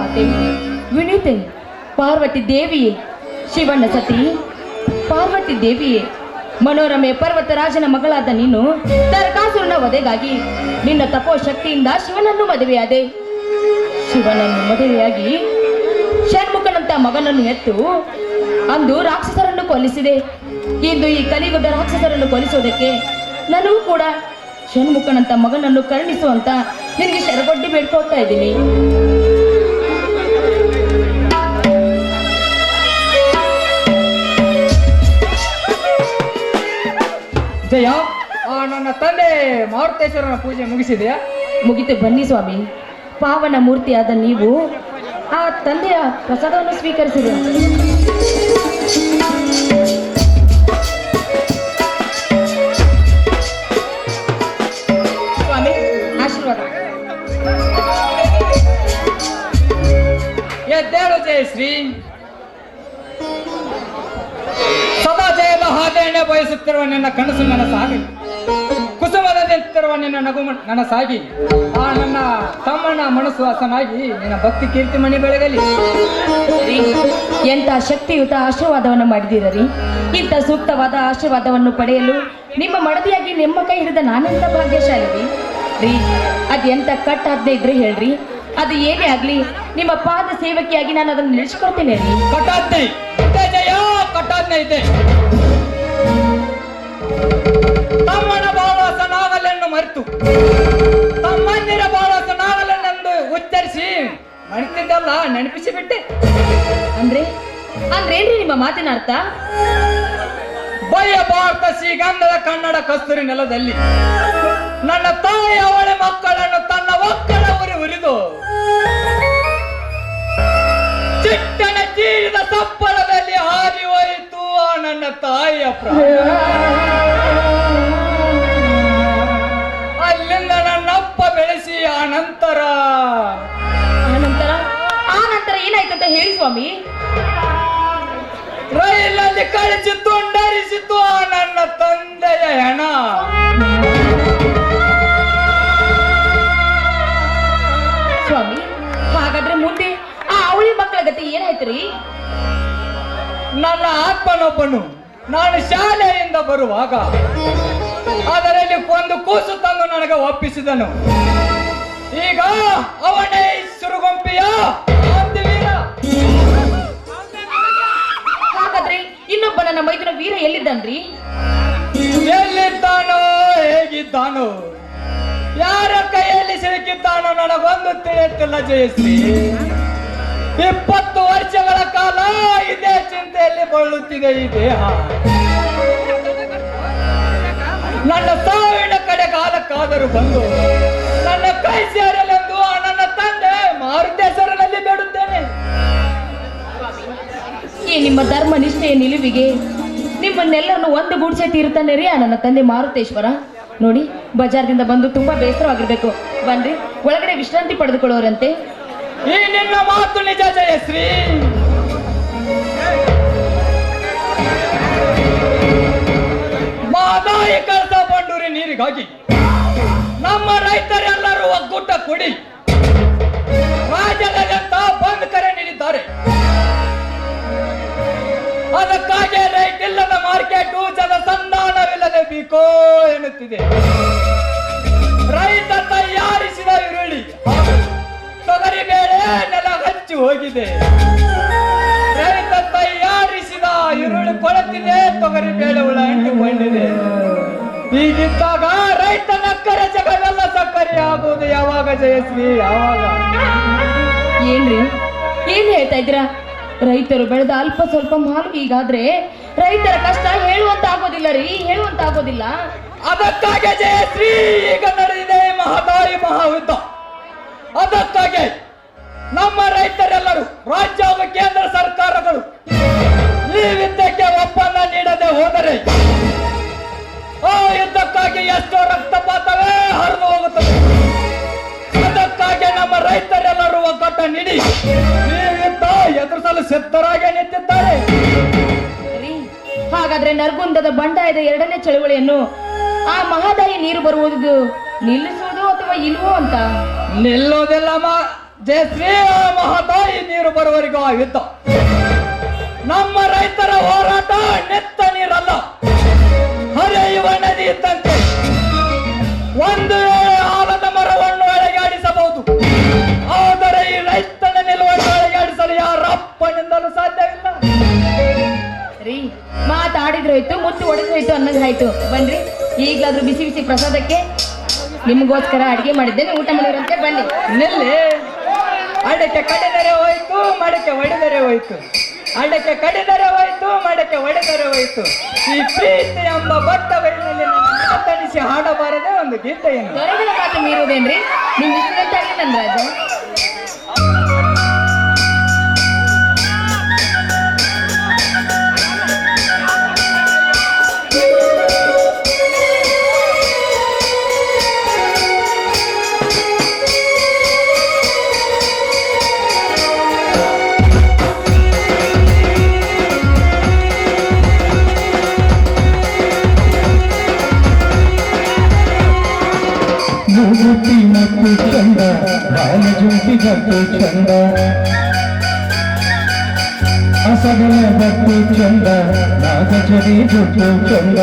ಮಾತೆ ವಿನೀತೆ ಪಾರ್ವತಿ ದೇವಿಯೇ, ಶಿವಣ್ಣ ಸತಿ ಪಾರ್ವತಿ ದೇವಿಯೇ, ಮನೋರಮೆ ಪರ್ವತರಾಜನ ಮಗಳಾದ ನೀನು ತರಕಾಸುರನ ವಧೆಗಾಗಿ ನಿನ್ನ ತಪೋ ಶಕ್ತಿಯಿಂದ ಶಿವನನ್ನು ಮದುವೆಯಾದೆ. ಶಿವನನ್ನು ಮದುವೆಯಾಗಿ ಷಣ್ಮುಖನಂತ ಮಗನನ್ನು ಎತ್ತು ಅಂದು ರಾಕ್ಷಸರನ್ನು ಕೊಲ್ಲಿಸಿದೆ. ಇಂದು ಈ ಕಲಿಯುಗದ ರಾಕ್ಷಸರನ್ನು ಕೊಲ್ಲಿಸೋದಕ್ಕೆ ನನಗೂ ಕೂಡ ಷಣ್ಮುಖನಂತ ಮಗನನ್ನು ಕರುಣಿಸುವಂತ ನಿನಗೆ ಶರಗೊಡ್ಡಿ ಬೇಡ್ಕೊಳ್ತಾ ಇದ್ದೀನಿ. ಜಯ, ನನ್ನ ತಂದೆ ಮಾರುತೇಶ್ವರನ ಪೂಜೆ ಮುಗಿಸಿದೆಯಾ? ಮುಗಿತು, ಬನ್ನಿ ಸ್ವಾಮಿ. ಪಾವನ ಮೂರ್ತಿಯಾದ ನೀವು ಆ ತಂದೆಯ ಪ್ರಸಾದವನ್ನು ಸ್ವೀಕರಿಸಿದೆ. ಸ್ವಾಮಿ ಆಶೀರ್ವಾದ. ಎದ್ದೇಳು ಜಯಶ್ರೀ. ಸದಾ ಜಯದ ಹಾದಿಯನ್ನೇ ಬಯಸುತ್ತಿರುವ ನಿನ್ನ ಕನಸು ನನ್ನ ಸಾಗಿ, ಕುಸುಮದ ನಿಂತಿರುವ ನಿನ್ನ ನಗು ನನ್ನ ಸಾಗಿ, ಆ ನನ್ನ ತಮ್ಮನ ಮನಸ್ಸು ಹಸನಾಗಿ ನಿನ್ನ ಭಕ್ತಿ ಕೀರ್ತಿ ಮಣಿ ಬೆಳಗಲಿ. ಎಂತ ಶಕ್ತಿಯುತ ಆಶೀರ್ವಾದವನ್ನು ಮಾಡಿದಿರರಿ. ಇಂಥ ಸೂಕ್ತವಾದ ಆಶೀರ್ವಾದವನ್ನು ಪಡೆಯಲು ನಿಮ್ಮ ಮಡದಿಯಾಗಿ ನಿಮ್ಮ ಕೈ ಹಿಡಿದ ನಾನೆಂತ ಭಾಗ್ಯಶಾಲಿ ರೀ. ಅದೆಂತ ಕಟ್ಟಾದ್ದೇ ಇದ್ರೆ ಹೇಳ್ರಿ, ಅದು ಏನೇ ಆಗ್ಲಿ ನಿಮ್ಮ ಪಾದ ಸೇವಕಿಯಾಗಿ ನಾನು ಅದನ್ನು ನಿಲ್ಲಿಸ್ಕೊಡ್ತೇನೆ ರೀ. ಕಟ್ಟಾಜ್ಞೆ ಇದೆ ಜಯ, ಕಟ್ಟಾಜ್ಞೆ ಇದೆ. ತಮ್ಮನ ಬಾಳಸನಾಗಲೆನ್ನು ಮರೆತು ತಮ್ಮಂದಿರ ಬಾಳಸನಾಗಲೆಂದು ಉಚ್ಚರಿಸಿ ಮರೆತಿದ್ದಲ್ಲ ನೆನಪಿಸಿ ಬಿಟ್ಟೆ. ಅಂದ್ರೇನ್ರಿ ನಿಮ್ಮ ಮಾತಿನ ಅರ್ಥ? ಬಯ್ಯ ಭಾರತ ಶ್ರೀಗಂಧದ ಕನ್ನಡ ಕಸ್ತೂರಿ ನೆಲದಲ್ಲಿ ನನ್ನ ತಾಯಿ ಅವಳ ಮಕ್ಕಳನ್ನು ತನ್ನ ಒಕ್ಕಳ ಉರಿದು ಚಿಟ್ಟನ ಚೀರಿದ ಸಪ್ಪಳದಲ್ಲಿ ಹಾರಿ ಹೋಯಿತು ಆ ನನ್ನ ತಾಯಿಯ ಪ್ರಾಣ. ಅಲ್ಲಿಂದ ನನ್ನಪ್ಪ ಬೆಳೆಸಿ ಆ ನಂತರ ಏನಾಯ್ತು ಅಂತ ಹೇಳಿ ಸ್ವಾಮಿ. ರೈಲಲ್ಲಿ ಕಳಿಸಿ ತುಂಡರಿಸಿತು ಆ ನನ್ನ ತಂದೆಯ ಹೆಣ. ಸ್ವಾಮಿ, ಹಾಗಾದ್ರೆ ಮುಂದೆ ಆ ಅವಳಿ ಮಕ್ಕಳ ಗತಿ ಏನಾಯ್ತ್ರಿ? ನನ್ನ ಆತ್ಮನೊಬ್ಬನು ನಾನು ಶಾಲೆಯಿಂದ ಬರುವಾಗ ಅದರಲ್ಲಿ ಒಂದು ಕೂಸು ತಂದು ನನಗೆ ಒಪ್ಪಿಸಿದನು. ಈಗ ಅವನೇ ಸುರುಗೊಂಪಿಯ ವೀರ. ಹಾಗಾದ್ರೆ ಇನ್ನೊಬ್ಬ ನನ್ನ ಮೈದುನ ವೀರ ಎಲ್ಲಿದ್ದಾನ್ರಿ? ಎಲ್ಲಿದ್ದಾನೋ, ಹೇಗಿದ್ದಾನೋ, ಯಾರ ಕೈಯಲ್ಲಿ ಸಿಲುಕಿದ್ದಾನೋ ನನಗೊಂದು ತಿಳಿಯುತ್ತಿಲ್ಲ ಜಯಶ್ರೀ. 20 ವರ್ಷಗಳ ಕಾಲ ಇದೇ ಚಿಂತೆಯಲ್ಲಿ ಬಳ್ಳುತ್ತಿದೆ ಈ ದೇಹ. ನನ್ನ ಸಾವಿನ ಕಡೆ ಕಾಲಕ್ಕಾದರೂ ಬಂದು ನನ್ನ ಕೈ ಸೇರಲೆಂದು ನನ್ನ ತಂದೆ ಮಾರುತೇಶ್ವರನಲ್ಲಿ ಬೇಡುತ್ತೇನೆ. ಈ ನಿಮ್ಮ ಧರ್ಮ ನಿಷ್ಠೆಯ ನಿಲುವಿಗೆ ನಿಮ್ಮನ್ನೆಲ್ಲರನ್ನು ಒಂದು ಗೂಡ್ಸೆ ತೀರ್ತಾನೆ ರೀ ಆ ನನ್ನ ತಂದೆ ಮಾರುತೇಶ್ವರ. ನೋಡಿ, ಬಜಾರ್ದಿಂದ ಬಂದು ತುಂಬಾ ಬೇಸರವಾಗಿರ್ಬೇಕು. ಬನ್ರಿ, ಒಳಗಡೆ ವಿಶ್ರಾಂತಿ ಪಡೆದುಕೊಳ್ಳೋರಂತೆ. ಈ ನಿನ್ನ ಮಾತು ನಿಜ ಜಯಶ್ರೀ. ಮಾದಾಯಿ ಕಳಸ ಬಂಡೂರಿ ನೀರಿಗಾಗಿ ನಮ್ಮ ರೈತರೆಲ್ಲರೂ ಒಗ್ಗೂಟ ಕೂಡಿ ರಾಜ್ಯದಾದ್ಯಂತ ಬಂದ್ ಕರೆ ನೀಡಿದ್ದಾರೆ. ಅದಕ್ಕಾಗಿ ರೈಟ್ ಇಲ್ಲದ ಮಾರ್ಕೆಟ್ ಜನಸಂಧಾನವಿಲ್ಲದೆ ಬೇಕೋ ಎನ್ನುತ್ತಿದೆ. ರೈತ ತಯಾರಿಸಿದ ಈರುಳ್ಳಿ ತೊಗರಿ ಬೇಳೆ ನೆಲ ಹಚ್ಚಿ ಹೋಗಿದೆ. ರೈತ ತಯಾರಿಸಿದ ಈರುಳ್ಳಿ ಕೊಳೆತಿದೆ, ತೊಗರಿ ಬೇಳೆ ಹುಳ ಅಂಟಿಕೊಂಡಿದೆ. ಹೀಗಿದ್ದಾಗ ರೈತನ ಕರೆ ಜಗವೆಲ್ಲ ಸಕ್ಕರೆ ಆಗುವುದು ಯಾವಾಗ ಜಯಶ್ರೀ, ಯಾವಾಗ? ಏನ್ರಿ ಏನ್ ಹೇಳ್ತಾ ಇದ್ದೀರಾ? ರೈತರು ಬೆಳೆದ ಅಲ್ಪ ಸ್ವಲ್ಪ ಮಾಲು ಹೀಗಾದ್ರೆ ರೈತರ ಕಷ್ಟ ಹೇಳುವಂತ ಆಗೋದಿಲ್ಲ ರೀ, ಹೇಳುವಂತ ಆಗೋದಿಲ್ಲ. ಅದಕ್ಕಾಗಿ ಜಯಶ್ರೀ ಈಗ ನಡೆದಿದೆ ಮಹದಾಯಿ ಮಹಾಯುದ್ಧ. ಅದಕ್ಕಾಗಿ ನಮ್ಮ ರೈತರೆಲ್ಲರೂ ರಾಜ್ಯ ಹಾಗೂ ಕೇಂದ್ರ ಸರ್ಕಾರಗಳು ಈ ಯುದ್ಧಕ್ಕೆ ಒಪ್ಪಂದ ನೀಡದೆ ಹೋದರೆ ಆ ಯುದ್ಧಕ್ಕಾಗಿ ಎಷ್ಟೋ ರಕ್ತಪಾತವೇ ಹರಿದು ಹೋಗುತ್ತದೆ. ಅದಕ್ಕಾಗಿ ನಮ್ಮ ರೈತರೆಲ್ಲರೂ ಒಗ್ಗಟ್ಟ ನೀಡಿ ಈ ಯುದ್ಧ ಎದುರಿಸಲು ಸಿದ್ಧರಾಗಿ ನಿಂತಿದ್ದಾರೆ. ಹಾಗಾದ್ರೆ ನರಗುಂದದ ಬಂಡಾಯದ 2ನೇ ಚಳವಳಿಯನ್ನು ಆ ಮಹದಾಯಿ ನೀರು ಬರುವುದು ನಿಲ್ಲಿಸುವುದು ಅಥವಾ ಇಲ್ವೋ ಅಂತ? ನಿಲ್ಲೋದಿಲ್ಲ ಜಯ ಶ್ರೀರಾಮ ಮಹಾತಾಯಿ ನೀರು ಬರುವವರೆಗೂ ಆ ಯುದ್ಧ. ನಮ್ಮ ರೈತರ ಹೋರಾಟ ನೆತ್ತ ನೀರಲ್ಲ, ಹರಿಯುವ ನದಿ ಇದ್ದಂತೆ. ಒಂದು ವೇಳೆ ಆಲದ ಮರವನ್ನು ಅಳೆಗಾಡಿಸಬಹುದು, ಆದರೆ ಈ ರೈತನ ನಿಲುವನ್ನು ಅಳೆಗಾಡಿಸಲು ಯಾರಪ್ಪನಿಂದಲೂ ಸಾಧ್ಯವಿಲ್ಲ. ರೀ ಮಾತಾಡಿದ್ರೋಯ್ತು, ಮುತ್ತು ಹೊಡೆದ್ರೋಯ್ತು ಅನ್ನೋದಾಯ್ತು. ಬನ್ರಿ, ಈಗಲಾದ್ರೂ ಬಿಸಿ ಬಿಸಿ ಪ್ರಸಾದಕ್ಕೆ ನಿಮಗೋಸ್ಕರ ಅಡಿಗೆ ಮಾಡಿದ್ದೇನೆ, ಊಟ ಮಾಡಿರಂತೆ. ಬನ್ನಿ. ನಿಲ್ಲಿ. ಅಡಕೆ ಕಡಿದರೆ ಹೋಯ್ತು, ಮಡಕೆ ಒಡೆದರೆ ಹೋಯ್ತು. ಅಡಕೆ ಕಡಿದರೆ ಹೋಯ್ತು, ಮಡಕೆ ಒಡೆದರೆ ಹೋಯ್ತು. ಈ ಪ್ರೀತಿ ಎಂಬ ಬಟ್ಟ ಬೈಲಿನಲ್ಲಿ ತಣಿಸಿ ಹಾಡಬಾರದೆ ಒಂದು ಗೀತೆಯನ್ನು. ದೊರೆಗಳ ಮಾತು ಮೀರುವುದೇನ್ರಿ? ನಿಮ್ ಇಷ್ಟದಂತಾಗಿ ನನ್ನ ರಾಜ. ಮೂಗುತಿ ಮತ್ತು ಚಂದ, ಬಾಲಜುಂಟಿ ಮತ್ತು ಚಂದ, ಅಸಗಲ ಬಟ್ಟು ಚಂದ, ನಾಗಚರಿ ಜೊಟ್ಟು ಚಂದ.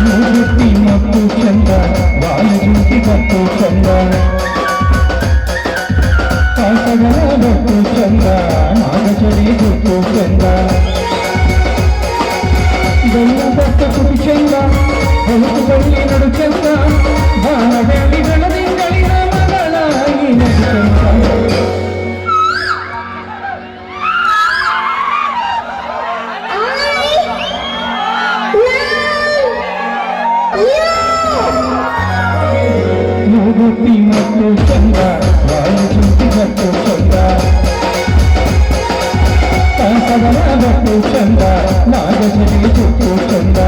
ಮೂಗುತಿ ಮತ್ತು ಚಂದ, ಬಾಲಜುಂಟಿ ಮತ್ತು ಚಂದ, ಅಸಗಲ ಬಟ್ಟು ಚಂದ, ನಾಗಚರಿ ಜೊಟ್ಟು ಚಂದ. ಬೆಲ್ಲ ಬಟ್ಟ ಕುಟಿ ಚಂದ, ಹೊತ್ತು ಬಳ್ಳಿ ನಡು ಚಂದ, ಬಾಳ ಬೆಳ್ಳಿಗಳ ದಿಂಗಳಿನ ಮಗಳಾಗಿ ನಡು ಚಂದ. ಮೂಗುತಿ ಮತ್ತು ಚಂದ, ಬಾಲಜುಂಟಿ ಮತ್ತು ಚಂದ, ಕಾಸಗಲ ಬಟ್ಟು ಚಂದ, ನಾಗಚರಿ ಜೊಟ್ಟು ಚಂದ.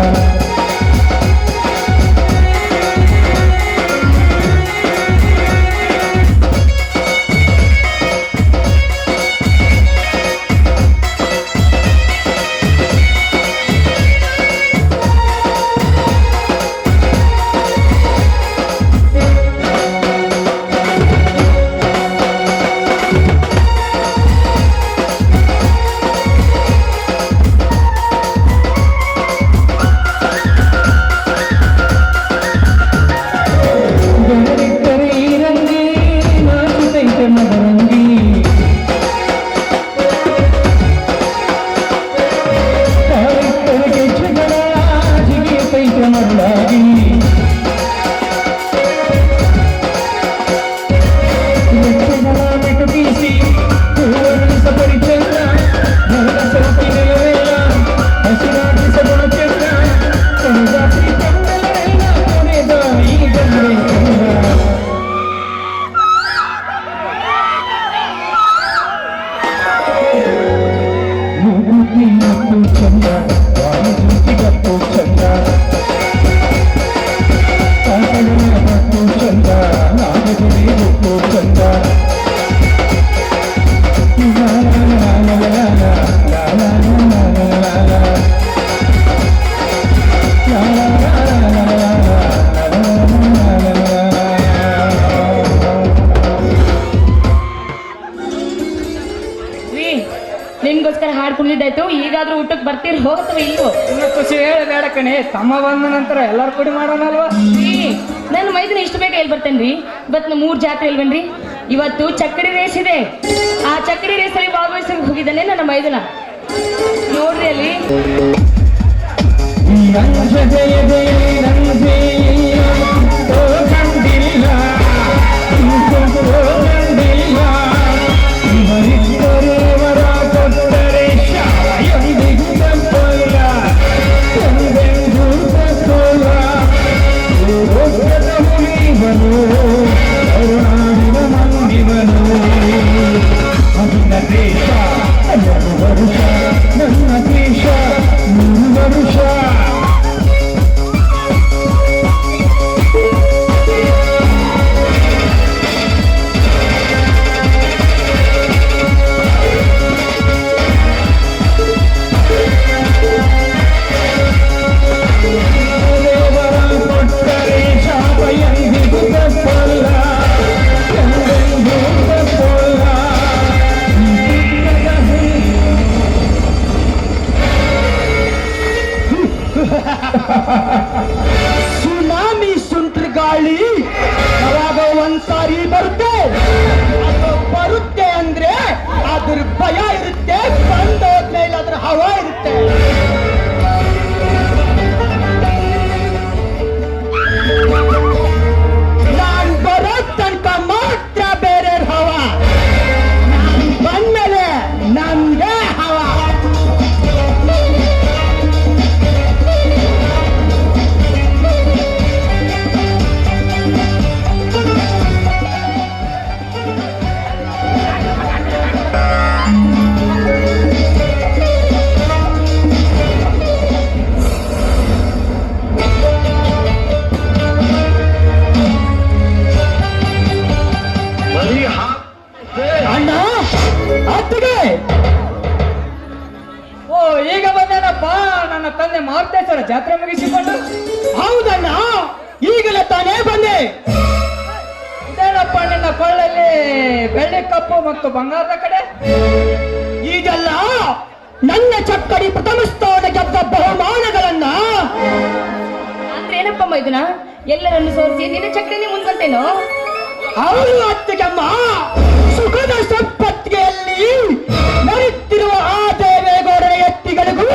ನಿನ್ಗೋಸ್ಕರ ಹಾಡು ಕುಣಿದಾಯ್ತು. ಈಗಾದ್ರೂ ಊಟಕ್ಕೆ ಬರ್ತೀರಿ ಹೋಗತ್ತವ ಇಲ್ವೋ? ಇನ್ನು ಖುಷಿ ಹೇಳಿ ಬೇಡ ಕಣೆ, ತಮ್ಮ ಬಂದ ನಂತರ ಎಲ್ಲರೂ ಕೂಡಿ ಮಾಡೋಣಲ್ವಾ? ನನ್ನ ಮೈದನ ಇಷ್ಟು ಬೇಗ ಎಲ್ಲಿ ಬರ್ತೇನ್ರಿ? ಇವತ್ತು 3 ಜಾತ್ರೆ ಇಲ್ವೇನ್ರಿ? ಇವತ್ತು ಚಕ್ಕಡಿ ರೇಸ್ ಇದೆ. ಆ ಚಕ್ಕಡಿ ರೇಸಲ್ಲಿ ಭಾಗವಹಿಸಕ್ಕೆ ಹೋಗಿದ್ದಾನೆ ನನ್ನ ಮೈದನ. ನೋಡ್ರಿ ಅಲ್ಲಿ ಒಂದ್ಸಾರಿ ಬರುತ್ತೆ, ಅದು ಬರುತ್ತೆ ಅಂದ್ರೆ ಅದ್ರ ಭಯ ಇರುತ್ತೆ, ಬಂದೋದ್ಮೇಲೆ ಅದ್ರ ಹವಾ ಇರುತ್ತೆ. ನಾನ್ ಬರೋ ತನಕ ಮಾತ್ರ ಬೇರೆ ಹವಾ, ನಾನ್ ಬಂದ್ಮೇಲೆ ನಮ್ಗೆ ಹವಾ. ಅಣ್ಣ ಅತ್ತಿಗೆ, ಓ ಈಗ ಬಂದೇನಪ್ಪ ನನ್ನ ತಂದೆ ಮಾರ್ತೇಶ್ವರ ಜಾತ್ರೆ ಮುಗಿಸಿಕೊಂಡು. ಹೌದಣ್ಣ, ಈಗಲೇ ತಾನೇ ಬಂದೆ. ಇದೇನಪ್ಪ ನಿನ್ನ ಕೊಳ್ಳಲ್ಲಿ ಬೆಳ್ಳಿ ಕಪ್ಪು ಮತ್ತು ಬಂಗಾರದ ಕಡೆ? ಇದೆಲ್ಲ ನನ್ನ ಚಕ್ಕಡಿ ಪ್ರಥಮ ಸ್ಥಾನ ಗೆದ್ದ ಬಹುಮಾನಗಳನ್ನ. ಅಂದ್ರೆ ಏನಪ್ಪ ಮೈದುನ, ಎಲ್ಲರನ್ನು ಸೋರಿಸಿ ನಿನ್ನ ಚಕ್ರನೇ ಮುಂದಂತೇನೋ? ಅವರು ಅತ್ತಿಗೆಮ್ಮ, ಸುಖದ ಸಂಪತ್ತಿಗೆಯಲ್ಲಿ ನರಿತಿರುವ ಆ ದೇವೇಗೌಡರ ಎತ್ತಿಗಳಿಗೂ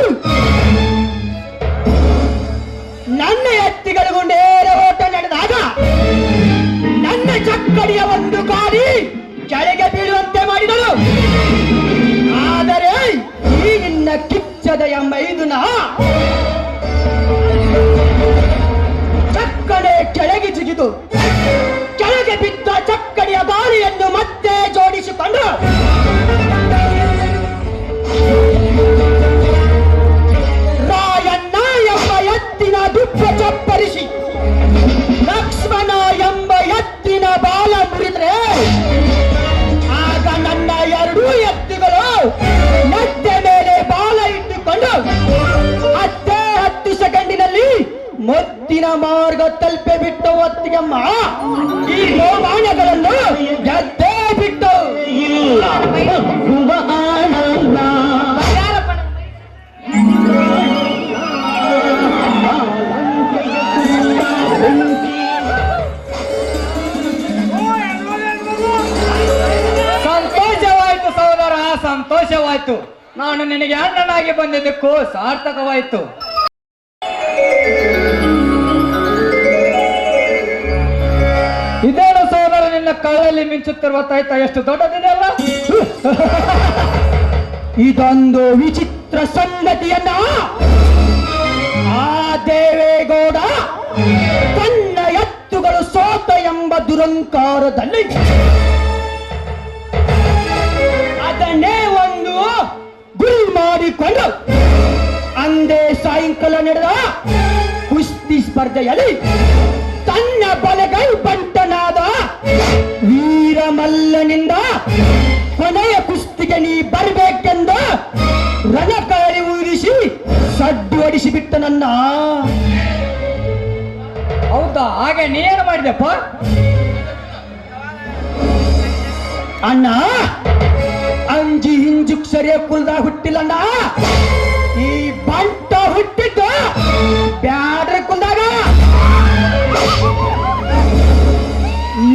ನನ್ನ ಎತ್ತಿಗಳಿಗೂ ನೇರ ಓಟ ನಡೆದಾಗ ನನ್ನ ಚಕ್ಕಡಿಯ ಒಂದು ಗಾಡಿ ಕೆಳಗೆ ಬೀಳುವಂತೆ ಮಾಡಿದಳು. ಆದರೆ ಈ ನಿನ್ನ ಕಿಚ್ಚದೆಯ ಮೈದುನ ಚಕ್ಕಡೆ ಕೆಳಗೆ ಜಿಗಿದು ಕೆಳಗೆ ಬಿದ್ದ ಚಕ್ಕಡಿಯ ಗಾಳಿಯನ್ನು ಮತ್ತೆ ಜೋಡಿಸಿಕೊಂಡು ರಾಯಣ್ಣ ಎಂಬ ಎತ್ತಿನ ದುಪ್ಪ ಚಪ್ಪರಿಸಿ ಲಕ್ಷ್ಮಣ ಎಂಬ ಎತ್ತಿನ ಬಾಲ ಮುರಿದ್ರೆ ಆಗ ನನ್ನ ಎರಡೂ ಎತ್ತುಗಳು ನಟ್ಟೆ ಮೇಲೆ ಬಾಲ ಇಟ್ಟುಕೊಂಡು 10 ಸೆಕೆಂಡಿನಲ್ಲಿ ಮುತ್ತಿನ ಮಾರ್ಗ ತಲುಪೆ ಬಿಟ್ಟು ಒತ್ತಿಗೆಮ್ಮ ಈ ಬಹುಮಾನಗಳನ್ನು ಗೆದ್ದೇ ಬಿಟ್ಟು ಇಲ್ಲ ಆನಂದ. ಸಂತೋಷವಾಯ್ತು ಸಹೋದರ, ಸಂತೋಷವಾಯ್ತು. ನಾನು ನಿನಗೆ ಅಣ್ಣನಾಗಿ ಬಂದಿದ್ದಕ್ಕೂ ಸಾರ್ಥಕವಾಯ್ತು. ಇದೇನು ಸಹೋದರ, ನಿನ್ನ ಕಳ್ಳಲ್ಲಿ ಮಿಂಚುತ್ತಿರುವ ತಾಯ್ತ ಎಷ್ಟು ದೊಡ್ಡದಿದೆ ಅಲ್ಲ? ಇದೊಂದು ವಿಚಿತ್ರ ಸಂಗತಿಯನ್ನ ಆ ದೇವೇಗೌಡ ತನ್ನ ಎತ್ತುಗಳು ಸೋತ ಎಂಬ ದುರಂಕಾರದಲ್ಲಿ ಅದನ್ನೇ ಒಂದು ಗುರಿ ಮಾಡಿಕೊಂಡು ಅಂದೇ ಸಾಯಂಕಾಲ ನಡೆದ ಕುಸ್ತಿ ಸ್ಪರ್ಧೆಯಲ್ಲಿ ತನ್ನ ಬಲಗೈ ಬಂಟನಾದ ವೀರಮಲ್ಲನಿಂದ ಕೊನೆಯ ಕುಸ್ತಿಗೆ ನೀ ಬರಬೇಕೆಂದು ರಣಕಾಳಿ ಊರಿಸಿ ಸಡ್ಡು ಹೊಡಿಸಿ ಬಿಟ್ಟ ನನ್ನ. ಹೌದಾ? ಹಾಗೆ ನೀನು ಮಾಡಿದೆಪ್ಪ? ಅಣ್ಣ, ಅಂಜಿ ಹಿಂಜುಕ್ ಸರಿಯ ಕುಲ್ದಾಗ ಹುಟ್ಟಿಲ್ಲಣ್ಣ. ಈ ಬಂಟ ಹುಟ್ಟಿದ್ದು ಬ್ಯಾಡ್ರ ಕುಲ್ದಾಗ.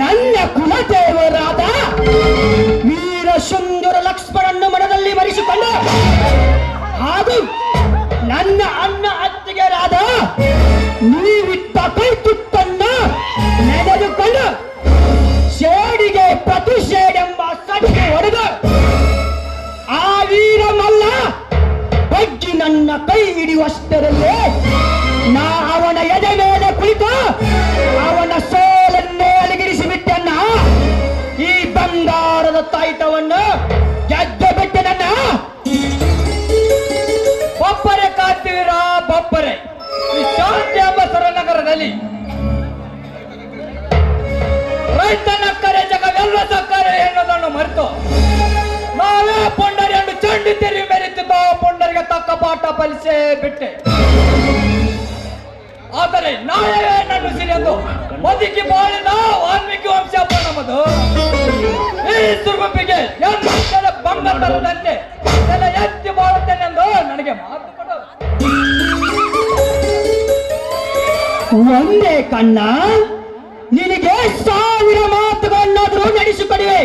ನನ್ನ ಕುಲದೇವರಾದ ವೀರ ಸುಂದರ ಲಕ್ಷ್ಮಣನ್ನು ಮನದಲ್ಲಿ ಮರೆಸಿಕೊಂಡು ಹಾಗೂ ನನ್ನ ಅಣ್ಣ ಅತ್ತಿಗೆರಾದ ನೀವಿಟ್ಟ ಕೈ ತುತ್ತನ್ನು ನೆನೆದುಕೊಂಡು ಸೇಡಿಗೆ ಪ್ರತಿಷೇಡೆಂಬ ಸಡ್ಡು ಹೊಡೆದು ಆ ವೀರ ಮಲ್ಲ ಬಗ್ಗಿ ನನ್ನ ಕೈ ಹಿಡಿಯುವಷ್ಟರಲ್ಲೇ ನಾ ಅವನ ಎದೆ ಮೇಲೆ ಕುಳಿತು ಅವನ ಸೋಲನ್ನೇ ಅಲಗಿರಿಸಿ ಬಿಟ್ಟನ್ನ. ಈ ಬಂಗಾರದ ತಾಯ್ತವನ್ನು ಗೆದ್ದ ಬಿಟ್ಟೆ ನನ್ನ. ಬೊಬ್ಬರೆ ಕಾಡ್ತೀವಿರ ಬೊಬ್ಬರೆ. ಈ ಶಾಂತಿ ಎಂಬ ಸರನಗರದಲ್ಲಿ ರೈತನ ಕರೆ ಜಗವೆಲ್ಲ ಸಕ್ಕರೆ ಎನ್ನುವುದನ್ನು ಮರೆತು ನಾವೇ ಪುಂಡರಿಯನ್ನು ಚಂಡಿ ತಿರುಗಿ ಮೆರೆತಿದ್ದ ಪುಂಡರಿಗೆ ತಕ್ಕ ಪಾಠ ಫಲಿಸೇ ಬಿಟ್ಟೆ. ಆದರೆ ನಾಯವೇ ನನ್ನ ಸಿರಿಯಂದು ಬದುಕಿ ಬಾಳಿದ ವಾಲ್ಮೀಕಿ ವಂಶಪ್ಪ ನಮ್ಮದು. ಈ ಸುಗುಪಿಗೆ ಎಲ್ಲ ಬಂಗಾರದಂತೆ ಎಲ್ಲ ಎತ್ತಿ ಬಾಳುತ್ತೇನೆಂದು ನನಗೆ ಮಾತು ಕೊಡು. ಒಂದೇ ಕಣ್ಣ, ನಿನಗೆ 1000 ಮಾತು ಕಾರ್ಯವನ್ನು ನಡೆಸಿಕೊಡುವೆ.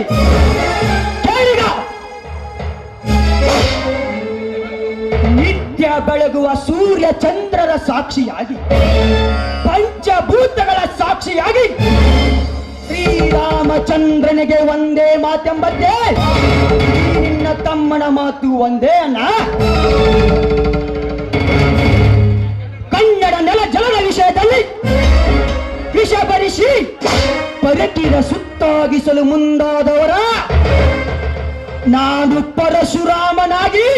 ಕೇಳಿಗ, ನಿತ್ಯ ಬೆಳಗುವ ಸೂರ್ಯ ಚಂದ್ರರ ಸಾಕ್ಷಿಯಾಗಿ, ಪಂಚಭೂತಗಳ ಸಾಕ್ಷಿಯಾಗಿ, ಶ್ರೀರಾಮಚಂದ್ರನಿಗೆ ಒಂದೇ ಮಾತೆಂಬದ್ದೇ ನಿನ್ನ ತಮ್ಮನ ಮಾತು ಒಂದೇ ಅಣ್ಣ. ಕನ್ನಡ ನೆಲ ಜಲದ ವಿಷಯದಲ್ಲಿ ವಿಷ ಭರಿಸಿ ಪರಕಿರ ಸುತ್ತಾಗಿಸಲು ಮುಂದಾದವರ ನಾನು ಪರಶುರಾಮನಾಗಿ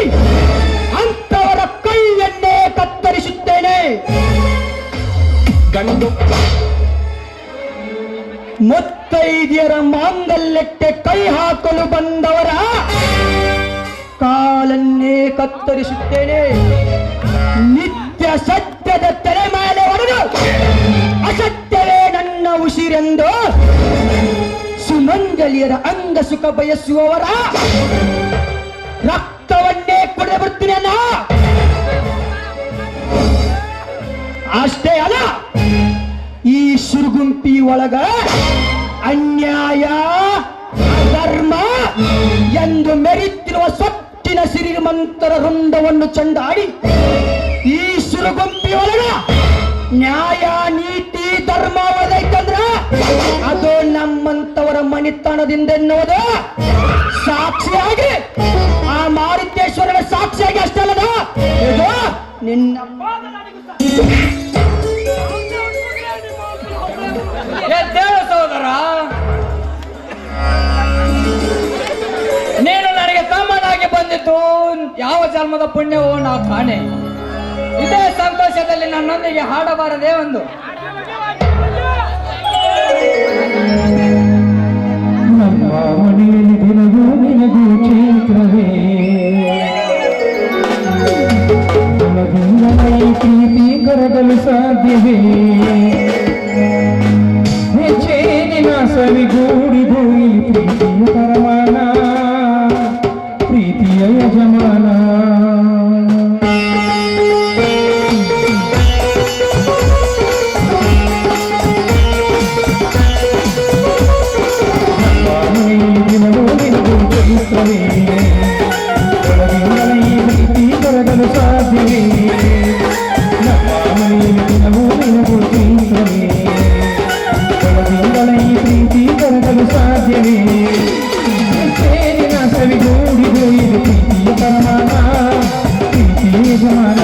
ಅಂತವರ ಕೈಯನ್ನೇ ಕತ್ತರಿಸುತ್ತೇನೆ. ಗಂಡು ಮುತ್ತೈದೆಯರ ಮಾಂಗಲ್ಯಕ್ಕೆ ಕೈ ಹಾಕಲು ಬಂದವರ ಕಾಲನ್ನೇ ಕತ್ತರಿಸುತ್ತೇನೆ. ನಿತ್ಯ ಸತ್ಯದ ತೆರೆ ಮೇಲೆ ಹೊಡೆದು ಅಸತ್ಯವೇ ನನ್ನ ಉಸಿರೆಂದು ಸುಮಂಗಲಿಯರ ಅಂಗ ಸುಖ ಬಯಸುವವರ ರಕ್ತವನ್ನೇ ಕುಡಿದು ಬಿಡ್ತೀನಿ ಅಣ್ಣ. ಅಷ್ಟೇ ಅಲ್ಲ, ಈ ಸುರುಗುಂಪಿ ಒಳಗ ಅನ್ಯಾಯ ಧರ್ಮ ಎಂದು ಮೆರೆಯುತ್ತಿರುವ ಸೊಟ್ಟಿನ ಸಿರಿಮಂತರ ವೃಂದವನ್ನು ಚಂಡಾಡಿ ಈ ಸುರುಗುಂಪಿ ಒಳಗ ನ್ಯಾಯ ನೀತಿ ಧರ್ಮ ಒದೈತಂದ್ರ ಅದು ನಮ್ಮಂತವರ ಮಣಿತನದಿಂದ ಎನ್ನುವುದು ಸಾಕ್ಷಿಯಾಗಿ, ಆ ಮಾರುತೇಶ್ವರನ ಸಾಕ್ಷಿಯಾಗಿ ಅಷ್ಟೇ ಅಲ್ಲದ ಇದು ನಿನ್ನ ದೇವ ಸಹೋದರ, ನೀನು ನನಗೆ ತಮ್ಮನಾಗಿ ಬಂದಿದ್ದು ಯಾವ ಜನ್ಮದ ಪುಣ್ಯವೋ ನಾ ಕಾಣೆ. ಇದೇ ಸಂತೋಷದಲ್ಲಿ ನನ್ನೊಂದಿಗೆ ಹಾಡಬಾರದೇ ಒಂದು. ನಮ್ಮ ಮನೆಯಲ್ಲಿ ದಿನವೂ ನಿನಗೂ ಚೈತ್ರವೇ, ನಮಗಿಂದ ಈ ಪ್ರೀತಿ ಕರಗಲು ಸಾಧ್ಯವೇ? ಹೆಚ್ಚೇನಿನ ಸವಿಗೂಡಿದು ಈ ಪ್ರೀತಿಯ ಪರಮಾನ, ಪ್ರೀತಿಯ ಯಜಮಾನ. ದಿನವೂ ನಿನಗೂ ಚೈತ್ರವೇ, ಒಳಗಿಂದಲೇ ಈ ಪ್ರೀತಿ ಕರಗಲು ಸಾಧ್ಯವೇ? ನಮ್ಮ ಮನೆಯಲ್ಲಿ ದಿನವೂ ನಿನಗೂ ಚೈತ್ರವೇ, ಒಳಗಿಂದಲೇ ಈ ಪ್ರೀತಿ ಕರಗಲು ಸಾಧ್ಯವೇ? ಸೇರಿನ ಸವಿಗೂಡಿದು ಇದು ಪ್ರೀತಿಯ ಪರಮಾನ, ಪ್ರೀತಿಯ ಯಜಮಾನ.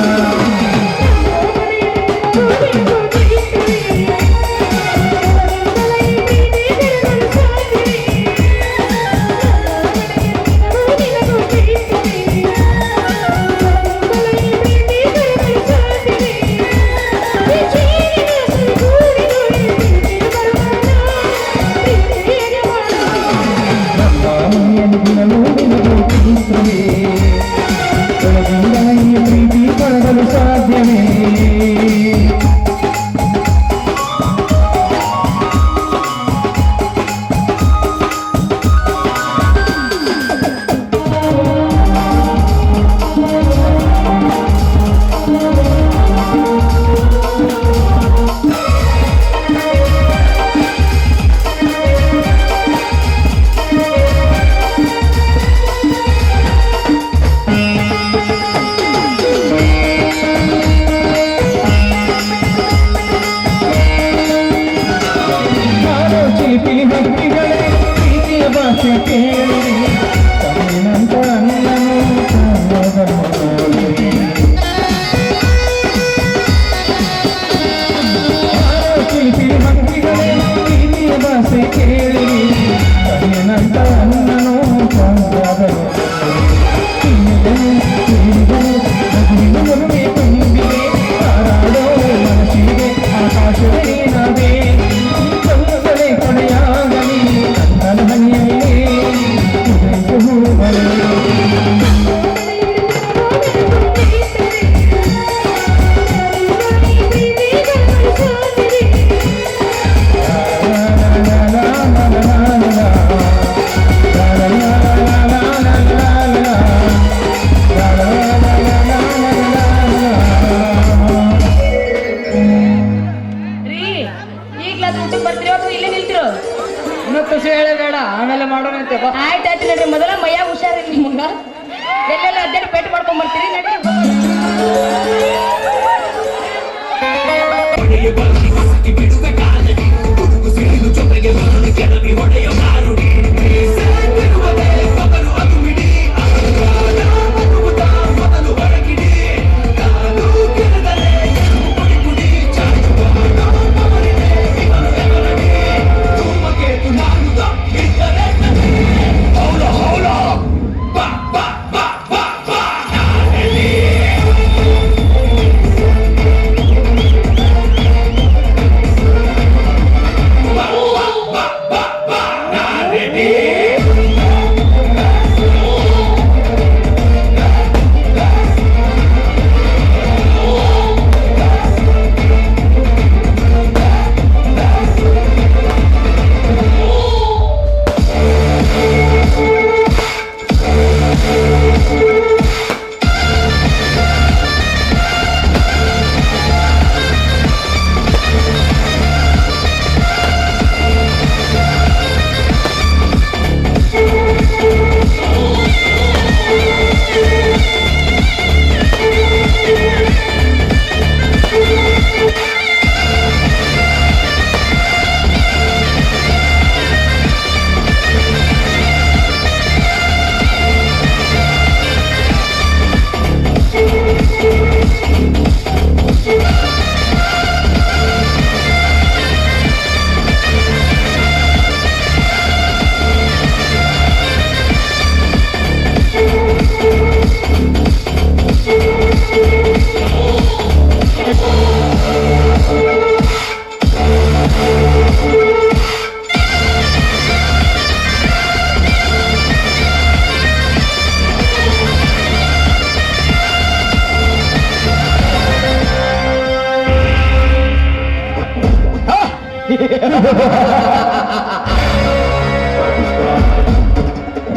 ದಿನವೂ ನಿನಗೂ ಚೈತ್ರವೇ, ಒಳಗಿಂದಲೇ ಈ ಪ್ರೀತಿ ಕರಗಲು ಸಾಧ್ಯವೇ? ಭಕ್ತಿಗಳೇ ಪ್ರೀತಿಯ ಭಾಷೆ ಕೇಳಿರಿ, ತಮ್ಮನಂತ ಅನ್ನನು ನೋಡಿರಿ. ಶಿಲ್ಪಿ ಭಕ್ತಿಗಳೇ ಪ್ರೀತಿಯ ಭಾಷೆ ಕೇಳಿರಿ, ತಮ್ಮನಂತ ಅನ್ನನು ತುಂಬಿದೆ ಹಾರಾಡೋ ಮನಸ್ಸಿಗೆ ಆಕಾಶವೇ ನಾವೇ. ಕೊನೆಯಾಗಲಿ ನನ್ನ ಮನೆಯಲ್ಲಿ ಏನು ಖುಷಿ ಹೇಳಬೇಡ, ಆಮೇಲೆ ಮಾಡೋಣಂತೆ ಬಾ. ಆಯ್ತಾಯ್ತು ನಡ್ರಿ, ಮೊದಲ ಮೈಯ ಹುಷಾರಿಲ್ಲ ನಿಮಗ. ಎಲ್ಲೆಲ್ಲ ಅದೇನು ಪೇಟ್ ಮಾಡ್ಕೊಂಡ್ ಬರ್ತೀರಿ ನಡ್ರಿ.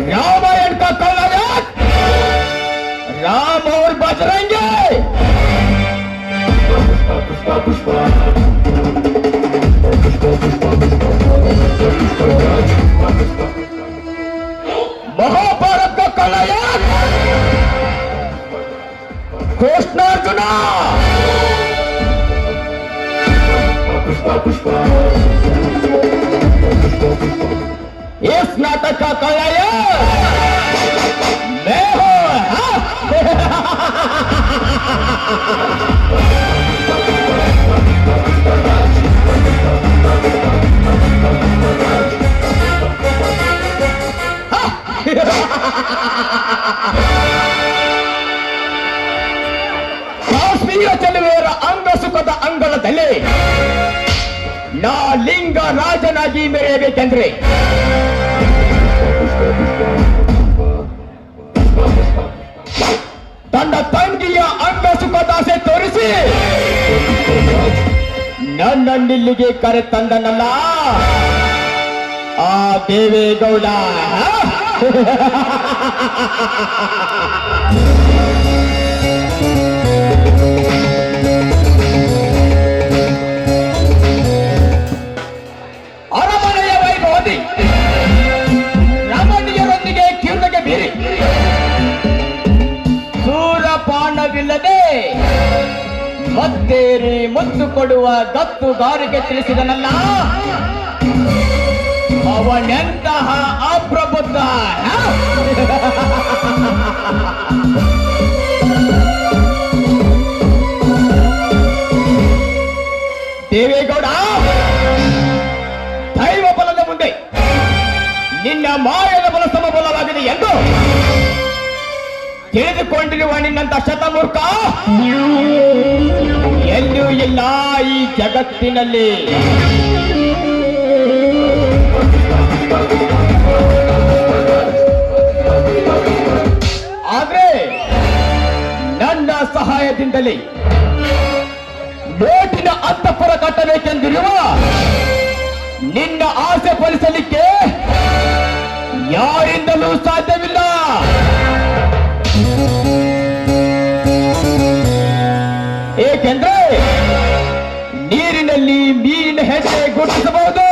रामायण का कलाकार राम और बजरंगी। महाभारत का कलाकार कृष्णार्जुना। इस नाटक का कलाकार मैं हूं। ಕಾಶ್ಮೀರ ಚೆಲುವೆಯರ ಅಂಗ ಸುಖದ ಅಂಗಳದಲ್ಲಿ ನಾ ಲಿಂಗ ರಾಜನಾಗಿ ಮೆರೆಯಬೇಕೆಂದ್ರೆ ತನ್ನ ತಂಗಿಯ ಅಂಗ ಸುಖದಾಸೆ ತೋರಿಸಿ ನನ್ನನ್ನಿಲ್ಲಿಗೆ ಕರೆ ತಂದನಲ್ಲ ಆ ದೇವೇಗೌಡ. ಅರಮನೆಯ ವೈಭವದಿ ರಮಣೀಯರೊಂದಿಗೆ ಕೀರ್ತಿಗೆ ಬೀರಿ ಸೂರಪಾನವಿಲ್ಲದೆ ಮತ್ತೇರಿ ಮುತ್ತು ಕೊಡುವ ಗತ್ತುಗಾರಿಗೆ ತಿಳಿಸಿದನಲ್ಲ ಅವನೆಂತಹ ಅಪ್ರಬುದ್ಧ. ದೇವೇಗೌಡ, ದೈವ ಬಲದ ಮುಂದೆ ನಿನ್ನ ಮಾಯದ ಬಲ ಸಮಬಲವಾಗಿದೆ ಎಂದು ತಿಳಿದುಕೊಂಡಿರುವ ನಿನ್ನಂತ ಶತಮೂರ್ಖ ಎಲ್ಲೂ ಇಲ್ಲ ಈ ಜಗತ್ತಿನಲ್ಲಿ. ಆದ್ರೆ ನನ್ನ ಸಹಾಯದಿಂದಲೇ ನೋಟಿನ ಅಂತಃಪುರ ಕಟ್ಟಬೇಕೆಂದಿರುವ ನಿನ್ನ ಆಸೆ ಫಲಿಸಲಿಕ್ಕೆ ಯಾರಿಂದಲೂ ಸಾಧ್ಯವಿಲ್ಲ. ಏಕೆಂದ್ರೆ ನೀರಿನಲ್ಲಿ ಮೀನಿನ ಹೆಜ್ಜೆ ಗುರುತಿಸಬಹುದು,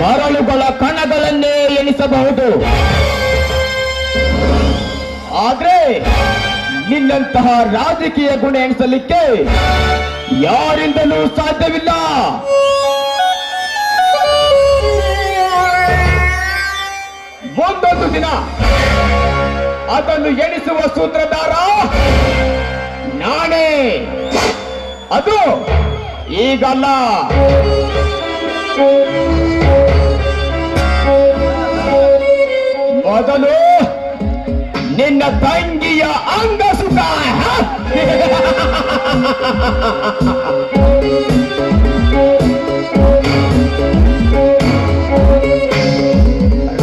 ಮರಳುಗಳ ಕಣಗಳನ್ನೇ ಎಣಿಸಬಹುದು. ಆದ್ರೆ ನಿನ್ನಂತಹ ರಾಜಕೀಯ ಗುಣ ಎಣಿಸಲಿಕ್ಕೆ ಯಾರಿಂದಲೂ ಸಾಧ್ಯವಿಲ್ಲ. ಮುಂದೊಂದು ದಿನ ಅದನ್ನು ಎಣಿಸುವ ಸೂತ್ರಧಾರ ನಾನೇ. ಅದು ಈಗಲ್ಲ. ಮೊದಲು ನಿನ್ನ ತಂಗಿಯ ಅಂಗಸುಖ.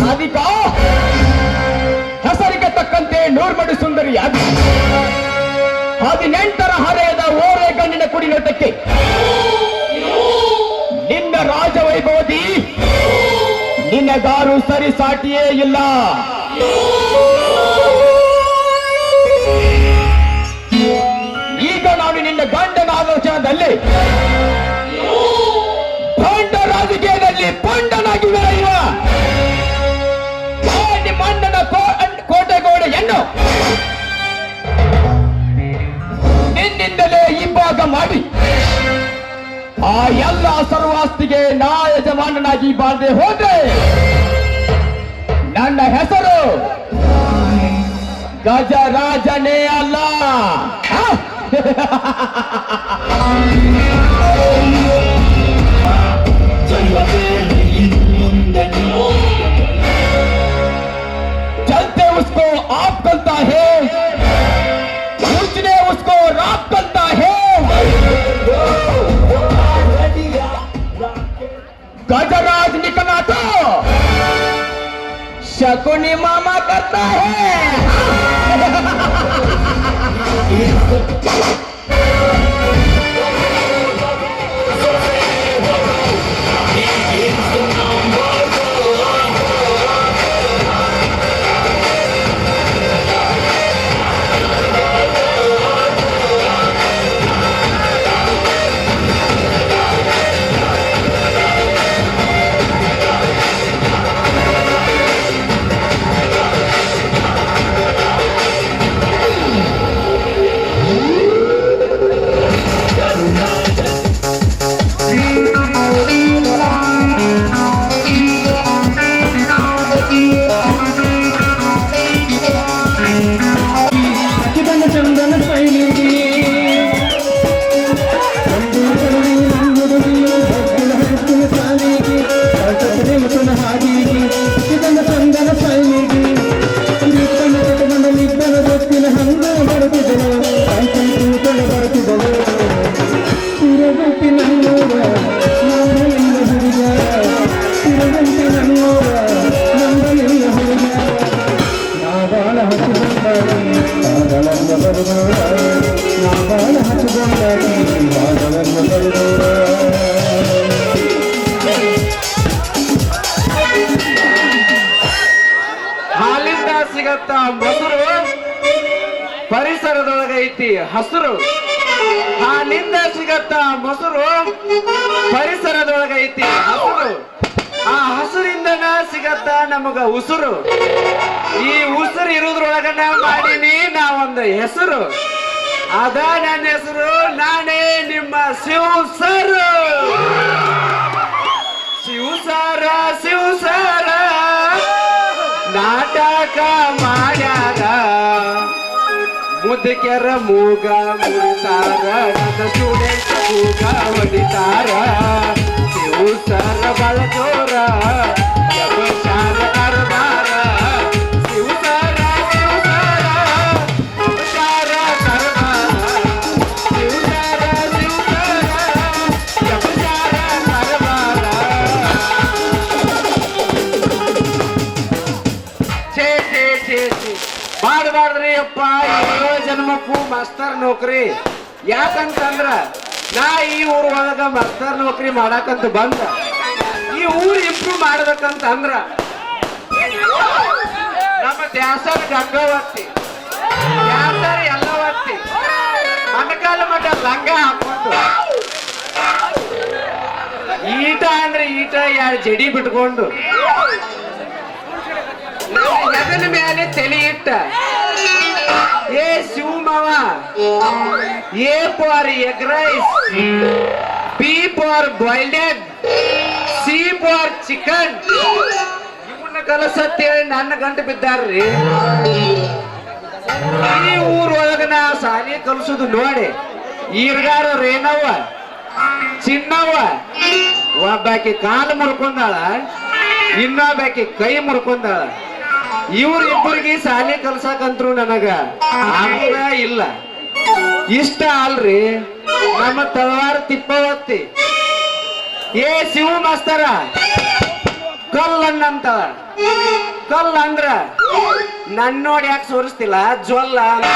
ರಾಧಿಕಾ ಹೆಸರಿಗೆ ತಕ್ಕಂತೆ ನೂರ್ಮಡಿ ಸುಂದರಿಯಾಗಿ 18ರ ಹರೆಯದ ಓರೆ ಗಣ್ಣಿನ ಕುಡಿನೋಟಕ್ಕೆ ನಿನ್ನ ರಾಜವೈಭವದಿ ನಿನ್ನಗಾರು ಸರಿಸಾಟಿಯೇ ಇಲ್ಲ. ಈಗ ನಾನು ನಿನ್ನ ಗಂಡನ ಆಲೋಚನದಲ್ಲಿ ಪಂಡ ರಾಜಕೀಯದಲ್ಲಿ ಪಂಡನಾಗಿ ಬೆಳೆಯುವ ನಿಮ್ಮಣ್ಣನ ಕೋಟೆಗೋಡೆಯನ್ನು ನಿನ್ನಿಂದಲೇ ಇಬ್ಬಾಗ ಮಾಡಿ ಆ ಎಲ್ಲ ಸರ್ವಾಸ್ತಿಗೆ ನಾ ಯಜಮಾನನಾಗಿ ಬಾಳದೆ ಹೋದ್ರೆ ನನ್ನ ಹೆಸರು ಗಜರಾಜನೇ ಅಲ್ಲ. चलते उसको आप करता है, पूछने उसको राप करता है. गजराज निकला तो शकुनी मामा करता है. ಹಾಲಿಂದ ಸಿಗತ್ತ ಮೊಸರು ಪರಿಸರದೊಳಗೈತಿ ಹಸುರು. ಹಾಲಿಂದ ಸಿಗತ್ತ ಮೊಸರು ಪರಿಸರದೊಳಗೈತಿ ಹಸುರು. ಆ ಹಸುರಿಂದನ ಸಿಗತ್ತ ನಮಗ ಉಸುರು. ಈ ಉಸುರು ಇರುವುದ್ರೊಳಗನ ಮಾಡೀನಿ ನಾವೊಂದು ಹೆಸರು. ಅದ ನನ್ನ ಹೆಸರು. ನಾನೇ ನಿಮ್ಮ ಶಿವ ಸರ್. ಶಿವ ಸರ ನಾಟಕ ಮಾಡ್ಯಾರ. ಮುದ್ದಕ್ಯರ ಮೂಗ ಮುಡಿತಾರ. ನನ್ನ ಸ್ಟೂಡೆಂಟ್ ಮೂಗ ಹೊಡಿತಾರ. ಶಿವ ಸರ ಬಳ ಜೋರ ಯಬಚಾರ ಕರ್ದಾರ. ಶಿವ ಸರ ಯಬಚಾರ ಕರ್ದಾರ. ಶಿವ ಸರ ಯಬಚಾರ ಕರ್ದಾರ. ಮಾಡಬಾರ್ದ್ರಿ ಅಪ್ಪ. 7 ಜನ್ಮಕ್ಕೂ ಮಾಸ್ತರ್ ನೌಕರಿ. ಯಾಕಂತಂದ್ರ ನಾ ಈ ಊರ್ ಒಳಗ ಮಾಸ್ತರ್ ನೌಕರಿ ಮಾಡಾಕಂತ ಬಂದ. ಈ ಊರ್ ಇಂಪ್ರೂವ್ ಮಾಡ್ಬೇಕಂತ ಅಂದ್ರ ನಮ್ಮ ದ್ಯಾಸರ ಗಂಗಾವತಿ ದ್ಯಾಸರ ಎಲ್ಲವತ್ತಿ ಮೊಣಕಾಲ ಮಠ ಲಂಗ ಹಾಕೊಂಡು ಈಟ ಅಂದ್ರೆ ಈಟ ಎರಡು ಜಡಿ ಬಿಟ್ಕೊಂಡು ಹೆಗಲ ಮೇಲೆ ತಲೆ ಇಟ್ಟ, ಏ ಶಿವಮಾವ, A for egg rice, B for boiled egg, C for chicken ಇವನ್ನ ಕಲಸತ್ತೇಳಿ ನನ್ನ ಗಂಟು ಬಿದ್ದಾರ್ರಿ. ಈ ಊರೊಳಗ ನಾ ಸಾಲಿ ಕಲ್ಸುದು ನೋಡಿ ಈರ್ಗಾರ ರೇನವ್ವ, ಚಿನ್ನವ್ವ, ಒಬ್ಬಾಕಿ ಕಾಲು ಮುರ್ಕೊಂಡಾಳ, ಇನ್ನೊಬ್ಬಾಕಿ ಕೈ ಮುರ್ಕೊಂಡಾಳ. ಇವ್ರಿಬ್ಬರಿಗೆ ಸಾಲಿ ಕಲ್ಸಕಂತ್ರು ನನಗ ಆಗುದ ಇಲ್ಲ. ಇಷ್ಟ ಅಲ್ರಿ ನಮ್ಮ ತಳವಾರ ತಿಪ್ಪವತ್ತಿ, ಏ ಶಿವ ಮಾಸ್ತರ ಕಲ್ಲನ್ನಂತ, ಕಲ್ಲ ಅಂದ್ರ ನನ್ ನೋಡಿ ಯಾಕೆ ಸೋರಿಸ್ತಿಲ್ಲ ಜೊಲ್ಲ ಅಂತ.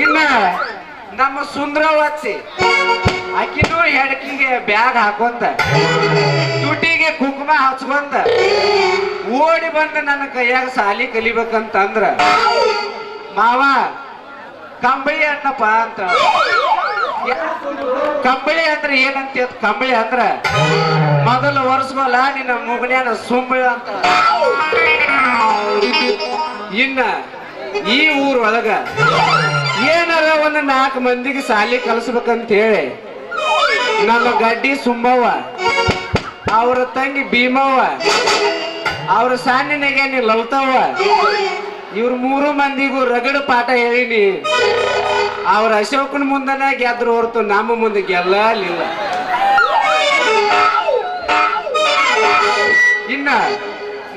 ಇನ್ನ ನಮ್ಮ ಸುಂದರವತ್ತಿ ಆಕಿನೂ ಹೆಡಕಿಗೆ ಬ್ಯಾಗ್ ಹಾಕೊಂತ, ತುಟಿಗೆ ಕುಂಕುಮ ಹಚ್ಕೊಂತ ಓಡಿ ಬಂದ ನನ್ನ ಕೈಯಾಗ ಸಾಲಿ ಕಲಿಬೇಕಂತಂದ್ರ, ಮಾವ ಕಂಬಳಿ ಅನ್ನಪ್ಪ ಅಂತ. ಕಂಬಳಿ ಅಂದ್ರೆ ಏನಂತ, ಕಂಬಳಿ ಅಂದ್ರ ಮೊದಲು ವರ್ಷಗೋಲ ನಿನ್ನ ಮುಗನ್ಯಾನ ಸುಂಬಳ ಅಂತ. ಇನ್ನ ಈ ಊರೊಳಗ ಏನಾರ ಒಂದು 4 ಮಂದಿಗೆ ಸಾಲಿ ಕಲಿಸ್ಬೇಕಂತ ಹೇಳಿ ನನ್ನ ಗಡ್ಡಿ ಸುಮ್ಮವ್ವ, ಅವ್ರ ತಂಗಿ ಭೀಮವ್ವ, ಅವ್ರ ಸಾನಿನೆಗೆ ನೀ ಲಲ್ತವ್ವ, ಇವ್ರ 3 ಮಂದಿಗೂ ರಗಡು ಪಾಠ ಹೇಳಿನಿ. ಅವ್ರ ಅಶೋಕನ ಮುಂದನ ಗೆದ್ರು ಹೊರತು ನಮ್ಮ ಮುಂದೆ ಗೆಲ್ಲಲಿಲ್ಲ. ಇನ್ನ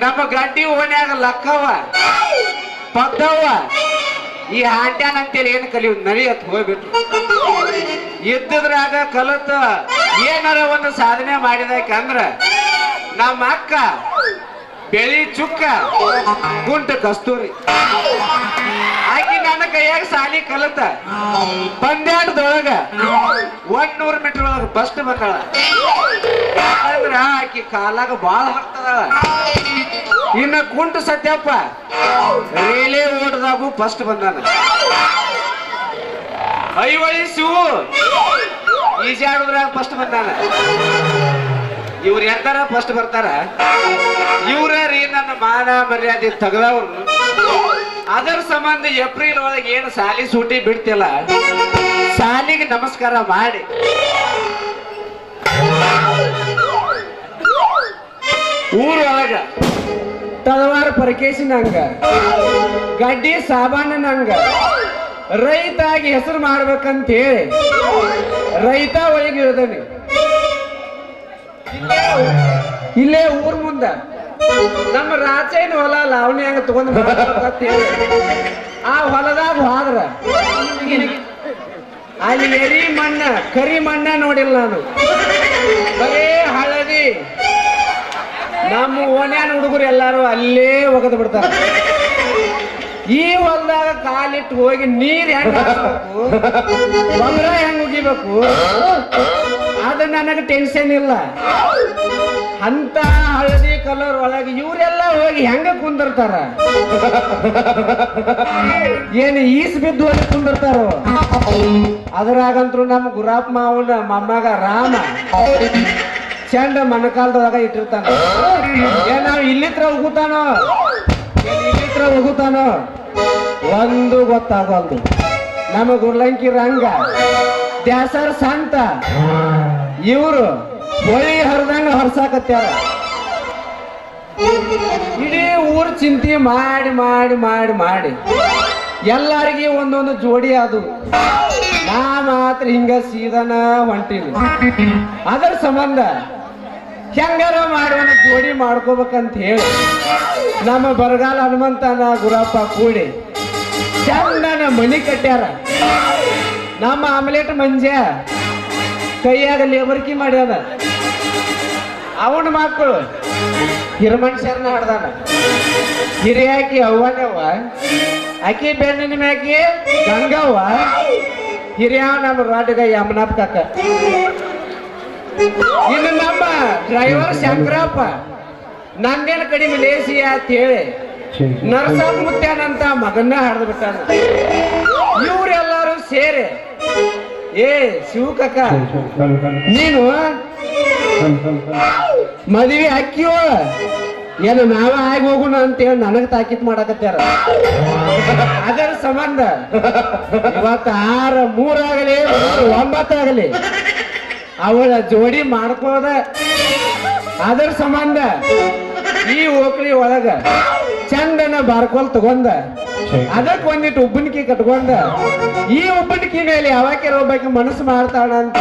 ನಮ್ಮ ಗಡ್ಡಿ ಓಣ್ಯಾಗ ಲಕ್ಕವ್ವ, ಪದ್ದವ್ವ, ಈ ಹಾಂಟ್ಯಾನ ಅಂತೇಳಿ ಏನು ಕಲಿಯುದು ನಡಿಯತ್ ಹೋಗ್ಬಿಟ್ರು. ಇದ್ದದ್ರಾಗ ಕಲತ ಏನಾರ ಒಂದು ಸಾಧನೆ ಮಾಡಿದಾಕಂದ್ರ ನಮ್ಮ ಅಕ್ಕ ಬೆಳಿ ಚುಕ್ಕ ಗುಂಟ ಕಸ್ತೂರಿ, ಆಕಿ ನನ್ನ ಕೈಯಾಗ ಸಾಲಿ ಕಲತ ಪಂದ್ಯಾಟದೊಳಗ 100 ಮೀಟರ್ ಒಳಗ ಫಸ್ಟ್ ಬಂದಾಳ. ಯಾಕಂದ್ರ ಆಕಿ ಕಾಲಾಗ ಬಾಳ ಹಾಕ್ತದಾಳ. ಇನ್ನ ಕುಂಟ ಸತ್ಯಪ್ಪ ರೇಲೆ ಓಟದಾಗೂ ಫಸ್ಟ್ ಬಂದಾನ. ಐವಳಿ ಶಿವು ಈಜಾಡುದ್ರಾಗ ಫಸ್ಟ್ ಬಂದಾನ. ಇವ್ರು ಎಂತಾರ ಫಸ್ಟ್ ಬರ್ತಾರ, ಇವ್ರ ರೀ ನನ್ನ ಮಾನ ಮರ್ಯಾದೆ ತೆಗೆದವ್ರು. ಅದರ ಸಂಬಂಧ ಏಪ್ರಿಲ್ ಒಳಗೆ ಏನು ಸಾಲಿ ಸೂಟಿ ಬಿಡ್ತಿಲ್ಲ, ಸಾಲಿಗೆ ನಮಸ್ಕಾರ ಮಾಡಿ ಊರೊಳಗ ತಳವಾರ ಪರಕೇಶಿನಂಗ ಗಡ್ಡಿ ಸಾಬಾನಂಗ ರೈತ ಆಗಿ ಹೆಸರು ಮಾಡ್ಬೇಕಂತ ಹೇಳಿ ರೈತ ಒಳಗೆ ಇಳ್ದನಿ. ಇಲ್ಲೇ ಊರ್ ಮುಂದ ನಮ್ಮ ರಾಚೈನ ಹೊಲ ಲಾವಣಿ ಹಂಗ ತಗೊಂಡ್ ಆ ಹೊಲದಾಗ ಹೋದ್ರ ಅಲ್ಲಿ ಎರಿ ಮಣ್ಣ ಕರಿ ಮಣ್ಣ ನೋಡಿಲ್ಲ ನಾನು, ಬರೇ ಹಳದಿ. ನಮ್ಮ ಓಣ್ಯಾನ ಹುಡುಗರು ಎಲ್ಲಾರು ಅಲ್ಲೇ ಒಗದ್ ಬಿಡ್ತಾರ. ಈ ಹೊಲದಾಗ ಕಾಲಿಟ್ಟು ಹೋಗಿ ನೀರ್ ಹೆಂಗ್ ಹಾಕ್ಬೇಕು, ಬಂದ್ರ ಹೆಂಗ್ ಉಗಿಬೇಕು ಅದು ನನಗೆ ಟೆನ್ಷನ್ ಇಲ್ಲ. ಅಂತ ಹಳದಿ ಕಲರ್ ಒಳಗೆ ಇವರೆಲ್ಲ ಹೋಗಿ ಹೆಂಗ ಕುಂದಿರ್ತಾರ, ಏನು ಈಸ್ ಬಿದ್ದು ಅಲ್ಲಿ ಕುಂದಿರ್ತಾರೋ. ಅದ್ರಾಗಂತ್ರು ನಮ್ಮ ಗುರಾಪ್ ಮಾವನ ಮೊಮ್ಮಗ ರಾಮ ಚಂಡ ಮನಕಾಲದೊಳಗ ಇಟ್ಟಿರ್ತಾನ. ನಾವ್ ಇಲ್ಲಿತ್ರ ಉಗುತಾನೋ ಇಲ್ಲಿತ್ರ ಉಗುತಾನೋ ಒಂದು ಗೊತ್ತಾಗೋಲ್ದು. ನಮ್ಮ ಗುರ್ಲಂಕಿ ರಂಗ ದ್ಯಾಸರ ಸಂತ ಇವರು ಹೊಳಿ ಹರಿದಂಗ ಹೊರಸಾಕತ್ಯಾರ. ಇಡೀ ಊರ್ ಚಿಂತೆ ಮಾಡಿ ಮಾಡಿ ಮಾಡಿ ಮಾಡಿ ಎಲ್ಲಾರಿಗೆ ಒಂದೊಂದು ಜೋಡಿ ಅದು. ನಾ ಮಾತ್ರ ಹಿಂಗ ಸೀದನ ಹೊಂಟೀನಿ. ಅದರ ಸಂಬಂಧ ಹೆಂಗಾರ ಮಾಡಿ ಒಂದು ಜೋಡಿ ಮಾಡ್ಕೋಬೇಕಂತ ಹೇಳಿ ನಮ್ಮ ಬರಗಾಲ ಹನುಮಂತನ ಗುರಪ್ಪ ಕೂಡಿ ಚಂದನ ಮನಿ ಕಟ್ಟ್ಯಾರ. ನಮ್ಮ ಆಮ್ಲೆಟ್ ಮಂಜ ಕೈಯಾಗ ಲೇಬರ್ಕಿ ಮಾಡ್ಯಾನ. ಅವನ ಮಕ್ಕಳು ಹಿರಮನುಷ್ಯರನ್ನ ಹಾಡ್ದಾನ. ಹಿರಿಯಾಕಿ ಅವ್ವನವ್ವ, ಆಕಿ ಬೆಣ್ಣಿನ ಮ್ಯಾಕಿ ಗಂಗವ್ವ, ಹಿರಿಯ ನಮ್ಮ ರಾಟಗ ಯಮನಪ್ಪ ಕಾಕ. ಇನ್ನು ನಮ್ಮ ಡ್ರೈವರ್ ಶಂಕರಪ್ಪ ನಂದೇನು ಕಡಿಮೆ ಲೇಸಿ ಅಂತ ಹೇಳಿ ನರಸಪ್ಪ ಮುತ್ಯಾನಂತ ಮಗನ್ನ ಹಾಡ್ದು ಬಿಟ್ಟಾನ. ಇವರೆಲ್ಲರೂ ಸೇರಿ, ಏ ಶಿವ ಕಾಕ ನೀನು ಮದ್ವಿ ಅಕ್ಕಿಯೋ ಏನು ನಾವ ಆಗಿ ಹೋಗೋಣ ಅಂತೇಳಿ ನನಗ್ ತಾಕೀತ್ ಮಾಡಕತ್ಯಾರ. ಅದರ ಸಂಬಂಧ ಇವತ್ತು 6, 3 ಆಗಲಿ 9 ಆಗಲಿ ಅವಳ ಜೋಡಿ ಮಾಡ್ಕೋದ. ಅದರ ಸಂಬಂಧ ಈ ಓಕಳಿ ಒಳಗ ಚಂದನ ಬಾರ್ಕೋಲ್ ತಗೊಂಡ ಅದಕ್ಕೆ ಒಂದಿಟ್ಟು ಉಬ್ಬನಿಕೆ ಕಟ್ಕೊಂಡ ಈ ಉಬ್ಬನಿಕೆ ಮೇಲೆ ಯಾವಾಕೆ ಒಬ್ಬಾಕಿ ಮನಸ್ಸು ಮಾಡ್ತಾಳ ಅಂತ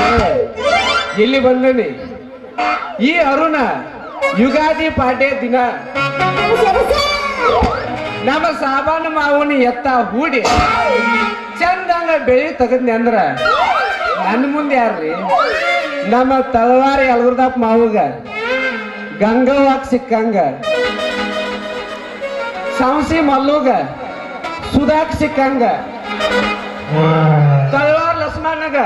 ಇಲ್ಲಿ ಬಂದನಿ. ಈ ಅರುಣ ಯುಗಾದಿ ಪಾಡ್ಯ ದಿನ ನಮ್ಮ ಸಾಬಾನ ಮಾವನಿ ಎತ್ತ ಹೂಡಿ ಚಂದಂಗ ಬೆಳಿ ತಗದ್ನಿ ಅಂದ್ರ ನನ್ನ ಮುಂದೆ ಯಾರ್ರಿ ನಮ್ಮ ತಳವಾರಿ ಯಲಗುರ್ದಪ್ಪ ಮಾವಗ ಗಂಗವ್ವಾಗ್ ಸಿಕ್ಕಂಗ ಸಾಂಸಿ ಮಲ್ಲುಗ ಸುಧಾಕ್ ಸಿಕ್ಕಂಗ ತಳವಾರ್ ಲಕ್ಷ್ಮಣಗ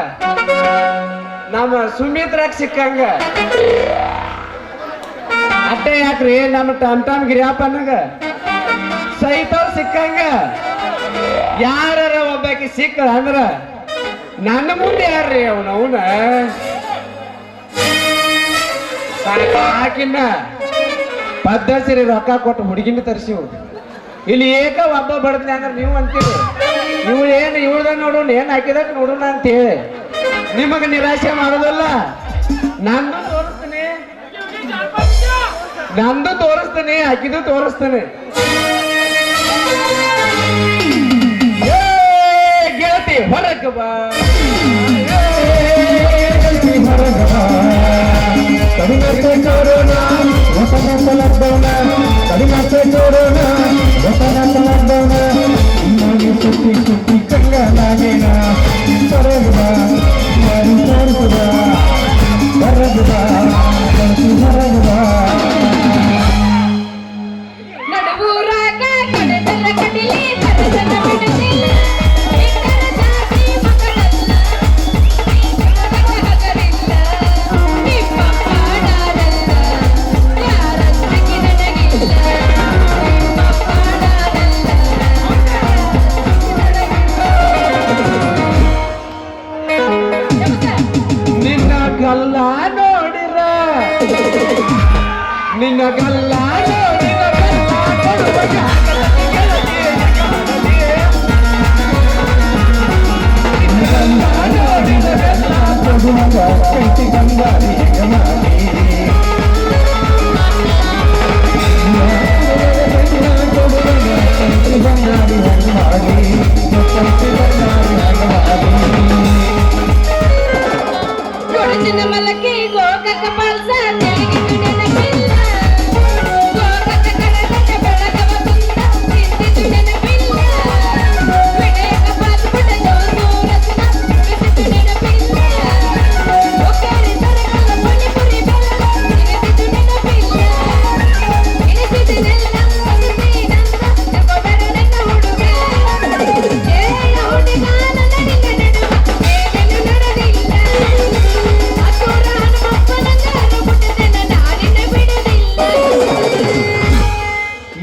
ನಮ್ಮ ಸುಮಿತ್ರಾಕ್ ಸಿಕ್ಕಂಗ ಅಟ್ಟೆ ಯಾಕ್ರಿ ನಮ್ಮ ಟಮ್ ಗಿರಿಯಪ್ಪನಗ ಸಹಿತವ್ರು ಸಿಕ್ಕಂಗ ಯಾರ ಒಬ್ಬಾಕಿ ಸಿಕ್ಕಳ ಅಂದ್ರ ನನ್ನ ಮುಂದೆ ಯಾರ್ರಿ ಅವನ ಸಾಕಿನ್ನ ಪದ್ಧತಿ ರೊಕ್ಕ ಕೊಟ್ಟು ಹುಡುಗಿನ ತರಿಸಿವು. ಇಲ್ಲಿ ಏಕ ಒಬ್ಬ ಬಡದ್ನಿ ಅಂದ್ರೆ ನೀವು ಅಂತೀರಿ ಇವಳು ಏನು ಇವಳ್ದ ನೋಡೋಣ ಏನ್ ಹಾಕಿದಕ್ ನೋಡೋಣ ಅಂತ ಹೇಳಿ ನಿಮಗ ನಿರಾಶೆ ಮಾಡೋದಲ್ಲ. ನಂದು ತೋರಿಸ್ತೀನಿ ಹಾಕಿದ್ದು ತೋರಿಸ್ತೀನಿ. ಗೆಳತಿ ಹೊರಗೆ ಬಾ ಕಡಿಮೆ ಚೋರೋಣ ಹೊಸನ ತಲದ್ದವನ ಕಡಿಮೆ ಚೋರೋಣ ಹೊಸನ ತಲದ್ದವನ ಇನ್ನೊಂದು ಸುತ್ತಿ ಸುತ್ತಿ ಕಂಗನಾಗೇನ ಹೊರಗುದ ಹೊರಗುದ ಹೊರಗುದ ಹೊರಗುದ ನಡುವೂರಾಗ ಕಡದಲ್ಲ ಕಡಿಲಿ ಕಡದಲ್ಲ ಬಿಡದಿಲ್ಲ ಗಲ್ಲ ನೋಡಿರ ನಿನ್ನ ಗಲ್ಲ ನೋಡಿರ ಕೈತಿ ಗಂಗಾರಿ ಚಿನ್ನ ಮಲಕ್ಕೆ ಗೋಕಕ್ಕ ಪಲ್ಸ ತೆಲಿಗೆ ನೆನಪಿಲ್ಲ ಗೋಕಕ್ಕ ಕಡದಕ್ಕ ಬೆಳಗವ ಕುಂದ ಸಿದ್ದಿದ್ದು ನೆನಪಿಲ್ಲ ವಿಡಯಕ ಪಾತ್ಪುಟ ಜೋಸೂರಸ್ನ ಸಿದ್ದಿದ್ದು ನೆನಪಿಲ್ಲ ಒಕ್ಕರಿ ಸರಕಲ್ಲ ಪಣಿಪುರಿ ಬೆಲ್ಲ ಸಿದ್ದಿದ್ದು ನೆನಪಿಲ್ಲ ಇನಿಸಿದಿನೆಲ್ಲ ಮನಸ್ಸಿ ನನ್ನ ಕೊಡರ ನನ್ನ ಹುಡುಗ ಏನ ಹುಡುಗ ನನ್ನ ನಿನ್ನ ನಡುವ ಏನೇನು ನಡೆದಿಲ್ಲ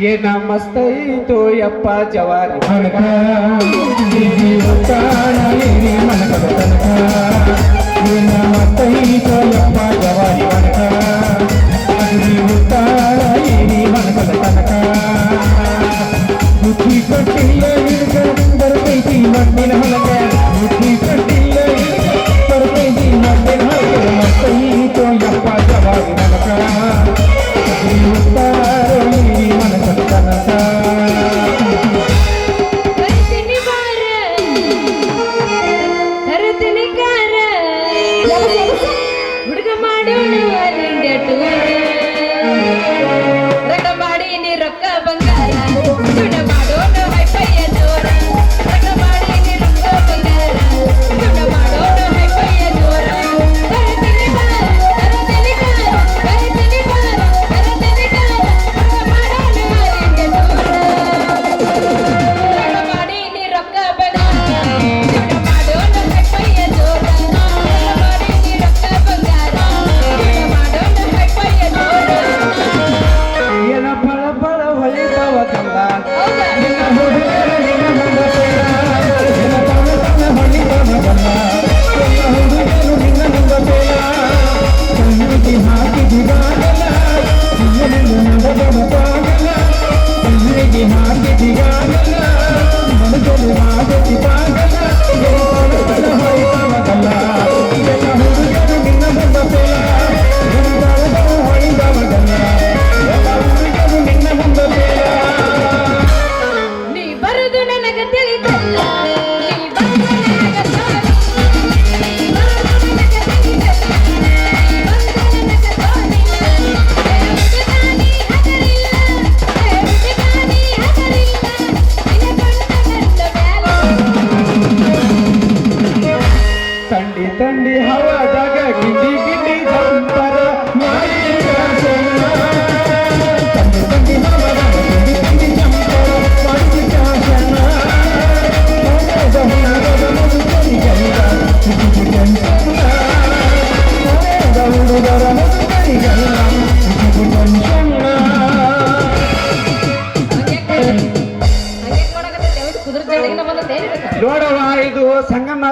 ಏನ ಮಸ್ತೈತೋ ಯಪ್ಪ ಜವಾರಿ ಮನಕ ಮನಕದ ತನಕ ಏನ ಮತ್ತೈತೋ ಯಪ್ಪ ಜವಾರಿ ಮನಕ ಉತ್ತಾರ ಏನಿ ಮನಕದ ತನಕ ಬುದ್ಧಿ ಕೊಟ್ಟಿಲ್ಲ ಹಿಡ್ಕ ಬರ್ತೈತಿ ಮಣ್ಣಿನ ಹೊಲಕ ಬುದ್ಧಿ ಕೊಟ್ಟಿಲ್ಲ ಹಿಡ್ಕ ಬರ್ತೈತಿ ಮಣ್ಣಿನ ಹೊಲಕ ಮತ್ತೈತೋ ಯಪ್ಪ ಜವಾರಿ ಮನಕ ಉತ್ತಾರ ಏನಿ ಮನಕದ ತನಕ ಬರ್ತೀನಿ ಬಾರ ತರತೀನಿ ಕಾರ ಹುಡುಗ ಮಾಡೋಣ ನಿಂದೆ ರಗ ಮಾಡಿ ನೀ ರೊಕ್ಕ ಬಂಗಾರ ಸುಡ ಮಾಡೋಣ ಹೈಫೈಯ ಜೋರ ರಗ ಮಾಡಿ ನೀ ರೊಕ್ಕ ಬಂಗಾರ ಸುಡ ಮಾಡೋಣ ಹೈಫೈಯ ಜೋರ ತರತೀನಿ ಬಾರ ತರತೀನಿ ಕಾರ ತರತೀನಿ ಬಾರ ತರತೀನಿ ಕಾರ ಹುಡುಗ ಮಾಡೋಣ ನಿಂದೆ ರಗ ಮಾಡಿ ನೀ ರೊಕ್ಕ ಬಂಗಾರ ಸುಡ ಮಾಡೋಣ ಹೈಫೈಯ ಜೋರ ರಗ ಮಾಡಿ ನೀ ರೊಕ್ಕ ಬಂಗಾರ ಸುಡ ಮಾಡೋಣ ಹೈಫೈಯ ಜೋರ ಏನ ಫಳ ಫಳ ಹೊಳಿತ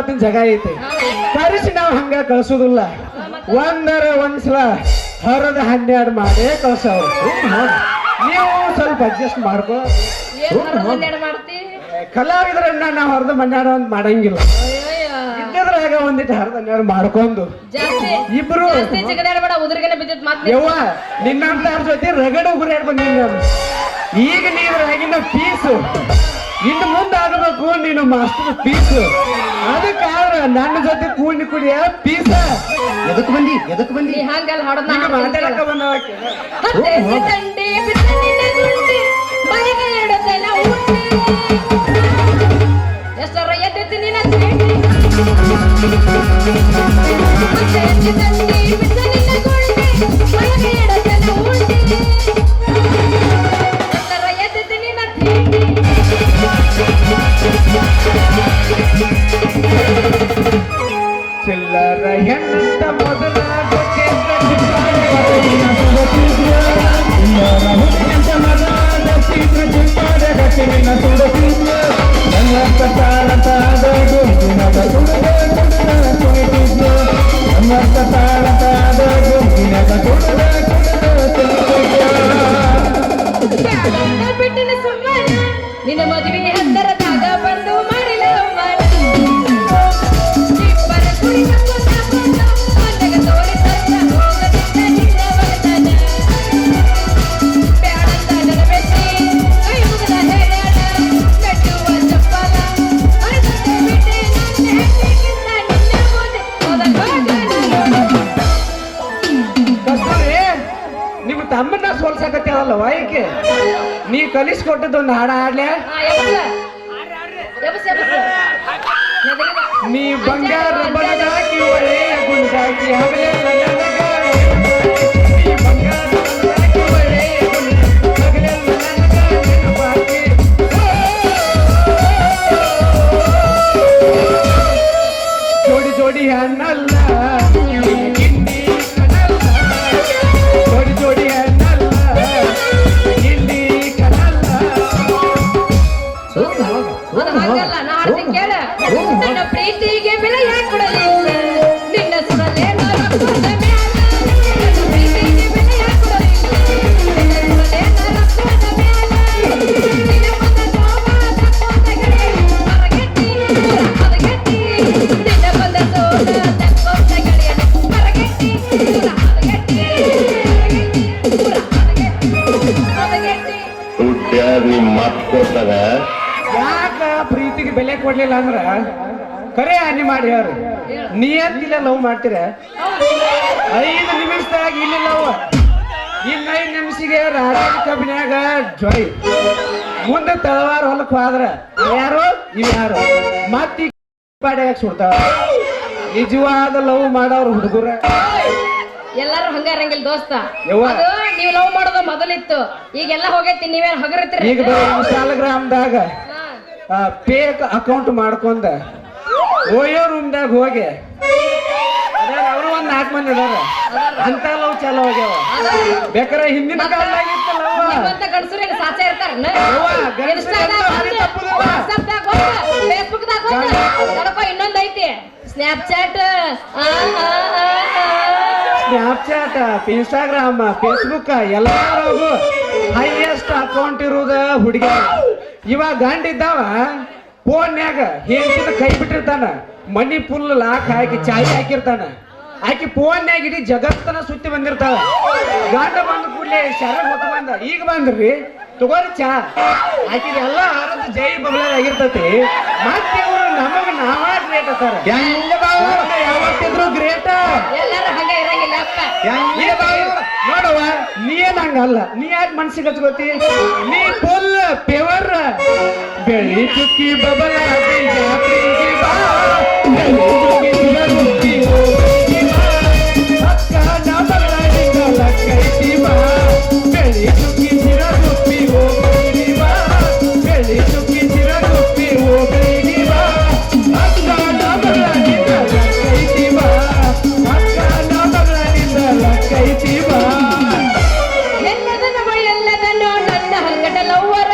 ಮಾತಿನ ಜಾಗ ಐತಿ ಕರೆಸಿ ನಾವು ಹಂಗ ಕಳ್ಸೋದಿಲ್ಲ ಒಂದ್ಸಲ ಹರದ 12 ಮಾಡೇ ಕಳ್ಸವ್ರು ನೀವು ಸ್ವಲ್ಪ ಅಡ್ಜಸ್ಟ್ ಮಾಡ್ಕೊ ಮಾಡ್ತಿ ಕಲಾವಿದ್ರನ್ನ ನಾವು ಹರದ 12 ಅಂತ ಮಾಡಂಗಿಲ್ಲ ಇದ್ದದ್ರಾಗ ಒಂದಿಟ್ಟು ಹರದ 12 ಮಾಡ್ಕೊಂಡು ಜಾಸ್ತಿ ಇಬ್ರು ಚಿಗದಾಡಬೇಡ ಉದುರ್ಗೆನೆ ಬಿದ್ದಿತ್ ಮಾತ್ ಯವ್ವ ನಿನ್ನಂತ ಜೊತೆ ರಗಡ ಗುರಿಯಾಡ್ ಬಂದಿನಿ ನಾನು ಈಗ ನೀವ್ರಾಗಿನ ಪೀಸು ಇನ್ನು ಮುಂದೆ ಆಗಬೇಕು ನೀನು ಮಾಸ್ಟರ್ ಪೀಸು ಅದಕ್ಕಾದ್ರ ನನ್ನ ಜೊತೆ ಕುಡಿಯ ಪೀಸ ಎದಕ್ ಬಂದಿ ನೀ ಹಂಗಲ್ಲ ಹಾಡೋದ್ನ ಈಗ ಮಾತಾಡಕ ಬಂದವ ತಂಡಿ ಬಿತ್ತನಿನ ಗುಂಡಿ ಮೈಗೆ ಇಡತನ ಉಂಡಿ ಎಷ್ಟರ ಎದ್ದಿತ್ತು ನಿನ್ನ ತಂಡಿ ತಂಡಿ ಬಿತ್ತನಿನ ಗುಂಡಿ ಮೈಗೆ ಇಡತನ ಉಂಡಿ ಎಷ್ಟರ ಎದ್ದಿತ್ತು ನಿನ್ನ ತಂಡಿ ಚಿಲ್ಲರ ಹೆಣ್ಣಂತ ಮೊದಲ ಬಿಟ್ಟಿನ ಸುಮ್ಮನ ನಿನ್ನ ಮದುವೆ ಹತ್ತರದಾಗ ಬಂದು ಮಾಡಿಲ್ಲ ಇಬ್ಬರ ಕುಡಿ ಮನೆಗೆ ತೋರಿ ತಂದ ಹೋಗದಿಂದ ನಿನ್ನ ಬರ್ತನ ಬ್ಯಾಡಂದ ಬೆಟ್ಟಿ ಕೈ ಮುಗದ ಹೇಳಾಡ ಕಟ್ಟುವ ಚಪ್ಪಲ ಅರ್ಧತೆ ಬಿಟ್ಟೆ ನನ್ನ ಹೆಣ್ಣಿಗಿಂತ ನಿನ್ನ ಕಸ್ತೂರಿ ನಿಮ್ಮ ತಮ್ಮನ್ನ ಸೋಲ್ಸಕತ್ತೇವಲ್ಲ ವಾಯಿಕೆ ನೀ ಕಲಿಸ್ಕೊಟ್ಟದೊಂದು ಹಾಡ ಹಾಡ್ಲೆ ನೀ ಬಂಗಾರ ಬಣ್ಣದಾಕಿ ಒಳ್ಳೆಯ ಗುಂಡಾಕಿ ಹಗಲೆಲ್ಲ ನನಗಾಗಿ ನೀ ಬಂಗಾರ ಬಣ್ಣದಾಕಿ ಒಳ್ಳೆಯ ಗುಂಡಾಕಿ ಹಗಲೆಲ್ಲ ನನಗಾಗಿ ನೆನಪಾಕಿ ಜೋಡಿ ಜೋಡಿ ಹಣ್ಣಲ್ಲ ಗಿಂಡಿ ಕಣಲ್ಲ ಜೋಡಿ ಜೋಡಿ ಹಣ್ಣಲ್ಲ ಗಿಂಡಿ ಕಣಲ್ಲ ಅದು ಹಾಗಲ್ಲ ನಾ ಹಾಡ್ತೀನಿ ಕೇಳ ನನ್ನ ಪ್ರೀತಿಗೆ ಬೆಲೆ ಯಾಕೆ ಕೊಡಲಿಲ್ಲ ನಿನ್ನ ಸುರಲೇ ನರಕದ ಮ್ಯಾಲ ನನ್ನ ಪ್ರೀತಿಗೆ ಬೆಲೆ ಯಾಕೆ ಕೊಡಲಿಲ್ಲ ನಿನ್ನ ಸುರಲೇ ನರಕದ ಮ್ಯಾಲ ನಿನ್ನ ಮನ ಸೋಮ ತಕ್ಕೋತಗಡೆ ಮರಗೆಟ್ಟಿ ಹದಗೆಟ್ಟಿ ನಿನ್ನ ಬಂದ ಸೋದ ತಕ್ಕೋತಗಡೆ ಮರಗೆಟ್ಟಿ ಹದಗೆಟ್ಟಿ ಹದಗೆಟ್ಟಿ ದುಡ್ಡು ನಿಮ್ ಮಾತು ಕೊಡ್ತಾರ ಯಾಕ ಪ್ರೀತಿಗೆ ಬೆಲೆ ಕೊಡ್ಲಿಲ್ಲ ಅಂದ್ರ ಕರೆ ಹಾನಿ ಮಾಡಿ ಹೇಳ್ರಿ ನೀ ಅಂತಿಲ್ಲ ಲವ್ ಮಾಡ್ತೀರ 5 ನಿಮಿಷದಾಗ ಇಲ್ಲಿ ಲವ್ ಇನ್ನ 5 ನಿಮಿಷಿಗೆ ರಾಜಾಜಿ ಕಬ್ಬಿನ್ಯಾಗ ಜೊಯ್ ಮುಂದೆ ತಳವಾರ ಹೊಲಕ್ ಹೋದ್ರ ಯಾರು ಇವ್ಯಾರು ಮತ್ತಿ ಪಾಡ್ಯಾಗ ಸುಡ್ತಾವ ನಿಜವಾದ ಲವ್ ಮಾಡೋರು ಹುಡುಗರ ಎಲ್ಲಾರು ಹಂಗ ಇರಂಗಿಲ್ಲ ದೋಸ್ತ ಯವ್ವ. ಅದು ನೀವ್ ಲವ್ ಮಾಡೋದು ಮೊದಲಿತ್ತು ಈಗೆಲ್ಲ ಹೋಗೈತಿ ನೀವೇನ್ ಹಗರತ್ರಿ ಈಗ ಇನ್ಸ್ಟಾಗ್ರಾಮ್ದಾಗ ಫೇಕ್ ಅಕೌಂಟ್ ಮಾಡ್ಕೊಂಡ ಓಯೋ ರೂಮ್ದಾಗ ಹೋಗಿ ಅವರು ಒಂದ್ 4 ಮಂದಿ ಅದಾರ ಅಂತ ಲವ್ ಚಾಲೋ ಆಗ್ಯಾವ ಬೇಕಾರೆ ಹಿಂದಿನ ಕಾಲದಾಗಿತ್ತು ಲವ್ ನಿಮ್ಮಂತ ಗಂಡಸರು ಸಾಚ ಇರ್ತಾರ ಯವ್ವ, ಗಂಡಸ್ರು ಭಾರಿ ತಪ್ಪುದಿಲ್ಲ. ಫೇಸ್ಬುಕ್ ಇನ್ನೊಂದ್ ಐತಿ ಸ್ನ್ಯಾಪ್ಚಾಟ್ ಸ್ನ್ಯಾಪ್ಚಾಟ್ ಇನ್ಸ್ಟಾಗ್ರಾಮ್ ಫೇಸ್ಬುಕ್ ಎಲ್ಲಾರು ಹೈಯೆಸ್ಟ್ ಅಕೌಂಟ್ ಇರುದ ಹುಡುಗ ಇವಾಗ ಗಂಡ ಇದ್ದಾವ ಫೋನ್ಯಾಗ ಹೆಂಡತಿನ ಕೈ ಬಿಟ್ಟಿರ್ತಾನ ಮನಿ ಫುಲ್ ಲಾಕ್ ಹಾಕಿ ಚಾಯಿ ಹಾಕಿರ್ತಾನ ಆಕಿ ಫೋನ್ಯಾಗ ಇಡೀ ಜಗತ್ತನ ಸುತ್ತಿ ಬಂದಿರ್ತಾವ ಗಂಡ ಬಂದ ಕೂಡಲೇ ಶರ ಹೊತ್ತ ಬಂದ ಈಗ ಬಂದ್ರಿ ತಗೋರಿ ಚಾ ಆಕಿಗೆ ಎಲ್ಲ ಆರದು ಜೈ ಬಬಲಾಗಿರ್ತತಿ ಮತ್ತೆ ಇವರು ನಮಗ ನಾವ ಗ್ರೇಟ್ ಅತ್ತಾರ ಯಾವತ್ತಿದ್ರು ಗ್ರೇಟ ಎಲ್ಲಾರು ಹಂಗ ಇರಂಗಿಲ್ಲ ಅಪ್ಪ ನೋಡವ ನೀ ಏನ್ ಹಂಗಲ್ಲ ನೀ ಯಾಕೆ ಮನ್ಸಿಗೆ ಹಚ್ಕೋತಿ ನೀ ಫುಲ್ ಪೇವರ್ ಬೆಳಿ ಚುಕ್ಕಿ ಬಬಲ ಜಾತ್ರೆಗೆ ಬಾ ಬೆಳಿ ಚುಕ್ಕಿ ಸುರಗುತ್ತಿ ಹೋಗಿ ಬಾ ಅಕ್ಕ ನಬಲಾಡಿದ ಲಕ್ಕೈತಿ ಬಾ ಬೆಳಿ ಚುಕ್ಕಿ ಸಿರಗುತ್ತಿ ಹೋಗಿ ಬಾ ಬೆಳಿ ಚುಕ್ಕಿ ಸಿರಗುತ್ತಿ ಹೋಗಿ ಬಾ ಅಕ್ಕ ನಬಲಾಡಿದ ಲಕ್ಕೈತಿ ಬಾ ಅಕ್ಕ ನಬಲಾಡಿದ ಲಕ್ಕೈತಿ ಬಾ ಎಲ್ಲದನ್ನು ನನ್ನ ಹಂಗಟ ಲವ್ವರ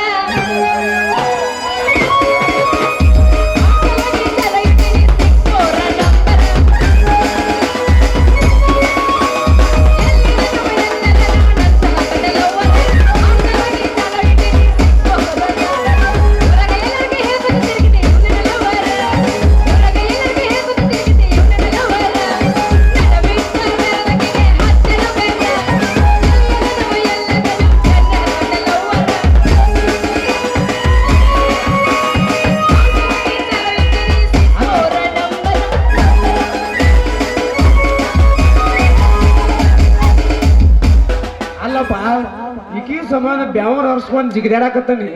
ಸಂಬಂಧ ಬೆವರು ಹರ್ಸ್ಕೊಂಡ್ ಜಿಗಿದಾಡಕತ್ತಾನಿ.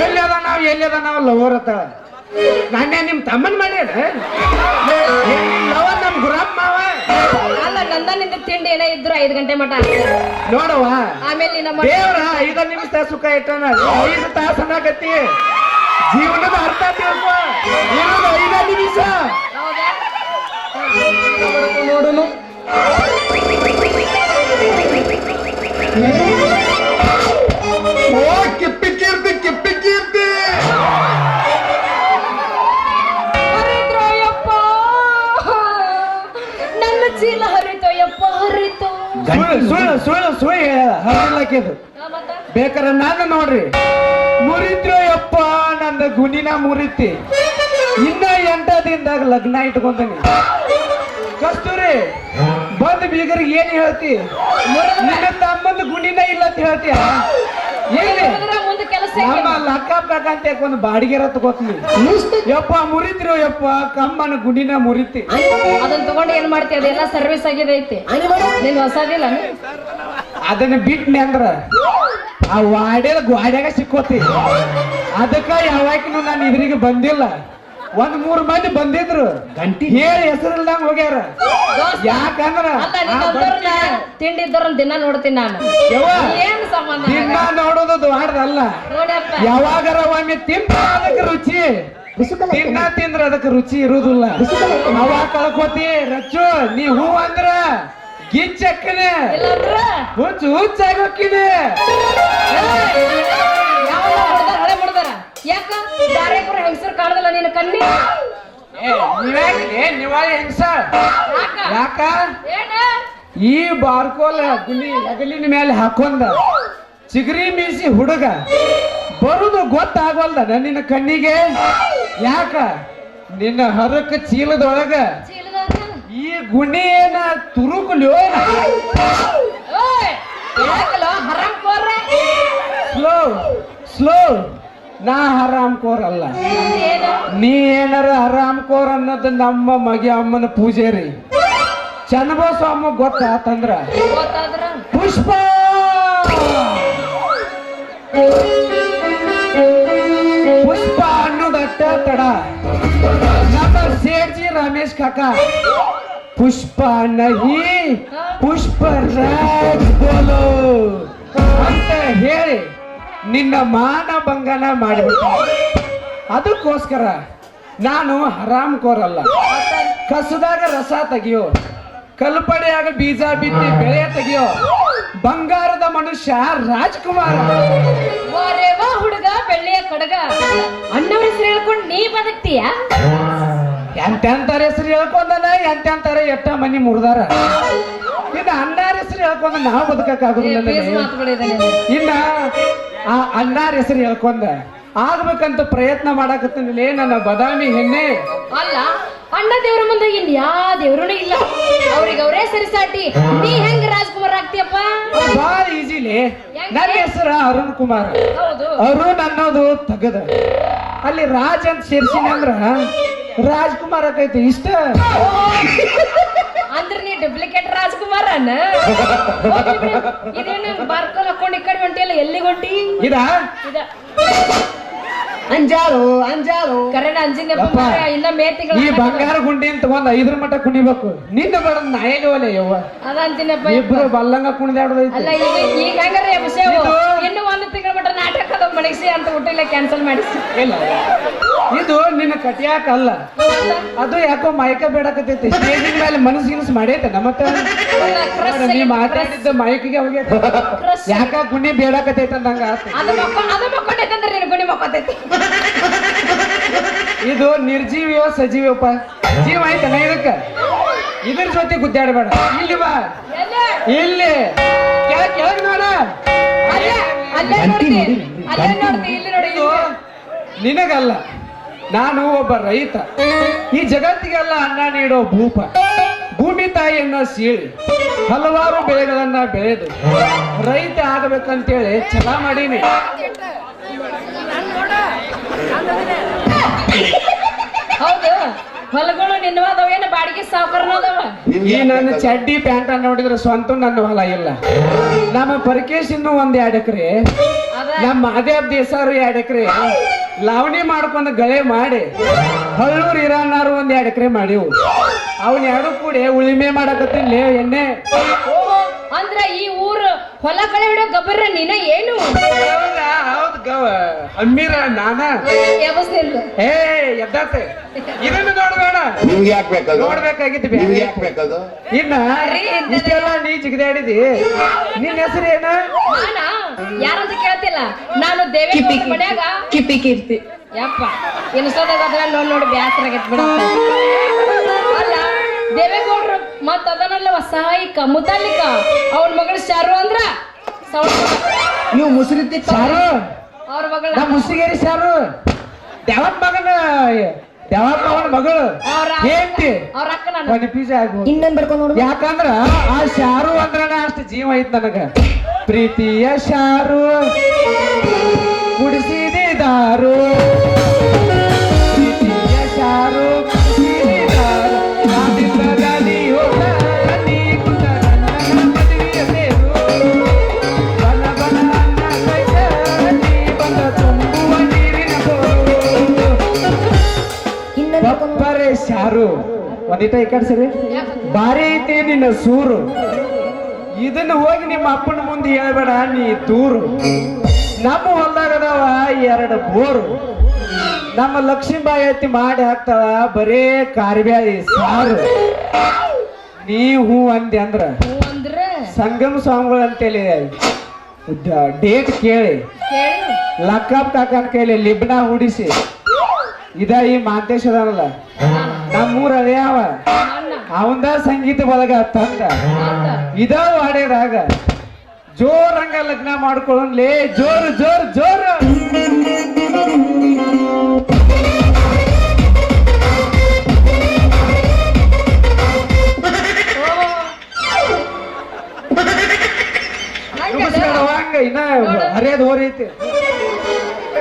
ಎಲ್ಲದ ನಾವು ಲವರ್ ಅತ್ತ. ನಾನೇ ನಿಮ್ ತಮ್ಮನ್ ಮಾಡ್ಯಾರ ಲವರ್ ನಮ್ ಗುರಪ್ಪ ಮಾವ. ಅಲ್ಲ ನಂದನಿಂದ ತಿಂಡಿ ಏನೇ ಇದ್ರು 5 ಗಂಟೆ ಮಟ ನೋಡವ್ವ ಆಮೇಲೆ ನಮ್ಮ ದೇವ್ರ 5 ನಿಮಿಷ ಸುಖ ಇಟ್ಟನ 5 ತಾಸು ಅನ್ನಕತ್ತಿ. ಜೀವನದ ಅರ್ಥ ತಿಳ್ಕೊ. ಇರೋದು 5 ನಿಮಿಷ. ನೋಡುನು ಓ ಕಿಪ್ಪಿ ಕೀರ್ತಿ ಹರಿದ್ರೋ ಯಪ್ಪ, ನನ್ನ ಚೀಲ ಹರಿತೋ ಯಪ್ಪ ಹರಿತೋ. ಸುಳ್ಳು ಹರಿಲಕ್ಕಿದು ಬೇಕಾರ ನಾನು ನೋಡ್ರಿ ಮುರಿದ್ರು ಯಪ್ಪ ನನ್ನ ಗುಣಿನ ಮುರಿತಿ. ಇನ್ನ 8 ದಿನದಾಗ ಲಗ್ನ ಇಟ್ಕೊಂತೀನಿ. ಕಸ್ತೂರಿ ಬಂದ್ ಬೀಗರಿಗೆ ಏನ್ ಹೇಳ್ತಿ? ನಿನ್ನ ತಮ್ಮಂದ ಗುಣಿನ ಇಲ್ಲ ಅಂತ ಹೇಳ್ತೀಯ? ಏನೇ ಮುಂದೆ ಕೆಲಸ ನಮ್ಮ ಲಕ್ಕ ಪಕ್ಕ ಅಂತ ಒಂದು ಬಾಡಿಗೆ ತಗೋತೀನಿ. ಯಪ್ಪ ಮುರಿದ್ರು ಯಪ್ಪ ಕಮ್ಮನ ಗುಣಿನ ಮುರಿತಿ. ಅದನ್ನ ತಗೊಂಡು ಏನ್ ಮಾಡ್ತಿ? ಅದೆಲ್ಲ ಸರ್ವಿಸ್ ಆಗಿದೆ ಐತಿ, ನೀನ್ ಹೊಸದಿಲ್ಲ. ಅದನ್ನ ಬಿಟ್ನಿ ಅಂದ್ರ ಆ ಗ್ವಾಡ್ಯಾಗ ಸಿಕ್ಕೋತಿ. ಅದಕ್ಕ ಯಾವಾಕಿನೂ ನಾನು ಇದ್ರಿಗೆ ಬಂದಿಲ್ಲ. 1-3 ಮಂದಿ ಬಂದಿದ್ರು ಹೇಳಿ ಹೆಸರಿಲ್ದಂಗ ಹೋಗ್ಯಾರ. ಯಾಕಂದ್ರ ಅಲ್ಲ ನೀನ್ ತಿಂಡಿ ಇದ್ದವ್ರನ್ನ ದಿನ ನೋಡ್ತೀನಿ ನಾನು. ಏನ್ ಸಂಬಂಧ? ದಿನ ನೋಡೋದು ದ್ವಾಡದಲ್ಲ. ನೋಡ್ಯಪ್ಪ ಯಾವಾಗಾರ ಒಮ್ಮೆ ತಿಂದ್ರ ಅದಕ್ಕೆ ರುಚಿ, ತಿಂದ್ರ ಅದಕ್ಕೆ ರುಚಿ ಇರುದಿಲ್ಲ. ಅವಾಗ ಕಳ್ಕೋತಿ. ರಚ್ಚು ನೀ ಹೂ ಅಂದ್ರ ಗಿಚ್ಚಕ್ಕನೆ ಇಲ್ಲಂದ್ರ ಹುಚ್ಚಾಗಿ ಹೋಗ್ಕಿದೆ. ಹಳೆ ಮುಡ್ದಾರ ಯಾಕ ದಾರೇಪುರ ಹೆಂಗಸರು ಕಾಣದಲ್ಲ ನೀನು ಕಣ್ಣಿ? ನೀವಾಗ ಹೆಂಗಸ ಯಾಕ ಏನ ಈ ಬಾರ್ಕೋಲ ಗುಣಿ ಅಗಲಿನ ಮೇಲೆ ಹಾಕೊಂಡ ಚಿಗರಿ ಮೀಸಿ ಹುಡುಗ ಬರುದು ಗೊತ್ತಾಗವಲ್ದ ನಿನ್ನ ಕಣ್ಣಿಗೆ? ಯಾಕ ನಿನ್ನ ಹರಕ ಚೀಲದೊಳಗ ಈ ಗುಣಿ ಏನ ತುರುಕುಲಿ ಸ್ಲೋ ನಾ ಹರಾಮ್ ಕೋರ್ ಅಲ್ಲ. ನೀ ಏನಾರ ಹರಾಮ್ ಕೋರ್ ಅನ್ನೋದು ನಮ್ಮ ಮಗೆ ಅಮ್ಮನ ಪೂಜಾರಿ ಚನ್ನಬಸವಮ್ಮ ಗೊತ್ತಾತಂದ್ರ ಪುಷ್ಪ ಪುಷ್ಪ ಅನ್ನೋದಟ್ಟ ತಡ. ನಮ್ಮ ಸೇಠ್ಜಿ ರಮೇಶ್ ಕಾಕ ಪುಷ್ಪ ನಹಿ ಪುಷ್ಪ ರಾಜ್ ಬೋಲೋ ಅಂತ ಹೇಳಿ ನಿನ್ನ ಮಾನ ಭಂಗನ ಮಾಡಿಬಿಟ್ಟ. ಅದಕ್ಕೋಸ್ಕರ ನಾನು ಹರಾಮ್ ಕೋರಲ್ಲ. ಕಸದಾಗ ರಸ ತೆಗಿಯೋ, ಕಲ್ಪಡೆಯಾಗ ಬೀಜ ಬಿತ್ತಿ ಬೆಳೆ ತೆಗಿಯೋ ಬಂಗಾರದ ಮನುಷ್ಯ ರಾಜ್ಕುಮಾರ. ಹುಡುಗ ಬೆಳ್ಳಿಯ ಕಡಗ ಅಣ್ಣವ್ರ ಹೆಸರು ಹೇಳ್ಕೊಂಡು ನೀ ಬದುಕ್ತೀಯ? ಎಂತೆಂತರ ಹೆಸರು ಹೇಳ್ಕೊಂಡನ ಎಂತೆಂತರ ಎಷ್ಟ ಮನಿ ಮುರಿದಾರ. ಇನ್ನು ಅಣ್ಣಾರ ಹೆಸರು ಹೇಳ್ಕೊಂಡ ನಾವು ಬದುಕಕ್ಕಾಗುದಿಲ್ಲ. ಇನ್ನ ಆ ಅಣ್ಣಾರ ಹೆಸರು ಹೇಳ್ಕೊಂಡ ಆಗ್ಬೇಕಂತ ಪ್ರಯತ್ನ ಮಾಡಾಕತ್ತೀನಿಲೇ ನನ್ನ ಬದಾಮಿ ಹೆಣ್ಣೆ. ಅಲ್ಲ ಅಣ್ಣ ದೇವ್ರ ಮುಂದೆ ಇನ್ ಯಾವ ದೇವ್ರೂ ಇಲ್ಲ, ಅವ್ರಿಗೆ ಅವರೇ ಸರಿಸಾಟಿ. ನೀ ಹೆಂಗ್ ರಾಜ್ಕುಮಾರ್ ಆಗ್ತೀಯಪ್ಪ? ಬಾಳ ಈಜಿಲಿ. ನನ್ನ ಹೆಸರು ಅರುಣ್ ಕುಮಾರ್. ಅರುಣ್ ಅನ್ನೋದು ತಗದ ಅಲ್ಲಿ ರಾಜ್ ಅಂತ ಸೇರ್ಸಿನ ಅಂದ್ರ ರಾಜ್ಕುಮಾರ್ ಆಕೈತಿ ಇಷ್ಟ. ಅಂದ್ರೆ ನೀ ಡುಪ್ಲಿಕೇಟ್ ರಾಜ್ಕುಮಾರ್ ಇದೇನು ಬಾರ್ಕೋಲ್ ಹಾಕೊಂಡು ಈ ಕಡೆ ಹೊಂಟಿಯಲ್ಲ, ಎಲ್ಲಿಗೆ ಹೊಂಟಿ? ಇದ ಅಂಜಾಳು ಕರೆನ ಅಂಜಿನ ಇನ್ನ ಮೇತಿಗಳು ಈ ಬಂಗಾರ ಗುಂಡಿ ತಗೊಂಡ್ 5 ಮಟ್ಟ ಕುಣಿಬೇಕು. ನಿನ್ನ ಬಡ ನಾಯಲ್ಲಿ ಒಲೆ ಯವ್ವ ಅದಂತಿನಪ್ಪ. ಇಬ್ರು ಬಲ್ಲಂಗ ಕುಣಿದಾಡೋದೈತಿ. ಅಲ್ಲ ಈಗ ಹೆಂಗಾರೆ ಇನ್ನು 1 ತಿಂಗಳ ಮಟ್ಟ ನಾಟಕದ ಮಡಗಿಸಿ ಅಂತ ಊಟ ಕ್ಯಾನ್ಸಲ್ ಮಾಡಿಸಿ. ಇಲ್ಲ ಇದು ನಿನ್ನ ಕಟಿಯಾಕ ಅಲ್ಲ, ಅದು ಯಾಕೋ ಮೈಕ ಬೇಡಕತೈತಿ. ಸ್ಟೇಜಿನ ಮೇಲೆ ಮನಸ್ಸು ಮಾಡೈತೆ ನಮ್ಮತ್ತ ನೀ ಮಾತಾಡಿದ್ದ ಮೈಕಿಗೆ ಹೋಗೈತೆ. ಯಾಕ ಗುಣಿ ಬೇಡಕತೈತೆ ಅಂದಂಗ ಅದು ಮಕ್ಕೊಂಡೈತಂದ್ರೆ ನೀನು ಗುಣಿ ಮಕ್ಕೋತೈತಿ. ಇದು ನಿರ್ಜೀವಿಯೋ ಸಜೀವಿಯಪ್ಪ? ಜೀವ ಆಯ್ತನ ಇದಕ್ಕ? ಇದ್ರ ಜೊತೆ ಗುದ್ದಾಡಬೇಡ. ಇಲ್ಲಿ ಬಾ, ಇಲ್ಲಿ ಕೆಳಗ್ ನೋಡ. ನಿನಗಲ್ಲ, ನಾನು ಒಬ್ಬ ರೈತ. ಈ ಜಗತ್ತಿಗೆಲ್ಲ ಅನ್ನ ನೀಡೋ ಭೂಪ. ಭೂಮಿ ತಾಯಿಯನ್ನ ಸೀಳಿ ಹಲವಾರು ಬೆಳೆಗಳನ್ನ ಬೆಳೆದು ರೈತ ಆಗಬೇಕಂತೇಳಿ ಛಲ ಮಾಡೀನಿ. ಹೌದು ಹೊಲಗಳು ನಿನ್ನವಾದವ ಏನು ಬಾಡಿಗೆ ಸಾವುಕಾರನ ಅದಾವ ಈ ನನ್ನ ಚಡ್ಡಿ ಪ್ಯಾಂಟ್ ನೋಡಿದ್ರೆ ಸ್ವಂತ ನನ್ನ ಹೊಲ ಇಲ್ಲ. ನಮ್ಮ ಪರಕೇಶಿನ್ನು 1-2 ಎಕರೆ, ಅದ ನಮ್ಮ ಮಾದೇವ್ ದೇಸಾರು 2 ಎಕರೆ ಲಾವಣಿ ಮಾಡ್ಕೊಂಡು ಗಳೆ ಮಾಡಿ ಹಳ್ಳೂರು ಇರಾನಾರು 1-2 ಎಕರೆ ಮಾಡಿವು. ಅವನ್ 2 ಕೂಡಿ ಉಳಿಮೆ ಮಾಡಕತ್ತಿಲ್ಲ ಎಣ್ಣೆ. ಓಹೋ ಅಂದ್ರ ಈ ಊರು ಹೊಲ ಕಳೆ ಹಿಡಿಯೋ ಗಬ್ಬರ ನೀನ ಏನು ಹೌದಾ? ಹೌದ್ ಗವ ಅಮ್ಮೀರ ನಾನ ವ್ಯವಸ್ಥೆ ಏ ಎದ್ದಾತೆ ಇದನ್ನು ನೋಡ್ಬೇಡ, ನಿಮ್ಗೆ ಯಾಕೆ ಬೇಕದು? ನೋಡ್ಬೇಕಾಗಿತ್ತು ನಿಮ್ಗೆ ಬೇರೆ. ಯಾಕೆ ಬೇಕದು? ಇನ್ನ ಇಷ್ಟೆಲ್ಲ ನೀ ಜಿಗದಾಡಿದಿ. ನಿನ್ನ ಹೆಸರು ಏನ? ನಾನಾ ಯಾರಂತ ಕೇಳ್ತಿಲ್ಲ, ನಾನು ದೇವೇಗೌಡ ಮನ್ಯಾಗ ಕಿಪಿ ಕೀರ್ತಿ. ಯಪ್ಪ ಇನ್ಸ್ಟಾದಾಗ ಅದ್ರಲ್ಲಿ ನೋಡಿ ಬ್ಯಾಸರ ಆಗೈತ್ ಬಿಡ. ಅಲ್ಲ ದೇವೇಗೌಡ್ರು ಮತ್ತ ಅದನ್ನಲ್ಲ ಸಹಾಯಿಕ ಮುತಾಲಿಕ ಅವನ ಮಗಳು ಶಾರು ಅಂದ್ರ ನೀವು ಮುಸುರಿದ್ದಿ ಸಾರು ಅವ್ರ ಮಗಳ ನಮ್ಮ ಮುಸ್ತಿಗೇರಿ ಸಾರು ದೇವಪ್ಪ ಮಗನ ದೇವಪ್ಪ ಅವನ ಮಗಳು ಹೇಳ್ತಿ ಅವ್ರ ಅಕ್ಕ ನಾನು ಒಂದು ಪೀಸ ಆಗು. ಇನ್ನೊಂದ್ ಬರ್ಕೊಂಡ್ ನೋಡು. ಯಾಕಂದ್ರ ಆ ಶಾರು ಅಂದ್ರನ ಅಷ್ಟು ಜೀವ ಐತ್ ನನಗ. ಪ್ರೀತಿಯ ಶಾರು ಕುಡಿಸಿದೆ ದಾರು, ಪ್ರೀತಿಯ ಶಾರು ಕುಡಿಸಿದೆ ದಾರು, ನಾನಿಲ್ಲದ ನೀ ಹೋದ ನೀ ಕುಂತ ನನ್ನ ಮದುವೆಯ ಸೇರು, ಬನ ಬನ ಅನ್ನ ಕೈತ ನೀ ಬಂದ ತುಂಬುವ ನೀರಿನ ಬೋರು. ಇನ್ನೊಂದ್ ಬರ್ಕೊಂಡ್ ನೋಡು. ಬಪ್ಪರೆ ಶಾರು ಒಂದಿಟ ಈ ಕಡೆ ಸರಿ ಬಾರಿ ಐತಿ ನಿನ್ನ ಸೂರು. ಇದನ್ನ ಹೋಗಿ ನಿಮ್ಮ ಅಪ್ಪನ ಮುಂದೆ ಹೇಳ್ಬೇಡ ನೀ ದೂರು. ನಮ್ಮ ಹೊಲ್ದಾಗದವ 2 ಬೋರು. ನಮ್ಮ ಲಕ್ಷ್ಮೀಬಾಯಿ ಐತಿ ಮಾಡಿ ಹಾಕ್ತಾಳ ಬರೇ ಕಾರ್ಬ್ಯಾಳಿ ಸಾರು. ನೀ ಹೂ ಅಂದೆ ಅಂದ್ರ ಅಂದ್ರ ಸಂಗಮ ಸ್ವಾಮಿಗಳು ಅಂತೇಳಿ ಡೇಟ್ ಕೇಳಿ ಕೇಳಿ ಲಕ್ಕಪ್ ಕಾಕನ್ ಕೈಲಿ ಲಿಬ್ನ ಹುಡಿಸಿ ಇದ ಈ ಮಾಂತೇಶ್ ಅದಾನಲ್ಲ ನಮ್ಮೂರ ಅವ ಅವಂದ ಸಂಗೀತ ಬಳಗ ತಂದ ಇದ ಹಾಡ್ಯದಾಗ ಜೋರಂಗ ಲಗ್ನ ಮಾಡ್ಕೊಳ್ಳೇ ಜೋರು ಜೋರು ಜೋರು. ಹಂಗ ಇನ್ನ ಹರಿಯದ್ ಹೋರೈತಿ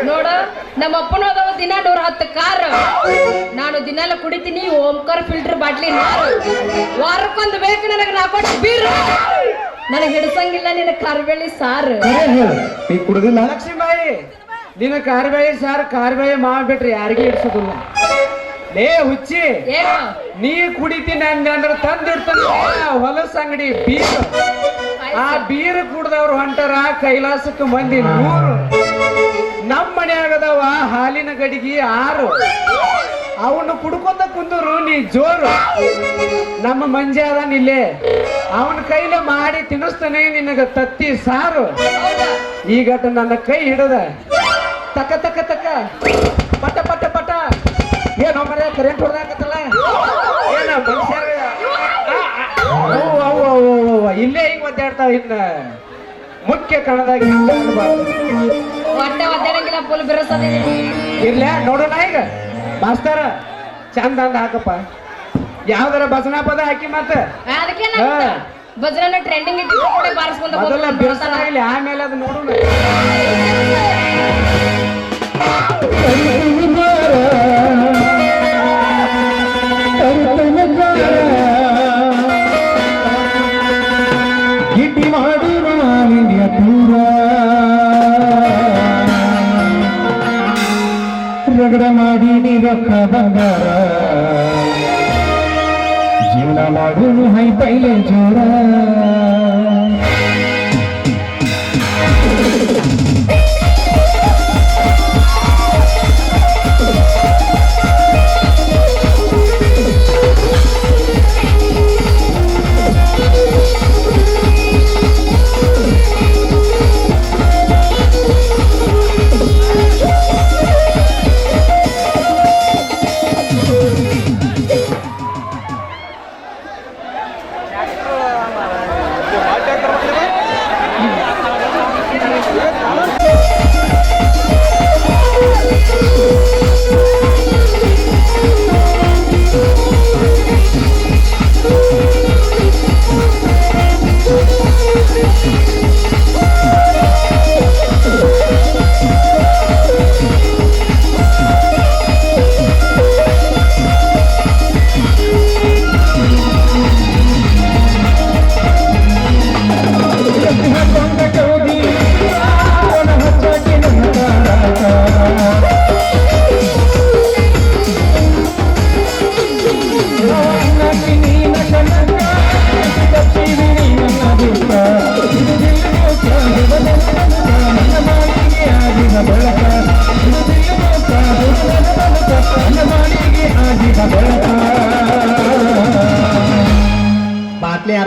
ನೋಡ ನಮ್ಮ ಅಪ್ಪನ ಅದಾವ ದಿನ 110 ಕಾರ್. ನಾನು ದಿನಾಲ ಕುಡಿತೀನಿ ಓಂಕಾರ ಫಿಲ್ಟರ್ ಬಾಟ್ಲಿ ನೀರು. ವಾರಕ್ಕೊಂದು ಬೇಕು ನನಗೆ 4 ಬೀರ್. ನನಗೆ ಹಿಡ್ಸಂಗಿಲ್ಲ ನಿನ್ನ ಕಾರ್ಬೇಳಿ ಸಾರು. ಈ ಕುಡುಗಲ್ಲ ಲಕ್ಷ್ಮೀಬಾಯಿ ನಿನ್ನ ಕಾರ್ಬಾಯಿ ಸಾರ್ ಕಾರ್ಬಾಯಿ ಮಾಡ್ಬಿಟ್ರಿ ಯಾರಿಗೂ ಇಡ್ಸೋದಿಲ್ಲ. ಲೇ ಹುಚ್ಚಿ ಏನು ನೀ ಕುಡಿತೀನಿ ಅಂದ್ರೆ ತಂದಿಡ್ತಾನ ಹೊಲಸ ಅಂಗಡಿ ಬೀರ್. ಆ ಬೀರ್ ಕುಡ್ದವ್ರು ಹೊಂಟಾರ ಕೈಲಾಸಕ್ಕೆ ಮಂದಿ 100. ನಮ್ಮ ಮನ್ಯಾಗದವ ಹಾಲಿನ ಗಡಿಗೆ 6. ಅವನು ಕುಡ್ಕೊಂತ ಕುಂದರು ನೀ ಜೋರು. ನಮ್ಮ ಮಂಜ ಅದಾನ ಇಲ್ಲೇ ಅವನ ಕೈಲೇ ಮಾಡಿ ತಿನ್ನಿಸ್ತಾನೆ ನಿನಗ ತತ್ತಿ ಸಾರು. ಈಗಟ ನನ್ನ ಕೈ ಹಿಡದ ತಕ ತಕ ತಕ ಪಟ ಪಟ ಪಟ ಏನೋ ಮರ ಕರೆಂಟ್ ಹೊಡೆದಾಕತ್ತಲ್ಲ ಏನ ಮನುಷ್ಯ ಇಲ್ಲೇ ಹಿಂಗ್ ಒದ್ದಾಡ್ತಾವ. ಇನ್ನ ಮುಖ್ಯ ಕಣದಾಗ ಹೊಟ್ಟೆ ಒದ್ದಾಡಂಗಿಲ್ಲ ಫುಲ್ ಬಿರಸದ ಇರ್ಲ ನೋಡೋಣ ಈಗ ಮಾಸ್ತರ ಚಂದ ಅಂದ ಹಾಕಪ್ಪ ಯಾವ್ದಾರ ಭಜನಾ ಪದ ಹಾಕಿ ಮತ್ತ ಅದಕ್ಕೆ ಭಜನ ಟ್ರೆಂಡಿಂಗ್ ಇಟ್ಟು ಬಾರಿಸ್ಕೊಂಡ ಮೊದಲ ಬಿರ್ಸನ ಇಲ್ಲಿ ಆಮೇಲೆ ಅದು ನೋಡೋಣ. ಗಿಟ್ಟಿ ಮಾಡು ನಾನಿಂದಿಯ ದೂರ ರಗಡ ಮಾಡಿ ನೀ ರೊಕ್ಕ ಬಂಗಾರ ಜೀವನ ಮಾಡುನು ಹೈ ಪೈಲೆ ಜೋರ.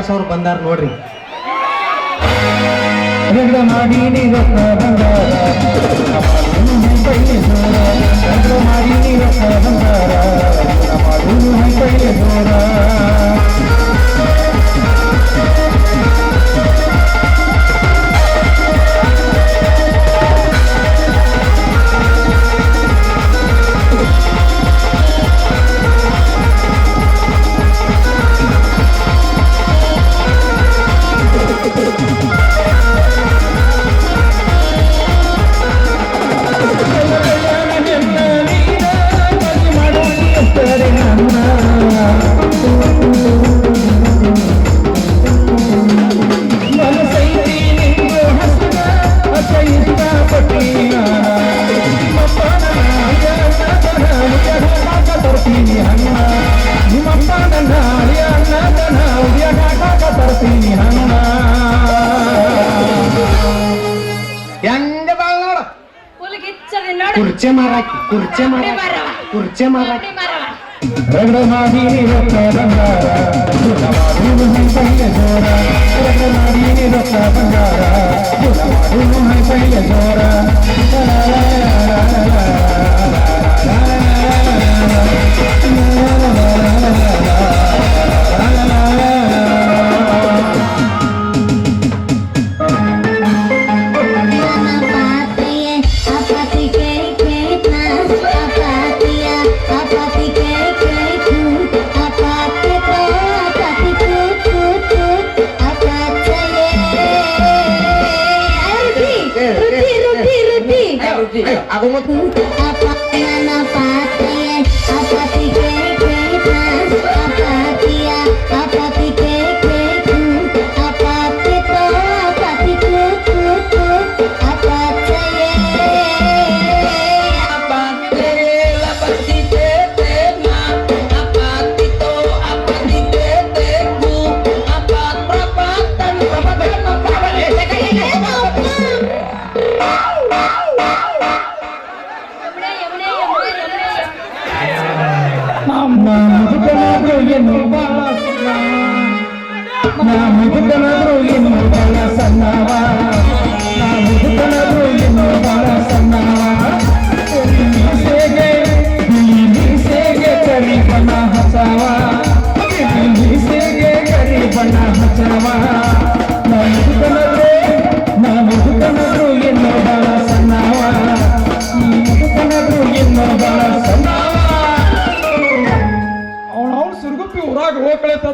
ವ್ಯಾಸ ಅವ್ರು ಬಂದಾರ ನೋಡ್ರಿ. ಕುರ್ಚೆ ಮಾರಾಕಿ ಕುರ್ಚೆ ಮಾರಾಕಿ ರಗಡ ಮಾಡಿ ರೊಕ್ಕ ಬಂಗಾರ ರಗಡ ಮಾಡಿ ರೊಕ್ಕ ಬಂಗಾರ ಜೋರ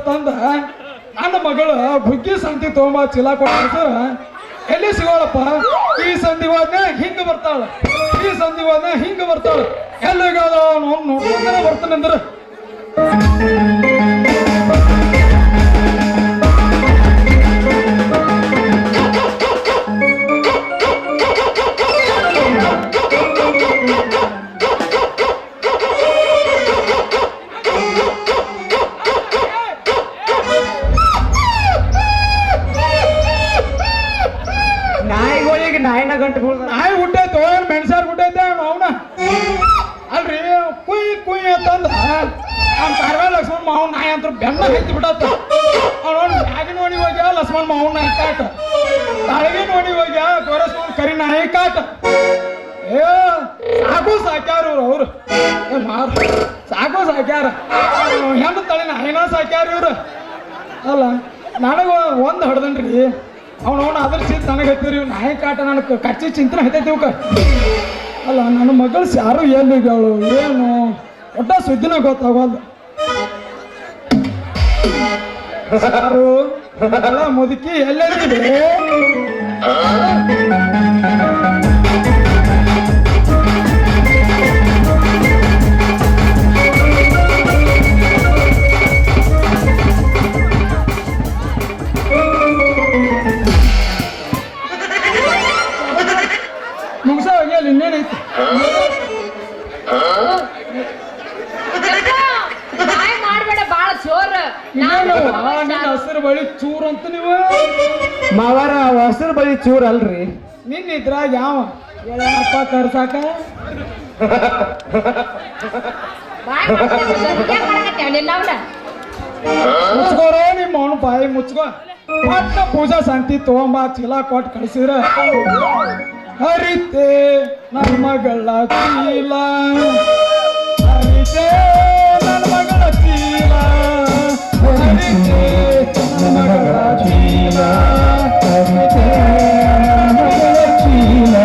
ತಂದ ನನ್ನ ಮಗಳು ಬುಗ್ಗಿ ಸಂತಿ ತಗೊಂಬ ಚೀಲ ಕೊಡ್ತಾರ ಎಲ್ಲಿ ಸಿಗೋಳಪ್ಪ ಈ ಸಂಧಿ ಹೋದ್ನೆ ಹಿಂಗ ಬರ್ತಾಳ ಈ ಸಂಧಿ ಹೋದ್ನೆ ಹಿಂಗ ಬರ್ತಾಳ ಎಲ್ಲಿಗಾದ ನೋಡ್ಕೊಂಡ ಬರ್ತಾನೆ ಅಂದ್ರ ನಾಯಿ ಹುಟ್ಟೈತೆ ಮೆಣಸಾರ್ ಹುಟ್ಟೈತೆ ಅವನ ಅಲ್ರಿ ಕುಯ್ ಕುಯ್ ಅಂತಂದ ಅವ್ನ ಕಾರ್ವಾರ ಲಕ್ಷ್ಮಣ್ ಮಾವನ್ ನಾಯಿ ಅಂತ ಬೆನ್ನ ಹತ್ತಿ ಬಿಡತ್ತ ಅವನು ಮ್ಯಾಗಿನ ಓಣಿ ಹೋಗ್ಯ ಲಕ್ಷ್ಮಣ್ ಮಾವನ್ ನಾಯಿ ಕಾಟ ತಾಳಗಿನ ಓಣಿ ಹೋಗ್ಯ ಗೊರಸ್ಮನ್ ಕರಿ ನಾಯಿ ಕಾಟ ಏ ಸಾಕು ಸಾಕ್ಯಾರ ಅವ್ರು ಸಾಕು ಸಾಕ್ಯಾರ ಹೆಣ್ಣು ತಳಿ ನಾಯಿನ ಸಾಕ್ಯಾರ ಇವ್ರು ಅಲ್ಲ ನನಗ ಒಂದು ಹೊಡೆದನ್ರಿ ಅವನವನು ಅದ್ರ ಸೀಟ್ ನನಗೆ ಹತ್ತಿರಿ ನಾಯಿ ಕಾಟ ನನಗೆ ಕಚ್ಚಿ ಚಿಂತನೆ ಹತ್ತೈತಿ ಇವಕ್ಕ ಅಲ್ಲ ನನ್ನ ಮಗಳು ಯಾರು ಎಲ್ಲಿಗಳು ಏನು ಒಟ್ಟ ಸುದ್ದಿನ ಗೊತ್ತಾಗೋದು ಯಾರು ಮುದುಕಿ ಎಲ್ಲೆಲ್ಲಿದೆ ಮುಗಿಸ ಹೋಗಿ ಇನ್ನೇನೈತಿ ಮಾಡ್ಬೇಡ ಬಾಳ ಜೋರ್ ನಿನ್ನ ಹಸಿರು ಬಳಿ ಚೂರ್ ಅಂತ ನೀವು ಮಾವಾರ ಹಸಿರು ಬಳಿ ಚೂರ್ ಅಲ್ರಿ ನಿನ್ನ ಇದ್ರಾಗ ಯಾವ ಅಪ್ಪ ಕರ್ಸಾಕ ಮುಚ್ಕೋರೋ ನಿಮ್ಮ ಅವನು ಬಾಯಿ ಮುಚ್ಕೋ ಮತ್ತ ಪೂಜಾ ಶಾಂತಿ ತಗೊಂಬ ಚೀಲ ಕೊಟ್ಟು ಕಳಿಸಿದ್ರ ಹರಿತೆ ನನ್ನ ಮಗಳ ಚೀಲ ಹರಿತೆ ನನ್ನ ಮಗಳ ಚೀಲ ಹರಿತೆ ನನ್ನ ಮಗಳ ಚೀಲ ಹರಿತೆ ನನ್ನ ಮಗಳ ಚೀಲ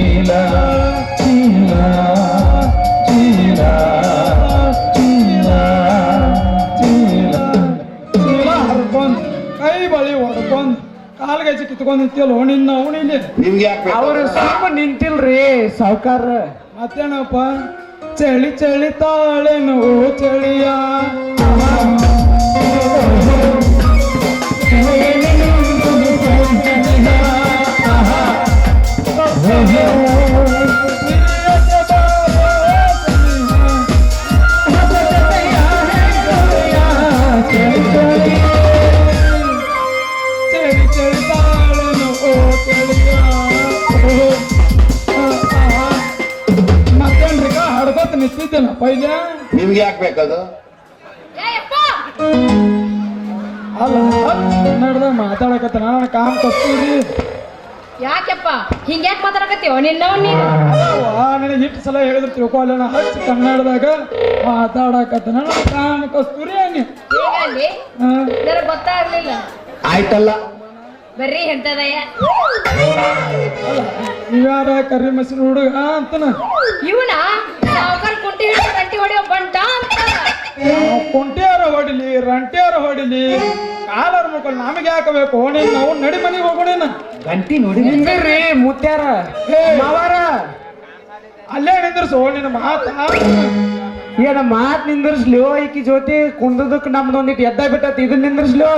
ಚೀಲ ಚೀಲ ಚೀಲ ಚೀಲ ಚೀಲ ಚೀಲ ಹರ್ಕೊಂಡ್ ಕೈ ಬಳಿ ಹೊಡ್ಕೊಂಡ್ ಕಾಲ್ಗಜ್ಜಿ ಕಿತ್ಕೊಂಡ್ ನಿಂತಿಯಲ್ಲ ನಿನ್ನ ಅವನಿಲ್ಲಿ ನಿಮ್ಗೆ ಯಾಕೆ ಅವ್ರು ಸ್ವಲ್ಪ ನಿಂತಿಲ್ರಿ ಸಾವ್ಕಾರ ಮತ್ತೇನಪ್ಪ ಚಳಿ ಚಳಿ ತಾಳೆನು ಓ ಚಳಿಯ ಚಳಿ ಚಳಿ ತಾಳೆನು ಓ ಚಳಿಯ ಮತ್ತೇನ್ರಿ ಹಡ್ಕೊತ ನಿಂತಿದ್ದೇನಪ್ಪ ಈಗ ನಿಮ್ಗೆ ಯಾಕೆ ಬೇಕದು ಅಲ್ಲ ಕನ್ನಡದಾಗ ಮಾತಾಡಕತ್ತ ನಾನು ಕಾಮ್ ಕಸ್ತೂರಿ ಯಾಕೆಪ್ಪ ಹಿಂಗ್ಯಾಕ್ ಮಾತಾಡಕತ್ತೀವ ನಿನ್ನವ್ ನೀನು ನನಗೆ ಇಟ್ಟು ಸಲ ಹೇಳಿದ್ರು ತಿಳ್ಕೊಳ್ಳೋಣ ಹಚ್ಚಿ ಕನ್ನಡದಾಗ ಮಾತಾಡಕತ್ತ ನಾನು ಕಾಮ್ ಕಸ್ತೂರಿ ಅನ್ನಿ ಹೀಗಲ್ಲಿ ಜರ ಗೊತ್ತಾಗ್ಲಿಲ್ಲ ಆಯ್ತಲ್ಲ ಬರ್ರಿ ಎಂತದಯ್ಯ ಇವ್ಯಾರ ಕರಿ ಮಸಿನ ಹುಡುಗ ಅಂತನ ಇವನ ಸಾವುಕಾರ ಕುಂಟಿ ಹಿಡಿದು ಗಂಟಿ ಹೊಡಿಯೋ ಬಂಟ ಅಂತ ಕುಂಟಿಯಾರ ಹೊಡಿಲಿ ರಂಟಿಯಾರ ಹೊಡಿಲಿ ಕಾಲರ ಮಕ್ಕಳು ನಮಗೆ ಹಾಕಬೇಕು ನೀನು ನಾವು ನಡಿ ಮನೆಗೆ ಹೋಗೋಣ ಗಂಟಿ ನೋಡಿ ನಿಂದ್ರಿ ಮುತ್ಯಾರ ಮಾವಾರ ಅಲ್ಲೇ ನಿಂದ್ರಸು ನಿನ್ನ ಮಾತಾ ಏನ ಮಾತ್ ನಿಂದ್ರಸ್ಲು ಈಕಿ ಜೊತೆ ಕುಂದದಕ್ಕೆ ನಮ್ದು ಒಂದಿಟ್ಟು ಎದ್ದ ಬಿಟ್ಟತ್ ಇದನ್ನ ನಿಂದ್ರಸ್ಲು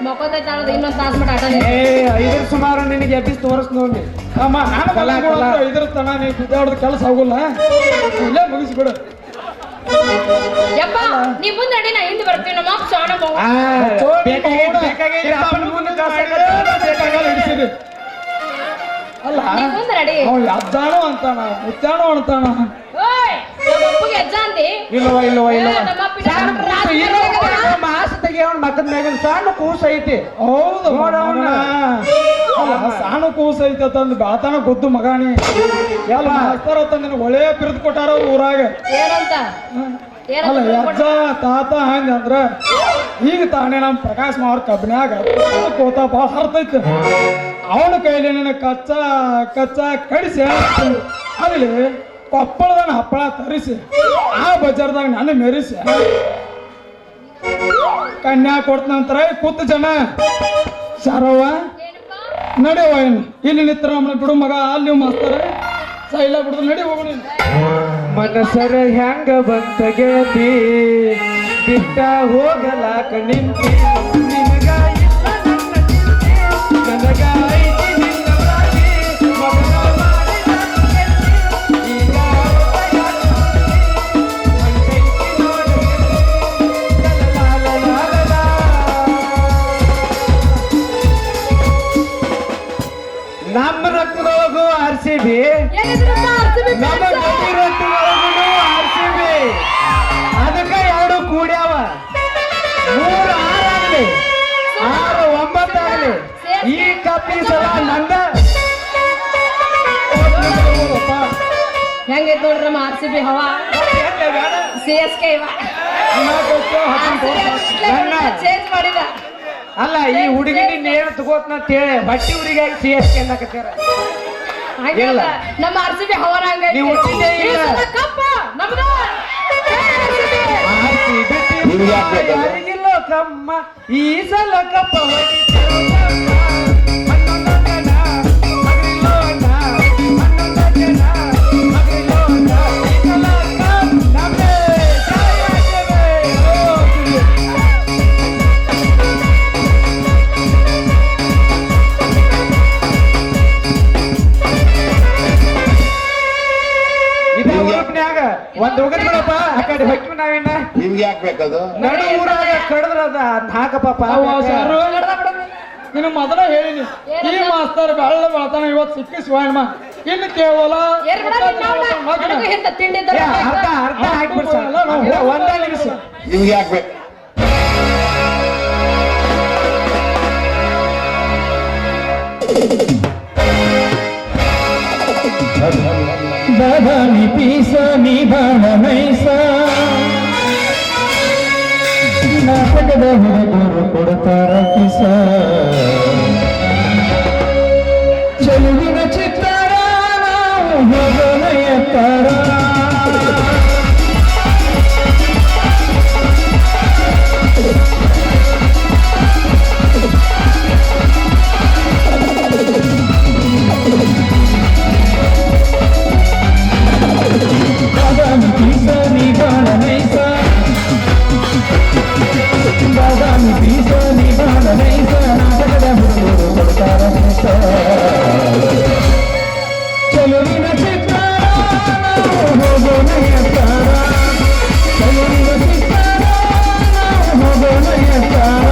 ಮಕ್ಕೋದ ತಾಳದ ಇನ್ನೊಂದು ತಾಸ್ ಮಟ ಆಟ ಏ ಐದರ ಸುಮಾರು ನಿನಗೆ ಎಬ್ಬಿಸಿ ತೋರಿಸ್ ನೋಡಿ ಅಮ್ಮ ನಾನು ಇದ್ರ ತನ ನೀ ಬಿದ್ದಾಡ್ದ ಕೆಲಸ ಆಗೋಲ್ಲ ಇಲ್ಲೇ ಮುಗಿಸ್ಬಿಡು ಯಪ್ಪ ನೀ ಮುಂದೆ ನಡಿ ನಾ ಹಿಂದೆ ಬರ್ತೀವಿ ನಮ್ಮ ಅಪ್ಪ ಸೋಣ ಅಲ್ಲ ನೀ ಮುಂದೆ ನಡಿ ಅವ ಅಜ್ಜಾಣು ಅಂತಾನ ಮುತ್ತಾಣು ಅಂತಾನ ಓಯ್ ನಮ್ಮ ಅಪ್ಪಗೆ ಅಜ್ಜ ಅಂದಿ ಇಲ್ಲವ ಇಲ್ಲವ ಇಲ್ಲವ ನಮ್ಮ ಅಪ್ಪ ಮಾಸ ತೆಗಿಯವನ್ ಮಕ್ಕದ ಮ್ಯಾಗ ಸಣ್ಣ ಕೂಸ ಐತಿ ಹೌದು ನೋಡವನ ಸಣ್ಣ ಕೂಸ ಐತಿ ಅಂತಂದು ಬಾತಾನ ಗೊದ್ದು ಮಗಾಣಿ ಎಲ್ಲ ಮಾಸ್ತರ ತಂದಿನ ಒಳ್ಳೆ ಬಿರುದು ಕೊಟ್ಟಾರ ಅವ್ರ ಊರಾಗ ಏನಂತ ಅಲ್ಲ ಅಜ್ಜ ತಾತ ಹಂಗ ಅಂದ್ರ ಈಗ ತಾನೇ ನಮ್ಮ ಪ್ರಕಾಶ್ ಮಾವ್ರ ಕಬ್ನ್ಯಾಗ ಕೋತ ಭಾಳ ಹರ್ತೈತಿ ಅವನ ಕೈಲಿ ನನ್ನ ಕಚ್ಚ ಕಡಿಸಿ ಅಲ್ಲಿ ಕೊಪ್ಪಳದಾಗ ಹಪ್ಪಳ ತರಿಸಿ ಆ ಬಜಾರ್ದಾಗ ನಾನು ಮೆರಿಸಿ ಕನ್ಯಾ ಕೊಡ್ತ ನಂತರ ಕೂತು ಜನ ಶಾರವ್ವ ನಡೆಯವ ಏನು ಇಲ್ಲಿ ನಿತ್ರ ನಮ್ಮನ್ನ ಬಿಡು ಮಗ ಅಲ್ಲಿ ಮಾಸ್ತರ ಸೈಲ ಬಿಡುದು ನಡಿ ಹೋಗೋಣ ಮನಸರ ಹೆಂಗ ಬಂತ ಗೆಳತಿ ಬಿಟ್ಟ ಹೋಗಲಾಕ ನಿಂತಿ ನಿನಗ ಇಲ್ಲ ನನ್ನ ಚಿಂತೆ, ನನಗ ಐತಿ ನಿನ್ನ ಬಾಳಿ, ಮಗನ ಮಾಡಿ ನನ್ನ ಗೆಳತಿ, ಈಗ ಹೊಂಟೈತಿ ನೋಡು ಗೆಳತಿ, ಲಲಲಲಲಲ. ನಮ್ಮ ರಕ್ತದೊಳಗು RCB ನಮ್ಮ ಗಟ್ಟಿ ರಕ್ತದೊಳಗು RCB ಅದಕ್ಕ ಎರಡು ಕೂಡ್ಯಾವ 3 6 ಆಗಲಿ 6 9 ಆಗಲಿ ಈ ಕಪ್ಪಿ ಸಲ ನಂದ ಹೆಂಗೈತ್ ನೋಡ್ರಿ ನಮ್ಮ RCB ಹವಾ CSK ಚೇಂಜ್ ಮಾಡಿದ ಅಲ್ಲ ಈ ಹುಡುಗಿ ನಿನ್ನ ಏನು ತಗೋತ್ನ ಅಂತೇಳಿ ಬಟ್ಟಿ ಹುಡುಗಿಯಾಗಿ CSK ಅನ್ನಕತ್ತಾರ ಹಂಗಿಲ್ಲ ನಮ್ಮ RCB ಹವಾನ ಹಂಗೈತಿ ನೀವು ಹುಟ್ಟಿದ್ದೇ ಇಲ್ಲ. ಈ ಸಲ ಕಪ್ಪ ನಮ್ದ ನಿಮ್ಗೆ ಯಾಕೆ ಬೇಕದು? ಯಾರಿಗಿಲ್ಲ ಕಮ್ಮ ಈ ಸಲ ಕಪ್ಪ ಹೊಡಿತೇವೆ ಕಮ್ಮ. ಹನ್ನೊಂದು ಜನ ಮಗಳಿಲ್ಲೋಣ, ಹನ್ನೊಂದು ಜನ ಮಗಳಿಲ್ಲೋಣ. ಈ ಸಲ ಕಪ್ ನಮ್ದೇ, ಜಯ ಆಚೆವೆ. ಇದೇ ಊರಿನ್ಯಾಗ ಒಂದ್ ಹೋಗದ್ ಬಿಡಪ್ಪ ಆ ಕಡೆ ಹೊಕ್ಕಿ ನಾವೇನ ನಿಮ್ಗೆ ಯಾಕೆ ಬೇಕದು? ನಡು ಊರಾಗ ಕಡದ್ರದ ಹಾಕಪ್ಪ ನಿನ್ನ ಮೊದಲ ಹೇಳಿನಿ ಈ ಮಾಸ್ತರ್ ಬೆಳ್ಳ ಬೆಳತಾನ ಇವತ್ತು ಸಿಕ್ಕಿ ಶಿವಾಯಮ್ಮ ಇನ್ನು ಕೇವಲ ನನಗೂ ಇಂಥ ತಿಂಡಿ ಏ, ಅರ್ಧ ಹಾಕ್ಬಿಡ್ ಸರ್ ಒಂದೇ ನಿಮಿಷ ನಿಮ್ಗೆ ಯಾಕೆ ಬೇಕು ದಾದಾನಿ ಪೀಸ ನೀ ಬಾಣ ನೈಸ ನಾಟಕದ ಹುಡುಗರು ಕೊಡ್ತಾರ ಕಿಸ ಚೆಲುವಿನ ಚಿತ್ತಾರ ನಾವು ಹೋಗೋಣ ಎತ್ತಾರ ದಾದಾನಿ ಪೀಸ ನೀ ಬಾಣ ನೈಸ ದಾದಾನಿ ಪೀಸ ನೀ ಬಾಣ ನೈಸ ನಾಟಕದ ಹುಡುಗರು ಕೊಡ್ತಾರ ಕಿಸ ಚೆಲುವಿನ ಚಿತ್ತಾರ ನಾವು ಹೋಗೋಣ ಎತ್ತಾರ ಚೆಲುವಿನ ಚಿತ್ತಾರ ನಾವು ಹೋಗೋಣ ಎತ್ತಾರ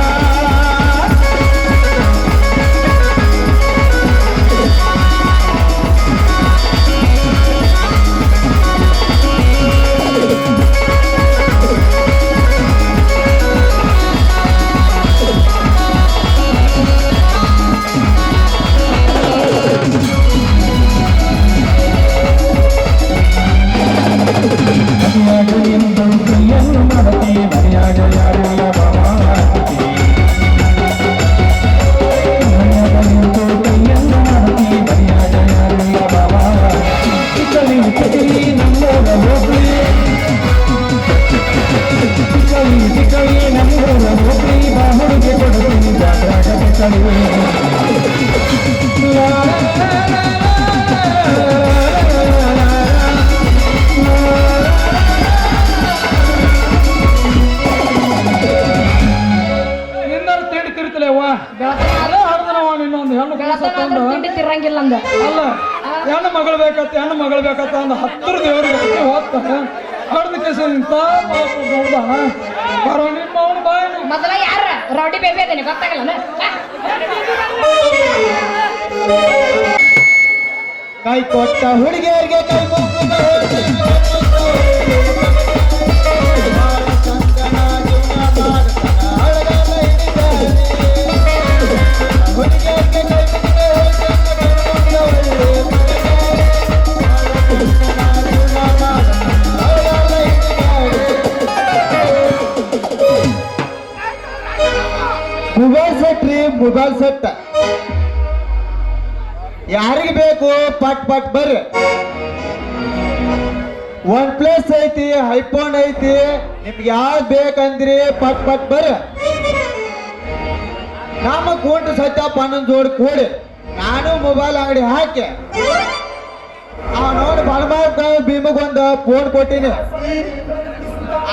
ಮನೆಯಾಗ ಎಂದು ಕೈಯನ್ನು ಮಾಡತಿ ಮನೆಯಾಗ ಯಾರೆಲ್ಲ ಬಾಮಾಡ್ತಿ ಮನೆಯಾಗ ಎಂದು ಕೈಯನ್ನು ಮಾಡತಿ ಮನೆಯಾಗ ಯಾರೆಲ್ಲ ಬಾಮಾಡ್ತಿ ಚಿಕ್ಕಲಿ ಚಿಕ್ಕಲಿ ನಮ್ಮೂರ ಹೋಗ್ಲಿ ಚಿಕ್ಕಲಿ ನಮ್ಮೂರ ಹೋಗ್ಲಿ ಬಾಹುಡಿಗೆ ಕೊಡ್ತೀನಿ ಜಾತ್ರಾಗ ಚಿಕ್ಕಲಿ ನಿಂದಾರು ತಿಂಡಿ ತಿರುತ್ತಲೇವ ಅದೇ ಹಡ್ದನವ ನಿನ್ನೊಂದು ಹೆಣ್ಣು ಕೂಸತ್ತಂದು ತಿಂಡಿ ತಿರಂಗಿಲ್ಲ ಅಂದ ಅಲ್ಲ ಹೆಣ್ಣು ಮಗಳು ಬೇಕತ್ತ ಒಂದು ಹತ್ತರ ದೇವ್ರಿಗೆ ಹೋಗ್ತಾನೆ ಹಡ್ದ ಕೇಸ ನಿಂತ ನೋಡ್ದಾನ ಬರೋ ನಿಮ್ಮ ಅವನು ಬಾಯಿ ಮೊದಲ ಯಾರ ರೌಡಿ ಬೇಬಿ ಅದೇನೆ ಗೊತ್ತಾಗಲ್ಲ ಕೈ ಕೊಟ್ಟ ಹುಡುಗಿಯರಿಗೆ ಕೈ ಮುಗಿದ ಮೊಬೈಲ್ ಸೆಟ್ ರೀ ಮೊಬೈಲ್ ಸೆಟ್ ಯಾರಿಗೆ ಬೇಕು ಪಟ್ ಪಟ್ ಬರ್ರಿ ಒನ್ ಪ್ಲಸ್ ಐತಿ ಐಫೋನ್ ಐತಿ ನಿಮ್ಗೆ ಯಾವ್ದು ಬೇಕಂದ್ರಿ ಪಟ್ ಪಟ್ ಬರ್ರಿ ನಮ್ಮ ಕೋಟು ಸತ್ಯಪ್ಪ ಅನ್ನೊಂದು ಜೋಡಿ ಕೂಡಿ ನಾನು ಮೊಬೈಲ್ ಅಂಗಡಿ ಹಾಕಿ ನೋಡಿ ಬಲಮಾರ್ಗ ಭೀಮಗೊಂದು ಫೋನ್ ಕೊಟ್ಟಿನಿ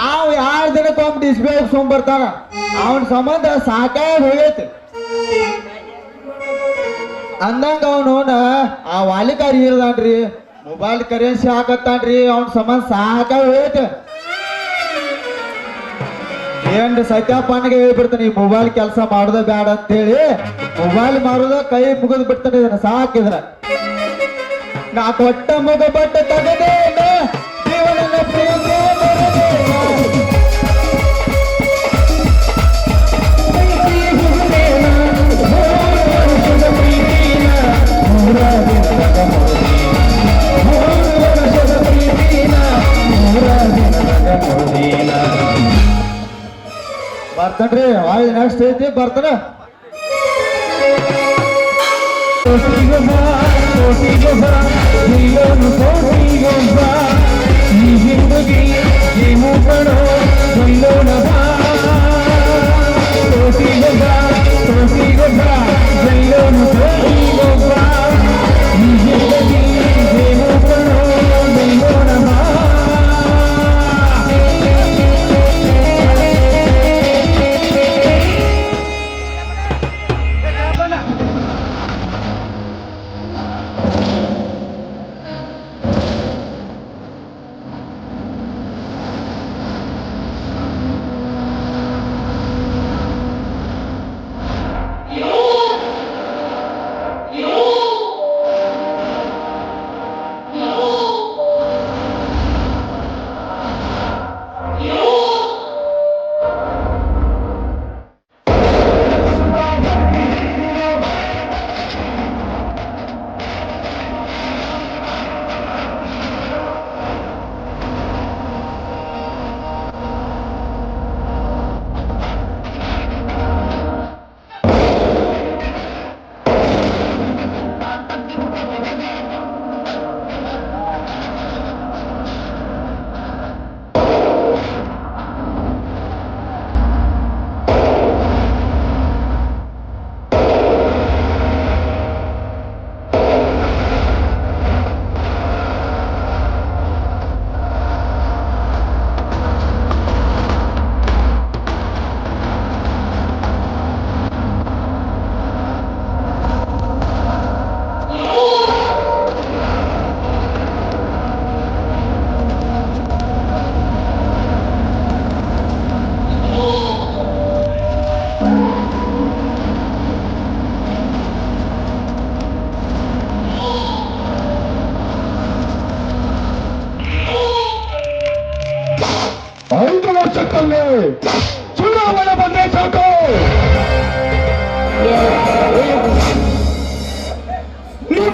ಅವ್ 2 ದಿನಕ್ಕೊಮ್ಮೆ ಡಿಸ್ಪ್ಲೇ ಬರ್ತಾನ ಅವನ ಸಂಬಂಧ ಸಾಕಾಗಿ ಹೋಗೈತಿ ಅಂದಂಗ ಅವನು ಆ ವಾಲಿಕಾರಿ ಇರದಾನ್ರಿ ಮೊಬೈಲ್ ಕರೆನ್ಸಿ ಹಾಕತ್ತಾನ್ರಿ ಅವನ ಸಂಬಂಧ ಸಾಕಾಗಿ ಹೋಗೈತಿ ಏನ್ರಿ ಸತ್ಯಪ್ಪನಿಗೆ ಹೇಳ್ಬಿಡ್ತಾನೆ ಈ ಮೊಬೈಲ್ ಕೆಲಸ ಮಾಡೋದ ಬೇಡ ಅಂತೇಳಿ ಮೊಬೈಲ್ ಮಾರೋದ ಕೈ ಮುಗಿದ್ ಬಿಡ್ತಾನೆ ಇದನ್ನ ಸಾಕಿದ್ರ ನಾ ಕೊಟ್ಟ ಮುಗ ಬಟ್ಟ ತಗದೇನ ಜೀವನ ಪ್ರೀತಿ ಬರ್ತಾನ್ರಿ ಆಯ್ತು ನೆಕ್ಸ್ಟ್ ಐತಿ ಬರ್ತಾನ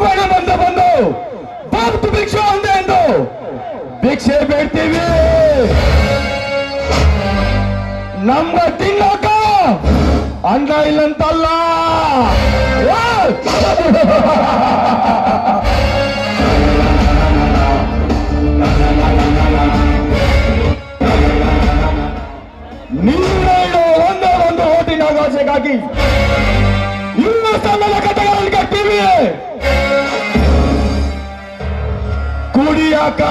ಬಣ ಬಂದು ಭಕ್ತ ಭಿಕ್ಷೆ ಅಂದೆ ಎಂದು ಭಿಕ್ಷೆ ಬೇಡ್ತೀವಿ. ನಮ್ಗ ತಿನ್ನಕ ಅನ್ನ ಇಲ್ಲಂತಲ್ಲ. ನೀವೇಳೋ ಒಂದೇ ಒಂದು ಓಟಿನ ಆಸೆಗಾಗಿ ಇನ್ನೂ ಸಣ್ಣದ ಕಥೆಗಳಲ್ಲಿ ಕಟ್ತೀವಿ. ಕುಡಿಯಾಕ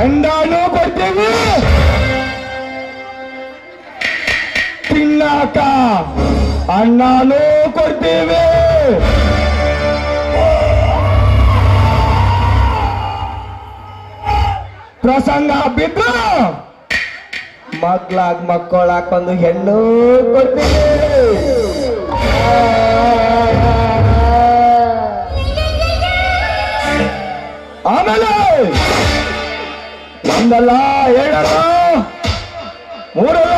ಎಂಡಾನು ಕೊಡ್ತೀವಿ, ತಿನ್ನಾಕ ಅಣ್ಣನೂ ಕೊಡ್ತೀವಿ. ಪ್ರಸಂಗ ಬಿದ್ದು ಮಗ್ಳಾಗ್ ಮಕ್ಕಳಾಕೊಂದು ಹೆಣ್ಣು ಕೊಡ್ತೀವಿ. ಆಮೇಲೆ ಒಂದಲ್ಲ ಎರಡಲ್ಲ ಮೂರಲ್ಲ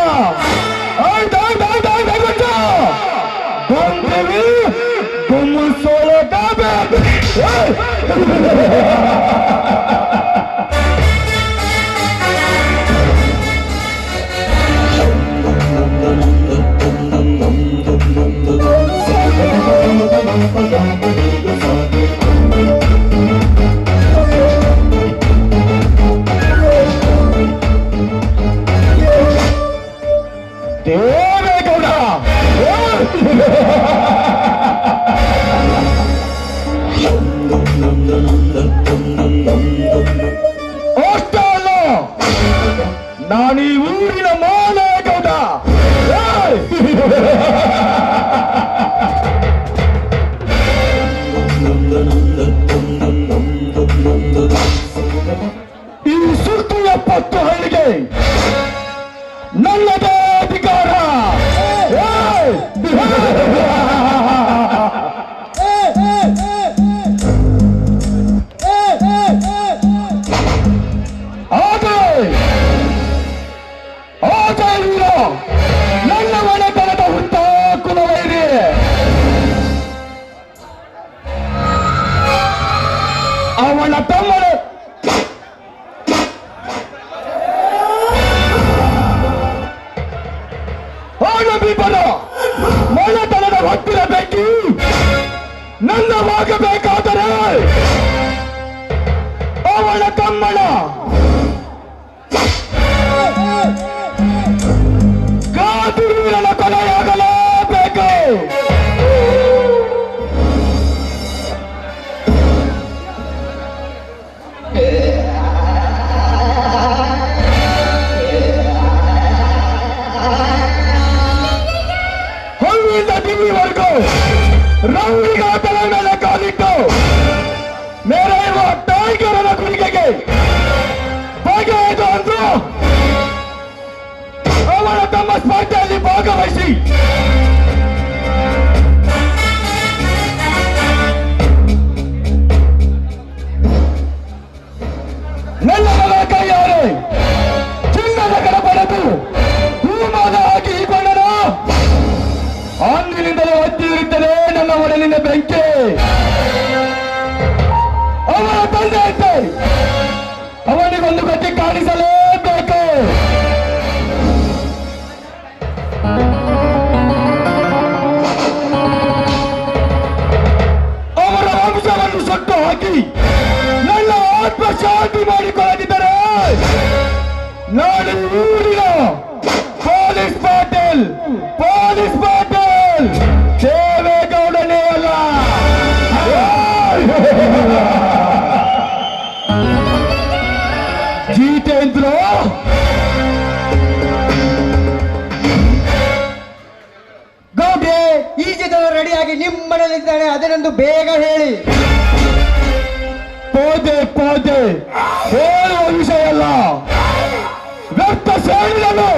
ಕೊಂತೀವಿ ಗುಮ್ಮಿಸೋಳೆ ದೇವೇಗೌಡ ಅಷ್ಟೇ ಅಲ್ಲ, ನಾನೀ ಊರಿನ ಮಾಲೇಗೌಡ. ಈ ಸುತ್ತು 70 ಹಳ್ಳಿಗೆ ನನ್ನದೇ ಅಧಿಕಾರ. ಆಚಾರ್ಯ ನನ್ನ ಮನೆತನದ ಹುಟ್ಟಾಕುವ ವೈರಿ ಅವನ ತಮ್ಮನ ಅವನಿಬ್ಬರ ಮನೆತನದ ಹೊಟ್ಟಿರಬೇಕು. ನನ್ನವಾಗಬೇಕಾದರೆ ಅವನ ತಮ್ಮನ ಗಾದಿವೀರನ ಕೊಲೆಯಾಗಲೇಬೇಕು. ಹೊಳ್ಳಿಯಿಂದ ದಿಲ್ಲಿವರೆಗೂ ರೌಡಿಗ ತಲೆ ಮೇಲೆ ಕಾಲಿಟ್ಟು ಮೇರೆಯುವ ಟೈಗರನ ಕುರಿಗೆಗೆ ಬಗೆದು ಅಂದ್ರು ಅವರ ತಮ್ಮ ಸ್ಪರ್ಧೆಯಲ್ಲಿ ಭಾಗವಹಿಸಿ ನನ್ನ ಮಗ ಕೈಯಾರೆ ಚಿನ್ನದ ಕಡ ಪಡೆದು ಹೂಮಾದ ಹಾಕಿ ಈ ಬಣ್ಣನ ಅಂದಿನಿಂದಲೇ ಹೊತ್ತಿರುತ್ತದೆ ನನ್ನ ಒಡಲಿನ ಬೆಂಕಿ. ಅವರ ತಂದೆ ಅಂತೆ ಅವನಿಗೊಂದು ಗತಿ ಕಾಣಿಸಲೇಬೇಕು. ಅವರ ವಂಶವನ್ನು ಸುಟ್ಟು ಹಾಕಿ ನನ್ನ ಆತ್ಮ ಶಾಂತಿ ಮಾಡಿಕೊಳ್ಳದಿದ್ದರೆ ನಾನು ಊರಿನ ಪೊಲೀಸ್ ಪಾಟೀಲ್ ದೇವೇಗೌಡನೇ ಅಲ್ಲ. ಜಿತೇಂದ್ರ ಗೌಡ್ರೆ, ಈ ಚಿತ್ರ ರೆಡಿಯಾಗಿ ನಿಮ್ಮ ಮನೆಯಲ್ಲಿದ್ದಾನೆ, ಅದನ್ನೊಂದು ಬೇಗ ಹೇಳಿ. ಪೋದೆ ಹೇಳುವ ವಿಷಯ ಅಲ್ಲ. ರಕ್ತ ಸೇರಿದನು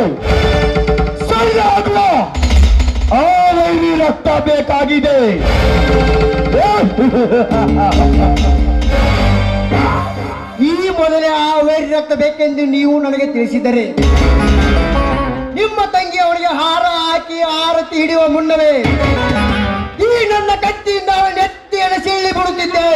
ಸಣ್ಣ ಆಗುವ ಆ ವೈರಿ ರಕ್ತ ಬೇಕಾಗಿದೆ. ಈ ಮೊದಲೇ ಆ ವೈರಿ ರಕ್ತ ಬೇಕೆಂದು ನೀವು ನನಗೆ ತಿಳಿಸಿದರೆ ನಿಮ್ಮ ತಂಗಿ ಅವಳಿಗೆ ಹಾರ ಹಾಕಿ ಆರತಿ ಹಿಡಿಯುವ ಮುನ್ನವೇ ಈ ನನ್ನ ಕತ್ತಿಯಿಂದ ಅವಳ ನೆತ್ತಿಯನ್ನು ಸೀಳಿ ಬಿಡುವ ಕೇಳಿಕೊಳ್ಳುತ್ತಿದ್ದೆ.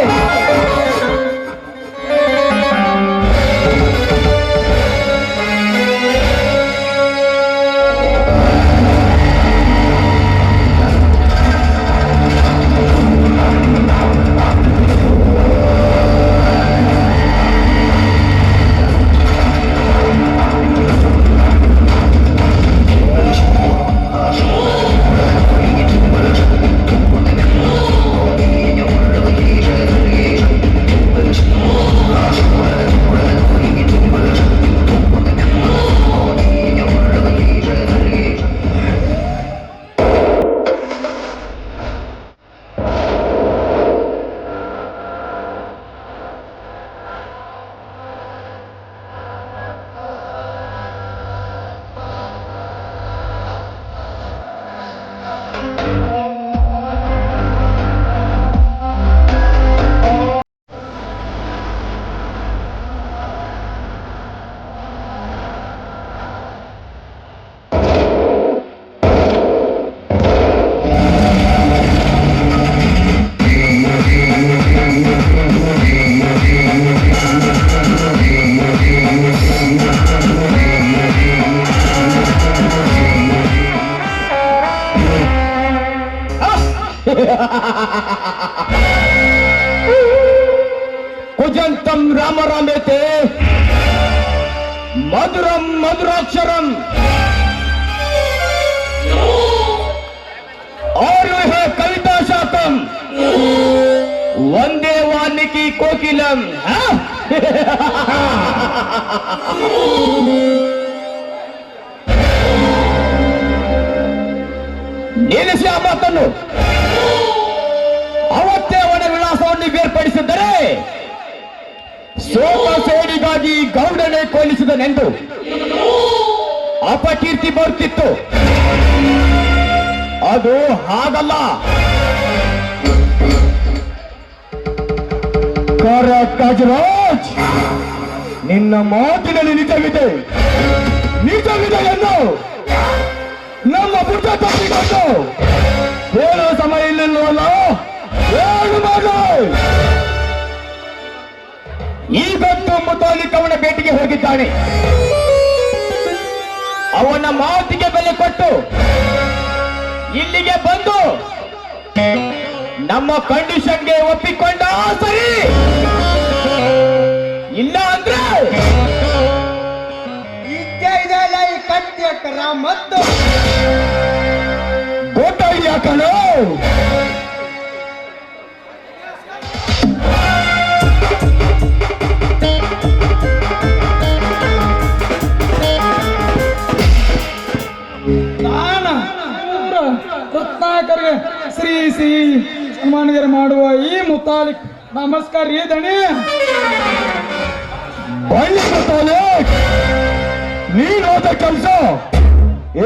ಕುಜಂತಂ ರಾಮ ರಾಮೇತೆ ಮಧುರಂ ಮಧುರಾಕ್ಷರಂ ಆರುಹ ಕವಿತಾ ಶಾಖಂ ವಂದೇ ವಾಲ್ಮೀಕಿ ಕೋಕಿಲಂ. ನಿಲ್ಲಿಸಿ ಆ ಮಾತನ್ನು. ಅವತ್ತೇ ಅವನ ವಿಳಾಸವನ್ನು ಬೇರ್ಪಡಿಸಿದ್ದರೆ ಸೋತ ಸೇಡಿಗಾಗಿ ಗೌಡನೆ ಕೊಲಿಸಿದನೆಂದು ಅಪಕೀರ್ತಿ ಬರುತ್ತಿತ್ತು. ಅದು ಹಾಗಲ್ಲ. ಗಜರಾಜ್, ನಿನ್ನ ಮಾತಿನಲ್ಲಿ ನಿಜವಿದೆ. ನಿಜವಿದೆ ಎಂದು ನಮ್ಮ ಭುಜ ತಪ್ಪಿಕೊಂಡು ಹೇಳೋ ಸಮಯ ಇಲ್ಲವಲ್ಲ. ಹೇಳು ಮಾಡು. ಈಗಂತೂ ಮುತಾಲಿಕ್ ಅವನ ಭೇಟಿಗೆ ಹೋಗಿದ್ದಾನೆ. ಅವನ ಮಾತಿಗೆ ಬೆಲೆ ಕೊಟ್ಟು ಇಲ್ಲಿಗೆ ಬಂದು ನಮ್ಮ ಕಂಡೀಷನ್ಗೆ ಒಪ್ಪಿಕೊಂಡ ಸರಿ, ಇಲ್ಲ ಅಂದ್ರೆ ಇದ್ದೇ ಇದೆಯಲ್ಲ ಈ ಕಟ್ಟಿ ಮತ್ತು ಗೋಟ ಯಾಕಳು. ರತ್ನಾಕರ್ಗೆ ಶ್ರೀ ಶ್ರೀ ಸನ್ಮಾನಿಗರು ಮಾಡುವ ಈ ಮುತಾಲಿಕ್ ನಮಸ್ಕಾರ ರೀ ದಣಿ. ಬಳ್ಳಿ ಮುತಾಲಿಕ್, ನೀನು ಹೋದ ಕೆಲಸ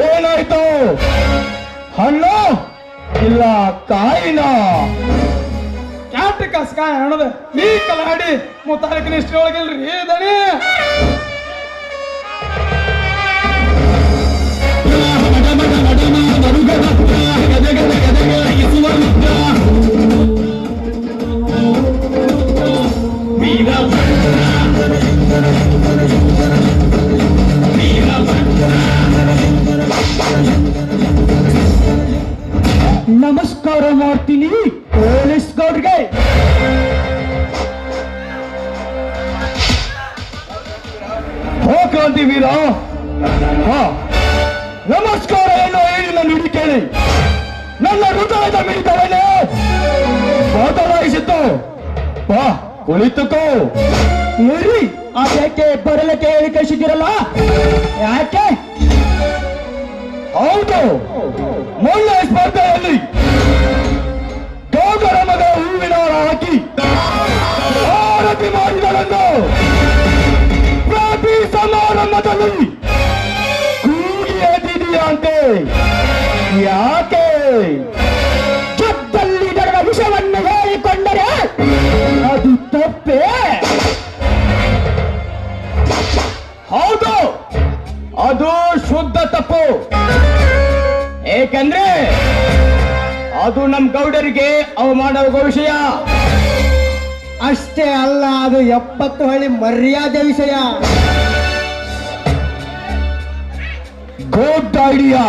ಏನಾಯ್ತು? ಹಣ್ಣು ಇಲ್ಲ ಕಾಯಿನ? ಕ್ಯಾಟ್ ಕಸ್ಕಾಯ ಹಣದ ಈ ಕಲಾಡಿ ಮುತಾಲಿಕ್ ನಿಷ್ಠೊಳಗಿಲ್ರಿ ದಣಿ. ನಮಸ್ಕಾರ ಮಾಡ್ತೀನಿ ಪೊಲೀಸ್ ಗೌಡ್ರಿಗೆ. ಹೋ ಕ್ರಾಂತಿ ವೀರ, ನಮಸ್ಕಾರ ಏನೋ ಹೇಳಿ ನನ್ನ ನುಡಿ ಕೇಳಿ. ನನ್ನ ಹೃದಯದ ಮಿಡಿತವನ್ನೇ ಬದಲಾಯಿಸಿತು. ಬಾ ಕುಳಿತುಕೋ. ಇರಿ, ಅದಕ್ಕೆ ಬರಲಿಕ್ಕೆ ಹೇಳಿ ಕಳಿಸಿದ್ದೀರಲ್ಲ, ಯಾಕೆ? ಹೌದು, ಮೊನ್ನೆ ಸ್ಪರ್ಧೆಯಲ್ಲಿ ಗೌಡರ ಮಗ ಹೂವಿನ ಹಾರ ಹಾಕಿ ಆರತಿ ಮಾಡಿದರೆಂದು ಪ್ರತಿ ಸಮಾರಂಭದಲ್ಲಿ ಕೂಗಿ ಎದ್ದಿದೆಯಂತೆ. ಯಾಕೆ? ಜಗದಲ್ಲಿ ನಡೆದ ವಿಷವನ್ನು ಹೇಳಿಕೊಂಡರೆ ಅದು ತಪ್ಪೇ? ಹೌದು, ಅದು ಶುದ್ಧ ತಪ್ಪು. ಏಕೆಂದ್ರೆ ಅದು ನಮ್ ಗೌಡರಿಗೆ ಅವಮಾನವಾಗುವ ವಿಷಯ. ಅಷ್ಟೇ ಅಲ್ಲ, ಅದು 70 ಹಳ್ಳಿ ಮರ್ಯಾದೆ ವಿಷಯ. Good idea.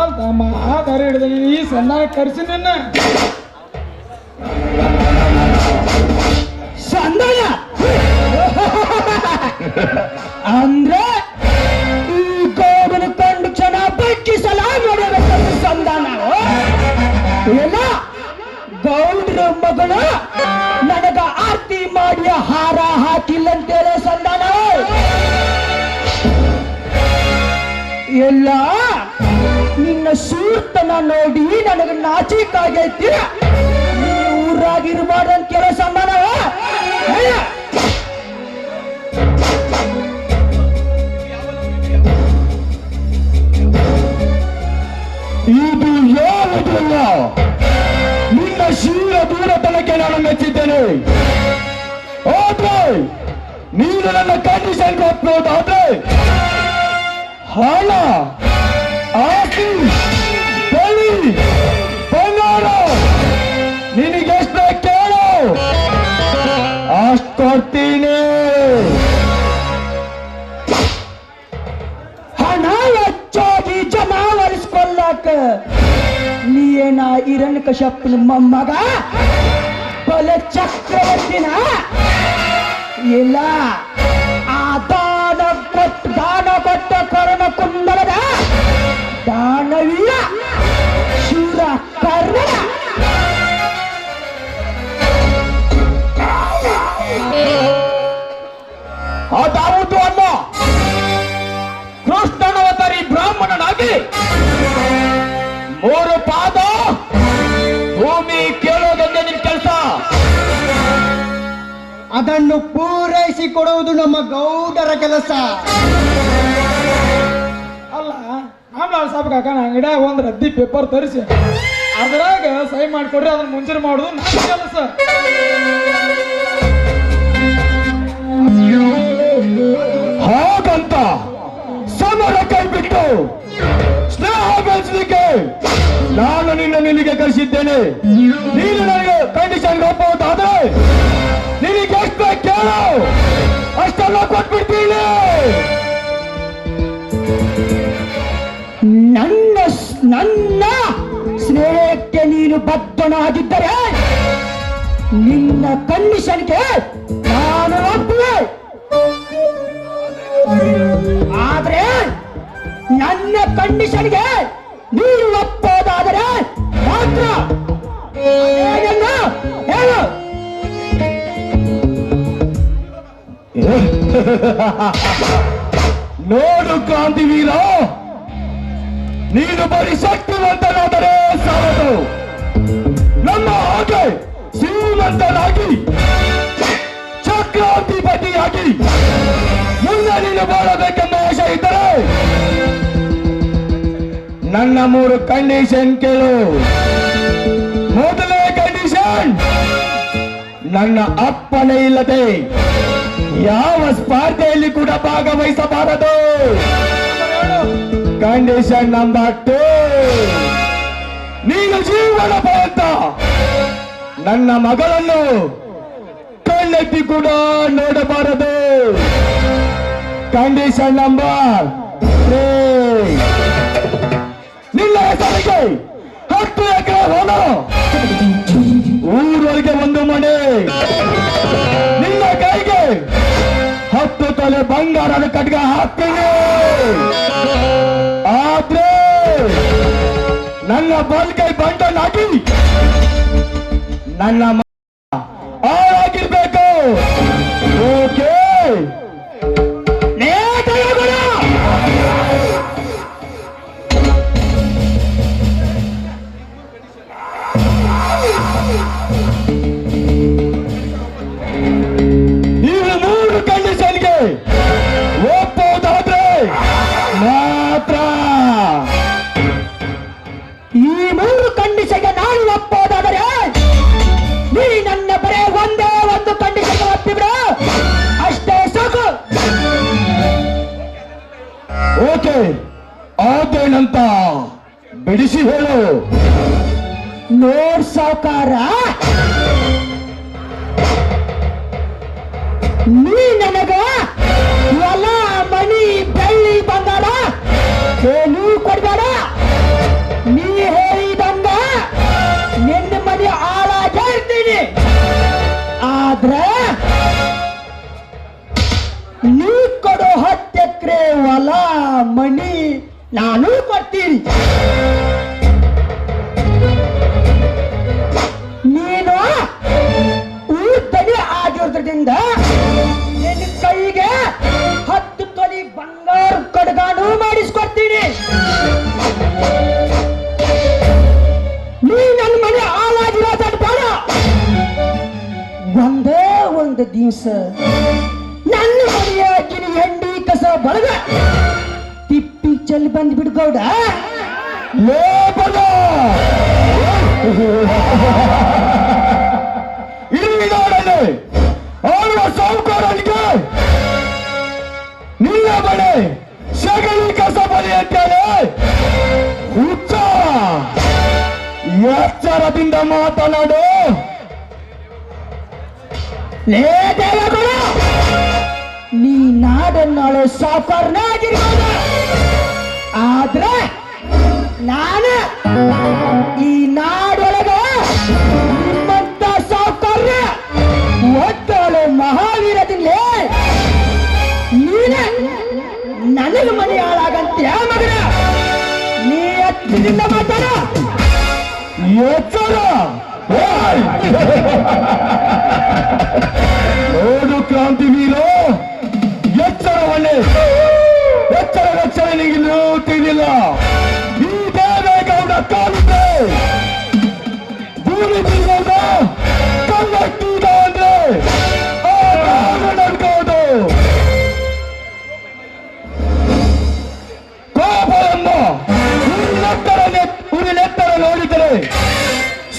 ಅಲ್ದಮ್ಮ ಆ ದಾರಿ ಹಿಡಿದ ನೀನು ಈ ಸಂಧಾನ ಕರ್ಸಿ ನಿನ್ನ ಸಂಧಾನ ಅಂದ್ರೆ ಈ ಗೌಡನ ಕಂಡು ಕ್ಷಣ ಬಚ್ಚಿ ಸಲ ನೋಡಬೇಕಂತ ಸಂಧಾನ. ಎಲ್ಲ ಗೌಡ್ರ ಮಗಳು ನನಗ ಆರತಿ ಮಾಡಿ ಹಾರ ಹಾಕಿಲ್ಲಂತೇಳಿ ಸಂಧಾನ. ಎಲ್ಲ ನಿನ್ನ ಸೂರ್ತನ ನೋಡಿ ನನಗೆ ನಾಚಿಕಾಗೈತಿ. ಊರಾಗಿರ್ಬಾರ್ದಂತ ಕೆಲಸ ಸಂಧಾನ. ಇದು ಯಾವುದಲ್ಲ, ನಿನ್ನ ಶೀಲ ದೂರತನಕ್ಕೆ ನಾನು ಮೆಚ್ಚಿದ್ದೇನೆ. ಆದ್ರೆ ನೀನು ನನ್ನ ಕಂಡೀಷನ್ ಒಪ್ಪೋದಾದ್ರೆ ಹಣ, ಆಸ್ತಿ, ಬೆಳ್ಳಿ, ಬಂಗಾರ ನಿನಗೆಷ್ಟು ಕೇಳು ಅಷ್ಟು ಕೊಡ್ತೀನಿ. ಹಣ ಹೆಚ್ಚಾಗಿ ಜನ ಒಲಿಸ್ಕೊಳ್ಳಾಕ ನೀ ಏನ ಹಿರಣ್ಯ ಕಶ್ಯಪನ ಮೊಮ್ಮಗ ಬಲ ಚಕ್ರವರ್ತಿನ? ಇಲ್ಲ, ಆ ದಾನ ಕೊಟ್ಟ ಕರ್ಣ ಕುಂಡಲದ ದಾನವೀಯ ಶೂರ ಕರ್ಣ. ಅದಾವುದು ಅಲ್ಲ, ಕೃಷ್ಣನವತಾರಿ ಬ್ರಾಹ್ಮಣನಾಗಿ 3 ಪಾದ ಭೂಮಿ ಕೇಳೋದೊಂದೇ ನಿನ್ ಕೆಲಸ. ಅದನ್ನು ಪೂರೈಸಿ ಕೊಡುವುದು ನಮ್ಮ ಗೌಡರ ಕೆಲಸ. ಅಲ್ಲ ಆಮೇಲೆ ಸಾಬ್ ಕಾಕ ನಾ ಅಂಗಡಿಯಾಗ ಒಂದು ರದ್ದಿ ಪೇಪರ್ ತರಿಸಿ ಅದ್ರಾಗ ಸಹಿ ಮಾಡಿಕೊಡ್ರಿ, ಅದನ್ನ ಮುಂಚೆ ಮಾಡೋದು ನನ್ನ ಕೆಲಸ. ಹಾಗಂತ ಸಮರ ಕೈ ಬಿಟ್ಟು ಸ್ನೇಹ ಬೆಳೆಸಲಿಕ್ಕೆ ನಾನು ನಿನ್ನ ನಿಲ್ಲಿಗೆ ಕಳಿಸಿದ್ದೇನೆ. ನೀನು ನನಗೆ ಕಂಡೀಷನ್ ಒಪ್ಪುವುದಾದ್ರೆ ನಿನಗೆ ಎಷ್ಟು ಕೇಳು ಅಷ್ಟೆಲ್ಲ ಕೊಟ್ಬಿಡ್ತೀನಿ. ನನ್ನ ಸ್ನೇಹಕ್ಕೆ ನೀನು ಬದ್ಧನಾಗಿದ್ದರೆ ನಿನ್ನ ಕಂಡೀಷನ್ಗೆ ನಾನು ಒಪ್ಪುವೆ. ಆದ್ರೆ ನನ್ನ ಕಂಡೀಷನ್ಗೆ ನೀನು ಒಪ್ಪೋದಾದರೆ ಮಾತ್ರ ಹೇಳು. ನೋಡು ಕ್ರಾಂತಿವೀರ, ನೀನು ಬರೀ ಶಕ್ತಿವಂತನಾದರೆ ಸಾಲದು. ನಮ್ಮ ಹಾಗೆ ಶ್ರೀಮಂತನಾಗಿ ಚಕ್ರಾಧಿಪತಿಯಾಗಿ ಮುಂದೆ ನೀನು ಬಾಳಬೇಕೆಂಬ ಆಶೆ ಇದ್ದರೆ ನನ್ನ 3 ಕಂಡೀಷನ್ ಕೇಳು. ಮೊದಲನೇ ಕಂಡೀಷನ್, ನನ್ನ ಅಪ್ಪನೇ ಇಲ್ಲದೆ ಯಾವ ಸ್ಪರ್ಧೆಯಲ್ಲಿ ಕೂಡ ಭಾಗವಹಿಸಬಾರದು. ಕಂಡೀಷನ್ ನಂಬರ್ 2, ನೀನು ಜೀವನ ಪರ್ಯಂತ ನನ್ನ ಮಗಳನ್ನು ಕಣ್ಣೆತ್ತಿ ಕೂಡ ನೋಡಬಾರದು. ಕಂಡೀಷನ್ ನಂಬರ್ 3, ನಿನ್ನ ಹೆಸರಿಗೆ 10 ಎಕರೆ ಹೊಲ, ಊರೊಳಗೆ 1 ಮನೆ, ನಿನ್ನ ಕೈಗೆ 10 ತೊಲೆ ಬಂಗಾರದ ಖಡ್ಗ ಹಾಕ್ತೀನಿ. ಆದ್ರೆ ನನ್ನ ಬಲ್ಕೈ ಬಂಡನಾಗಿ ನನ್ನ ಆಳಾಗಿರ್ಬೇಕು. ಓಕೆ? ಇವು 3 ಕಂಡೀಷನ್ಗೆ ಒಪ್ಪೋದಾದ್ರೆ ಮಾತ್ರ. ಈ 3 ಕಂಡೀಷನ್ಗೆ ನಾನು ಒಪ್ಪೋದಾದರೆ ನೀ ನನ್ನ ಬರೇ ಒಂದೇ ಒಂದು ಕಂಡೀಷನ್ ಒಪ್ಪಿಬಿಡು, ಅಷ್ಟೇ ಸಾಕು. ಓಕೆ, ಅದೇನಂತ ಬಿಡಿಸಿ ಹೇಳು. ನೋಡ್ ಸಾವುಕಾರ, ನೀ ನನಗ ಹೊಲ ಮನಿ ಬೆಳ್ಳಿ ಬಂಗಾರ ಏನು ಕೊಡ್ಬೇಡ. ನೀ ಹೇಳಿದಂಗ ನಿನ್ನ ಮನೆ ಹಾಳಾಗಿರ್ತೀನಿ. ಆದ್ರೆ ನೀ ಕೊಡೋ 10 ಎಕರೆ ಹೊಲ ಮನಿ ನಾನು ಕೊಡ್ತೀನಿ. ನೀನು ಊಟನೆ ಆಗಿರೋದ್ರಿಂದ ನಿನ್ನ ಕೈಗೆ 10 ತೊಲಿ ಬಂಗಾರ ಕಡಗಾನು ಮಾಡಿಸ್ಕೊಡ್ತೀನಿ. ನೀ ನನ್ನ ಮನೆ ಹಾಳಾಗಿರೋದ ಬೇಡ. ಒಂದೇ ಒಂದು ದಿವಸ ನನ್ನ ಮನೆಯಾಗಿನ ಹೆಂಡಿ ಕಸ ಬಳಗ ತಿಪ್ಪಿ ಚೆಲ್ಲಿ ಬಂದು ಬಿಡ್ಗೌಡ. ಲೇ ಬಗ ಇಲ್ಲಿ ನೋಡಲಿ ಅವರ ಸಾಹುಕಾರನಿಗೆ ನಿನ್ನ ಬಳಿ ಸಗಲಿ ಕಸ ಬಲಿ ಅಂತೇಳಿ ಹುಚ್ಚ ಎಚ್ಚರದಿಂದ ಮಾತನಾಡು. ಲೇ ದೇವಗುಣ, ನೀ ನಾಡನ್ನಾಳು ಸಾಹುಕಾರನಾಗಿರ್ಬೋದು, ಆದ್ರೆ ನಾನು ಈ ನಾಡೊಳಗ ನಿಮ್ಮಂತ ಸಾಹುಕಾರ ಒದ್ದಾಳು ಮಹಾವೀರದಿಲ್ಲ. ನೀನ ನನಗೆ ಮನೆ ಹಾಳಾಗಂತ್ಯ ಮಗನ. ನೀ ಹತ್ತಿರದಿಂದ ಮಾತಾಡ. ಎಚ್ಚರ ನೋಡು ಕ್ರಾಂತಿವೀರ, ಎಚ್ಚರವನ್ನೇ ಎಚ್ಚರ ನಿಗಿಲು ತಿಳಿಲ್ಲ. ಈ ದೇವೇಗೌಡ ಕಾಲುತ್ತೆ ಭೂಮಿ ತಿರುಗೋದು ಕಲ್ಲಟ್ಟಿದ ಅಂದ್ರೆ ನಡ್ಕೋದು. ಕೋಪವನ್ನು ಉರಿನೆತ್ತರ ನೋಡಿದರೆ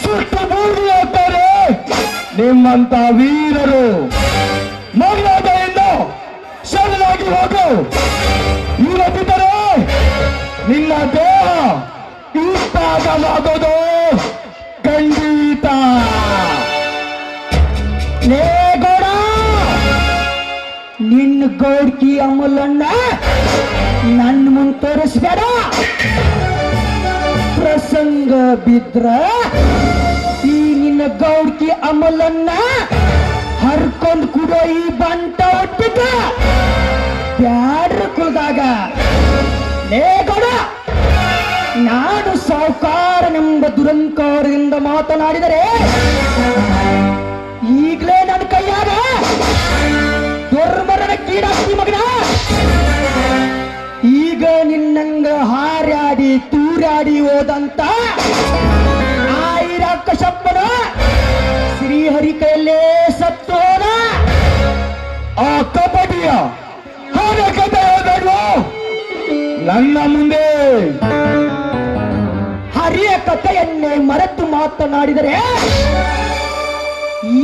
ಸುಟ್ಟು ಬೂದಿ ಹೋಗ್ತಾರೆ ನಿಮ್ಮಂತ ವೀರರು. ಮರ್ಯಾದೆಯಿಂದ ಶರಣಾಗಿ ಹೋಗು. ಇವತ್ತಿದ್ದರೆ ನಿನ್ನ ದೇಹ ಇಷ್ಟಾಗಲಾಗೋದು ಖಂಡಿತ. ಲೇ ಗೌಡ, ನಿನ್ನ ಗೌಡ್ಕಿ ಅಮಲನ್ನ ನನ್ನ ಮುಂದೆ ತೋರಿಸ್ಬೇಡ. ಪ್ರಸಂಗ ಬಿದ್ರ ಈ ನಿನ್ನ ಗೌಡ್ಕಿ ಅಮಲನ್ನ ಹರ್ಕೊಂಡ್ ಕುಡೋ ಈ ಬಂಟ ಒಟ್ಟಿಗ ಬ್ಯಾಡ್ರ ಕುಳ್ದಾಗ. ಲೇ ಗೌಡ, ನಾನು ಸಾಹುಕಾರನೆಂಬ ದುರಂಕಾರದಿಂದ ಮಾತನಾಡಿದರೆ ಈಗಲೇ ನನ್ನ ಕೈಯಾಗ ದುರ್ಮರಣ ಕೀಡಾಸ್ತಿ ಮಗನ. ಈಗ ನಿನ್ನಂಗ ಹಾರ್ಯಾಡಿ ತೂರ್ಯಾಡಿ ಹೋದಂತ ಆಯಿರ ಕಶಪ್ಪನ ಶ್ರೀಹರಿ ಕೈಯಲ್ಲೇ ಸತ್ತು ಹೋದ. ಆ ಕಬಡ್ಡಿಯ ಹಾಗೆ ಕಥೆ ಹೇಳ್ಬೇಡ್ವು ನನ್ನ ಮುಂದೆ. ಹರಿಯ ಕಥೆಯನ್ನೇ ಮರೆತು ಮಾತನಾಡಿದರೆ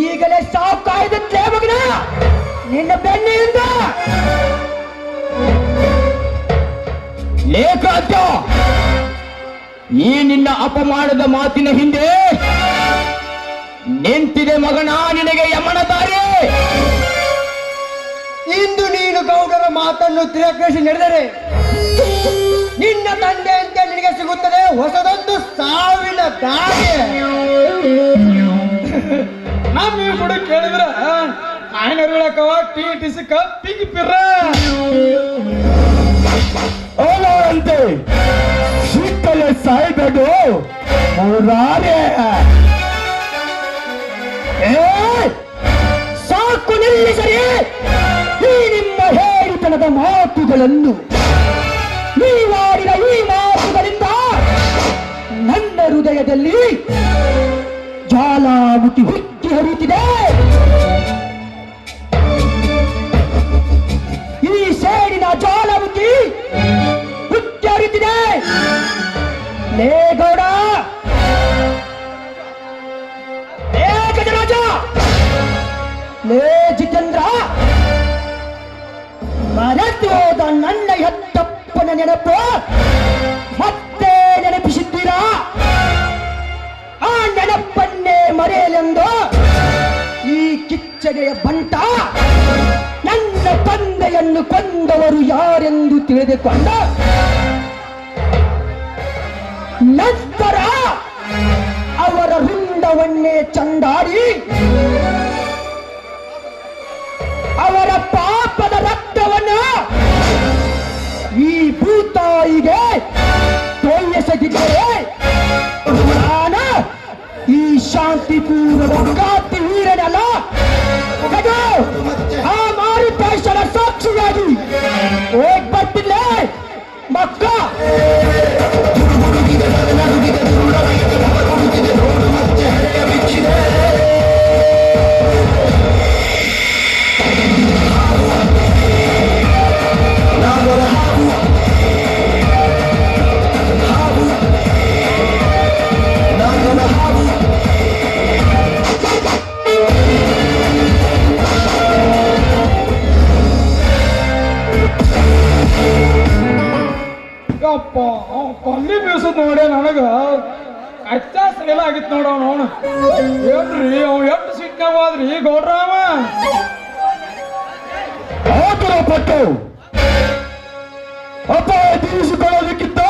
ಈಗಲೇ ಸಾವು ಕಾಯ್ದತ್ತೇ ಮಗನ ನಿನ್ನ ಬೆನ್ನೆಯಿಂದ. ಲೇಖಾಚ, ಈ ನಿನ್ನ ಅಪಮಾನದ ಮಾತಿನ ಹಿಂದೆ ನಿಂತಿದೆ ಮಗನ ನಿನಗೆ ಯಮನ ದಾರಿ. ಇಂದು ನೀನು ಗೌಡರ ಮಾತನ್ನು ತಿರಸ್ಕರಿಸಿ ನಡೆದರೆ ನಿನ್ನ ತಂದೆ ಅಂತ ನಿನಗೆ ಸಿಗುತ್ತದೆ ಹೊಸದೊಂದು ಸಾವಿನ ದಾರಿ. ನಮ್ಮ ಈ ಹುಡುಗ ಕೇಳಿದ್ರ ಆಯ್ನ ಹೇಳಕವ ಟಿ ಸಿಕ್ಕ ಪಿಗ್ ಪಿರ್ರ ಓಲೋರಂತೆ ಸಿಕ್ಕಲೆ ಸಾಯ್ಬೇಡು ಮುರಾರೆ. ಸಾಕು ನಿಲ್ಲಿಸರಿ ಈ ನಿಮ್ಮ ಹೇಳಿತನದ ಮಾತುಗಳನ್ನು. ನೀವಾಡಿದ ಈ ಮಾತುಗಳಿಂದ ನನ್ನ ಹೃದಯದಲ್ಲಿ ಜ್ವಾಲಾಮುಖಿ ಹುಟ್ಟಿ ಹರಿಯುತ್ತಿದೆ. ಈ ಸೇಡಿನ ಜ್ವಾಲಾಮುಖಿ ಹುಟ್ಟಿ ಹರಿಯುತ್ತಿದೆ. ಲೇ ಗೌಡ, ಲೇ ಗಜರಾಜ, ಲೇ ಜಿತೇಂದ್ರ, ಮರೆತು ಹೋದ ನನ್ನ ಹೆತ್ತಪ್ಪನ ನೆನಪು ಮತ್ತೆ ನೆನಪಿಸಿದ್ದೀರಾ? ಆ ತಂದೆಯ ಬಂಟ ನನ್ನ ತಂದೆಯನ್ನು ಕೊಂದವರು ಯಾರೆಂದು ತಿಳಿದುಕೊಂಡ ನಂತರ ಅವರ ರುಂಡವನ್ನೇ ಚಂಡಾಡಿ ಅವರ ಪಾಪದ ರಕ್ತವನ್ನು ಈ ಭೂತಾಯಿಗೆ ತೋಯಿಸದಿದ್ದರೆ ನಾನು ಈ ಶಾಂತಿಪೂರ್ವದ ಗಾತಿ ವೀರನಲ್ಲ ಅದು ಆ ಮಾರುತೇಶ್ವರ ಸಾಕ್ಷಿಯಾಗಿ ಹೋಗ್ ಬರ್ತಿಲ್ಲ ಮಕ್ಕ ಯಪ್ಪ ಕೊಲ್ಲಿ ಬೀಸದ್ ನೋಡಿ ನನಗ ಅಚ್ಚ ಸರಿಯಲ್ಲ ಆಗಿತ್ತು ನೋಡ ಅವನು ಏನ್ರಿ ಅವ್ ಎಷ್ಟು ಸಿಟ್ನಾವಾದ್ರಿ ಗೌಡ್ರಾಮ ಆತುರ ಪಟ್ಟು ಅಪಾಯ ತೀರಿಸಿಕೊಳ್ಳೋದಕ್ಕಿಂತ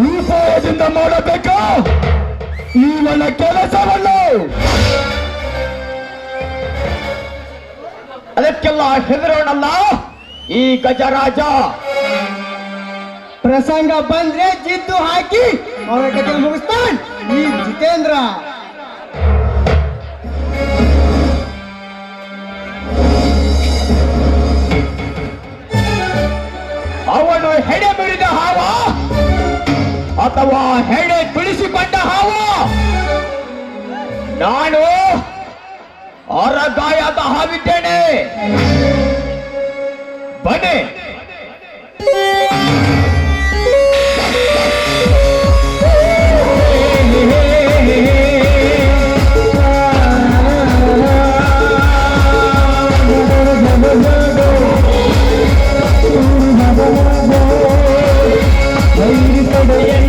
ಉಪಾಯದಿಂದ ಮಾಡಬೇಕಾ ಈ ನನ್ನ ಕೆಲಸವನ್ನು ಅದಕ್ಕೆಲ್ಲ ಹೆದರೋಣಲ್ಲ ಈ ಗಜರಾಜ ಪ್ರಸಂಗ ಬಂದ್ರೆ ಜಿದ್ದು ಹಾಕಿ ಅವರ ಕತೆ ಮುಗಿಸ್ತಾನ್ ಈ ಜಿತೇಂದ್ರ ಅವನು ಹೆಡೆ ಬಿಡಿದ ಹಾವ ಅಥವಾ ಹೆಡೆ ತುಳಿಸಿಕೊಂಡ ಹಾವ ನಾನು ಅರಗಾಯದ ಹಾವಿದ್ದೇನೆ ಬನ್ನಿ Hey,